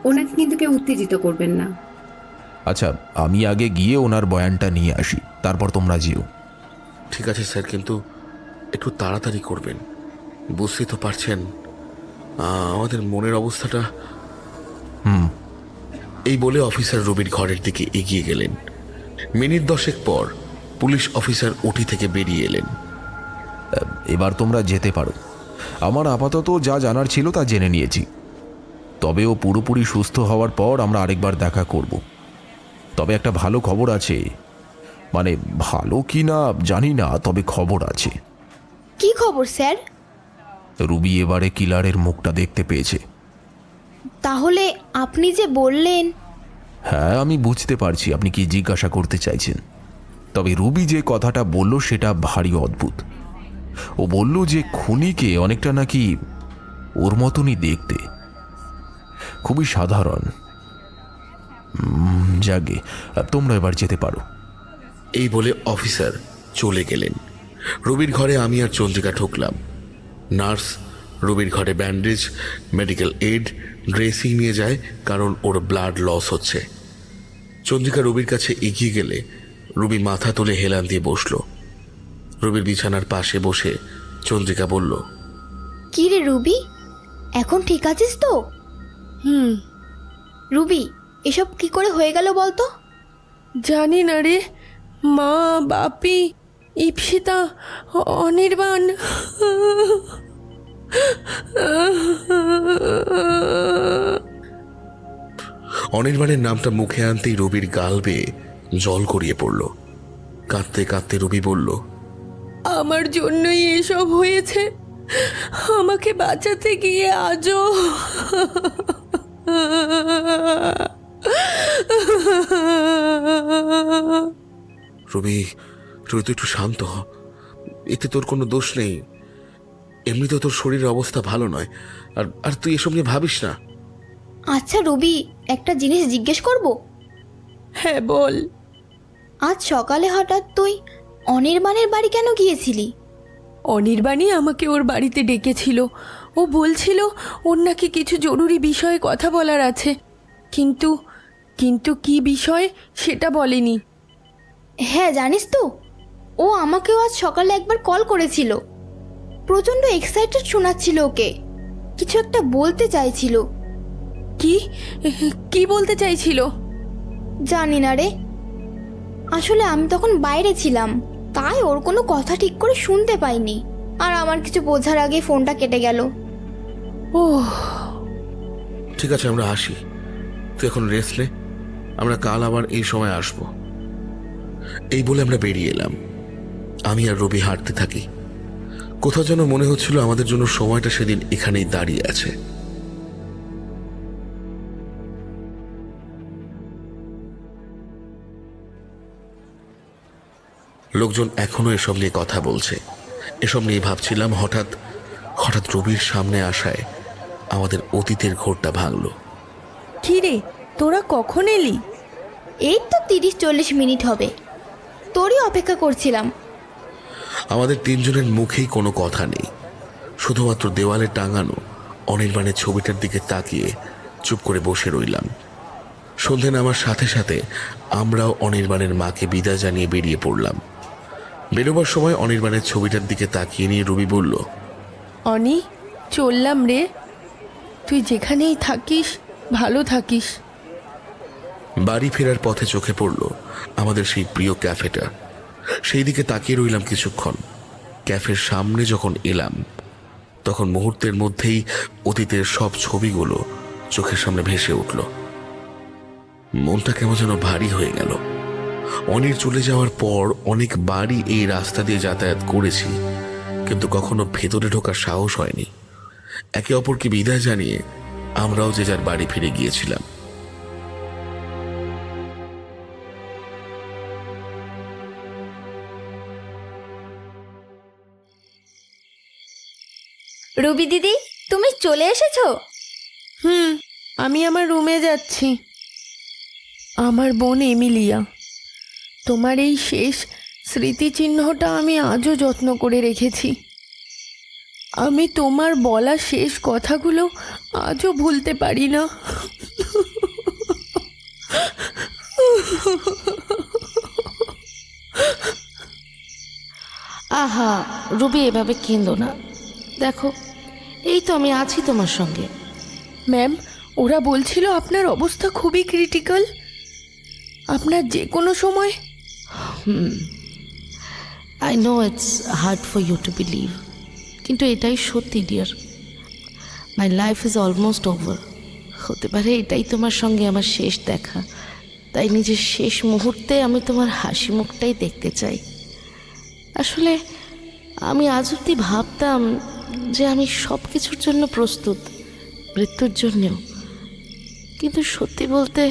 ওনাকে কিন্তু কেউ উত্তেজিত করবেন না। আচ্ছা, আমি আগে গিয়ে ওনার বয়ানটা নিয়ে আসি, তারপর তোমরা যেও। ঠিক আছে স্যার, কিন্তু একটু তাড়াতাড়ি করবেন। বুঝতেই তো পারছেন আমাদের মনের অবস্থাটা। এই বলে অফিসার রবির ঘরের দিকে এগিয়ে গেলেন। মিনিট 10 পর পুলিশ অফিসার ওটি থেকে বেরিয়ে এলেন। এবার তোমরা যেতে পারো। আমার আপাতত যা জানার ছিল তা জেনে নিয়েছি। তবে ও পুরোপুরি সুস্থ হওয়ার পর আমরা আরেকবার দেখা করব। তবে একটা ভালো খবর আছে, মানে ভালো কি না জানি না, তবে খবর আছে। কি খবর স্যার? রুবি এবারে কিলারের মুখটা দেখতে পেয়েছে। তাহলে আপনি যে বললেন। হ্যাঁ, আমি বুঝতে পারছি আপনি কি জিজ্ঞাসা করতে চাইছেন। তবে রুবি যে কথাটা বলল সেটা ভারী অদ্ভুত। ও বলল যে খুনিকে অনেকটা নাকি ওর মতনই দেখতে, খুবই সাধারণ। যাগে, তোমরা এবার যেতে পারো। এই বলে অফিসার চলে গেলেন। রবির ঘরে আমি আর চন্দ্রিকা ঢুকলাম। নার্স রবির ঘরে ব্যান্ডেজ, মেডিকেল এড, ড্রেসিং নিয়ে যায়, কারণ ওর ব্লাড লস হচ্ছে। চন্দ্রিকা রবির কাছে এগিয়ে গেলে রবি মাথা তুলে হেলান দিয়ে বসল। রবির বিছানার পাশে বসে চন্দ্রিকা বলল, কি রে রুবি, এখন ঠিক আছিস তো? রুবি, এসব কি করে হয়ে গেল বলতো? জানি না রে মা, বাপি, ইপসিতা, অনির্বাণ। অনির্বাণের নামটা মুখে আনতেই রবির গাল বেয়ে জল গড়িয়ে পড়ল। কাঁদতে কাঁদতে রবি বলল, আমার জন্যই এসব হয়েছে। আমাকে বাঁচাতে গিয়ে আজও। রবি, তুই তো একটু শান্ত হ। এতে তোর কোনো দোষ নেই। এমনিতে তোর শরীরের অবস্থা ভালো নয়, আর তুই এসব নিয়ে ভাবিস না। আচ্ছা রবি, একটা জিনিস জিজ্ঞেস করব? হ্যাঁ বল। আজ সকালে হঠাৎ তুই অনির্বাণের বাড়ি কেন গিয়েছিলি? অনির্বাণই আমাকে ওর বাড়িতে ডেকেছিল। ও বলছিল ওর নাকি কিছু জরুরি বিষয়ে কথা বলার আছে, কিন্তু কিন্তু কি বিষয় সেটা বলেনি। হ্যাঁ জানিস তো, ও আমাকেও আজ সকালে একবার কল করেছিল। প্রচণ্ড এক্সাইটেড শোনাচ্ছিল ওকে, কিছু একটা বলতে চাইছিল। কি কি বলতে চাইছিল জানি না রে, আসলে আমি তখন বাইরে ছিলাম, তাই ওর কোনো কথা ঠিক করে শুনতে পাইনি, আর আমার কিছু বোঝার আগে ফোনটা কেটে গেল। ঠিক আছে, আমরা আসি। তুই এখন রেস্ট নে, আমরা কাল আবার এই সময় আসব। এই বলে আমরা বেরিয়ে এলাম। আমি আর রবি হাঁটতে থাকি। কোথাও যেন মনে হচ্ছিল আমাদের জন্য সময়টা সেদিন এখানেই দাঁড়িয়ে আছে। লোকজন এখনো এসব নিয়ে কথা বলছে। এসব নিয়ে ভাবছিলাম, হঠাৎ হঠাৎ রবির সামনে আসায় আমাদের অতীতের ঘোরটা ভাঙল। কি রে, তোরা কখন এলি? এই তো 30-40 মিনিট হবে, তোরই অপেক্ষা করছিলাম। আমাদের তিনজনের মুখেই কোনো কথা নেই, শুধুমাত্র দেওয়ালে টাঙানো অনির্বাণের ছবিটার দিকে তাকিয়ে চুপ করে বসে রইলাম। সন্ধে নামার সাথে সাথে আমরাও অনির্বাণের মাকে বিদায় জানিয়ে বেরিয়ে পড়লাম। বেরোবার সময় অনির্বাণের ছবিটার দিকে তাকিয়ে নিয়ে রবি বলল, অনি, চললাম রে, তুই যেখানেই থাকিস ভালো থাকিস। বাড়ি ফেরার পথে চোখে পড়ল আমাদের সেই প্রিয় ক্যাফেটা। সেই দিকে তাকিয়ে রইলাম কিছুক্ষণ। ক্যাফের সামনে যখন এলাম তখন মুহূর্তের মধ্যেই অতীতের সব ছবিগুলো চোখের সামনে ভেসে উঠল। মনটা কেমন যেন ভারী হয়ে গেল। অনির চলে যাওয়ার পর অনেক বাড়ি এই রাস্তা দিয়ে যাতায়াত করেছি, কিন্তু কখনো ভেতরে ঢোকার সাহস হয়নি। একে অপরকে বিদায় জানিয়ে আমরাও যে যার বাড়ি ফিরে গিয়েছিলাম। রুবি দিদি, তুমি চলে এসেছো? আমি আমার রুমে যাচ্ছি। আমার বোন এমিলিয়া, তোমার এই শেষ স্মৃতিচিহ্নটা আমি আজও যত্ন করে রেখেছি। আমি তোমার বলা শেষ কথাগুলো আজও ভুলতে পারি না। আহা রুবি, এভাবে কেঁদো না। দেখো, এই তো আমি আছি তোমার সঙ্গে। ম্যাম, ওরা বলছিল আপনার অবস্থা খুবই ক্রিটিক্যাল, আপনার যে কোনো সময়। I know it's hard for you to believe, কিন্তু এটাই সত্যি dear. My life is almost over. হতে পারে এটাই তোমার সঙ্গে আমার শেষ দেখা, তাই নিজের শেষ মুহূর্তে আমি তোমার হাসি মুখটাই দেখতে চাই। আসলে আমি আজ অব্দি ভাবতাম যে আমি সব কিছুর জন্য প্রস্তুত, মৃত্যুর জন্যেও। কিন্তু সত্যি বলতে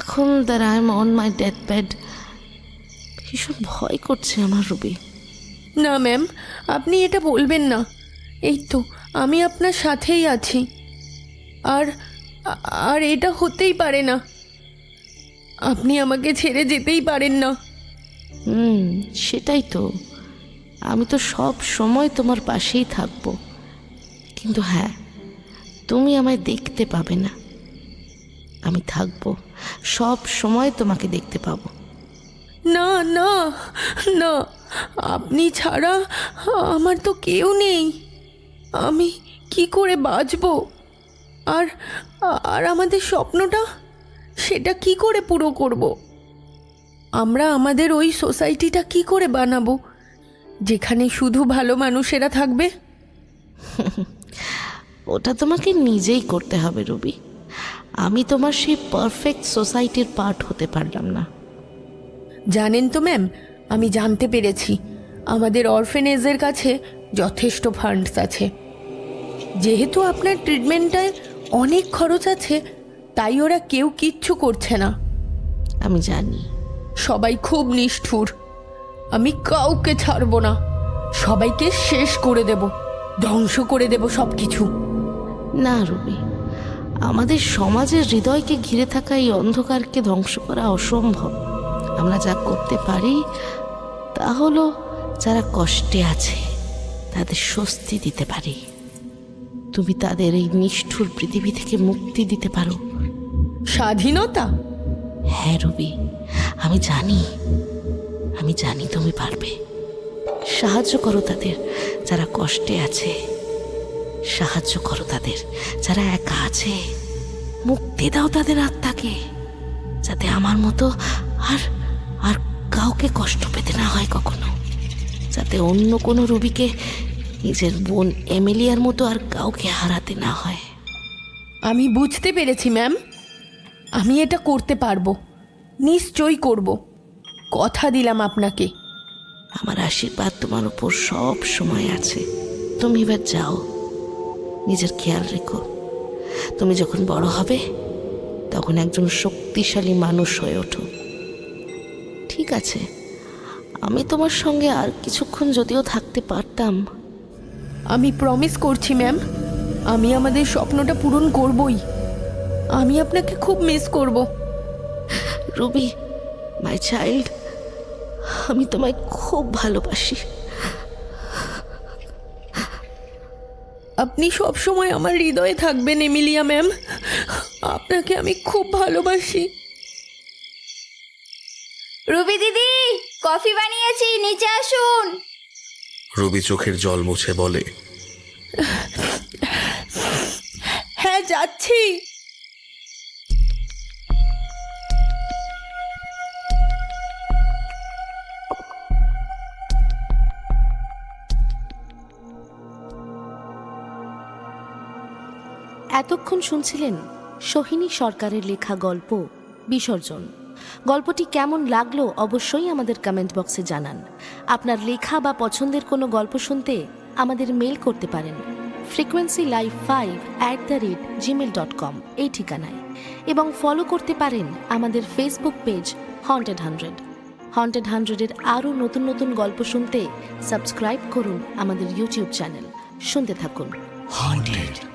এখন that I am on my death bed, ভীষণ ভয় করছে আমার রুবি। না ম্যাম, আপনি এটা বলবেন না। এই তো আমি আপনার সাথেই আছি। আর আর এটা হতেই পারে না। আপনি আমাকে ছেড়ে যেতেই পারেন না। সেটাই তো, আমি তো সব সময় তোমার পাশেই থাকবো। কিন্তু হ্যাঁ, তুমি আমায় দেখতে পাবে না। আমি থাকবো, সব সময় তোমাকে দেখতে পাবো। না না না, আপনি ছাড়া আমার তো কেউ নেই। আমি কি করে বাঁচবো? আর আর আমাদের স্বপ্নটা, সেটা কি করে পুরো করব? আমরা আমাদের ওই সোসাইটিটা কি করে বানাবো যেখানে শুধু ভালো মানুষেরা থাকবে? ওটা তোমাকে নিজেই করতে হবে রুবি। আমি তোমার সেই পারফেক্ট সোসাইটির পার্ট হতে পারলাম না। জানেন তো ম্যাম, আমি জানতে পেরেছি আমাদের অরফেনেজের কাছে যথেষ্ট ফান্ডস আছে। যেহেতু আপনার ট্রিটমেন্টটায় অনেক খরচ আছে, তাই ওরা কেউ কিচ্ছু করছে না। আমি জানি সবাই খুব নিষ্ঠুর। আমি কাউকে ছাড়বো না, সবাইকে শেষ করে দেব, ধ্বংস করে দেব সব কিছু। না রুবি, আমাদের সমাজের হৃদয়কে ঘিরে থাকা এই অন্ধকারকে ধ্বংস করা অসম্ভব। আমরা যা করতে পারি তা হলো যারা কষ্টে আছে তাদের স্বস্তি দিতে পারি। তুমি তাদের এই নিষ্ঠুর পৃথিবী থেকে মুক্তি দিতে পারো। স্বাধীনতা? হ্যাঁ রুবি, আমি জানি তুমি পারবে। সাহায্য করো তাদের যারা কষ্টে আছে, সাহায্য করো তাদের যারা একা আছে। মুক্তি দাও তাদের আত্মাকে, যাতে আমার মতো আর আর কাউকে কষ্ট পেতে না হয় কখনো। যাতে অন্য কোনো রুবিকে নিজের বোন এমিলিয়ার মতো আর কাউকে হারাতে না হয়। আমি বুঝতে পেরেছি ম্যাম, আমি এটা করতে পারবো, নিশ্চয়ই করব। কথা দিলাম আপনাকে। আমার আশীর্বাদ তোমার উপর সব সময় আছে। তুমি এবার যাও, নিজের খেয়াল রেখো। তুমি যখন বড় হবে তখন একজন শক্তিশালী মানুষ হয়ে ওঠো। ঠিক আছে, আমি তোমার সঙ্গে আর কিছুক্ষণ যদিও থাকতে পারতাম। আমি প্রমিস করছি ম্যাম, আমি আমাদের স্বপ্নটা পূরণ করবই। আমি আপনাকে খুব মিস করব। রুবি, মাই চাইল্ড, আমি তোমায় খুব ভালোবাসি। আপনি সব সময় আমার হৃদয়ে থাকবেন এমিলিয়া ম্যাম। আপনাকে আমি খুব ভালোবাসি। রুবি দিদি, কফি বানিয়েছি, নিচে আসুন। রুবি চোখের জল মুছে বলে, হ্যাঁ যাচ্ছি। এতক্ষণ শুনছিলেন সোহিনী সরকারের লেখা গল্প বিসর্জন। গল্পটি কেমন লাগলো অবশ্যই আমাদের কমেন্ট বক্সে জানান। আপনার লেখা বা পছন্দের কোনো গল্প শুনতে আমাদের মেল করতে পারেন frequencylive5@gmail.com এই ঠিকানায়, এবং ফলো করতে পারেন আমাদের ফেসবুক পেজ হন্টেড 100। হন্টেড 100-এর আরও নতুন নতুন গল্প শুনতে সাবস্ক্রাইব করুন আমাদের ইউটিউব চ্যানেল। শুনতে থাকুন হন্টেড।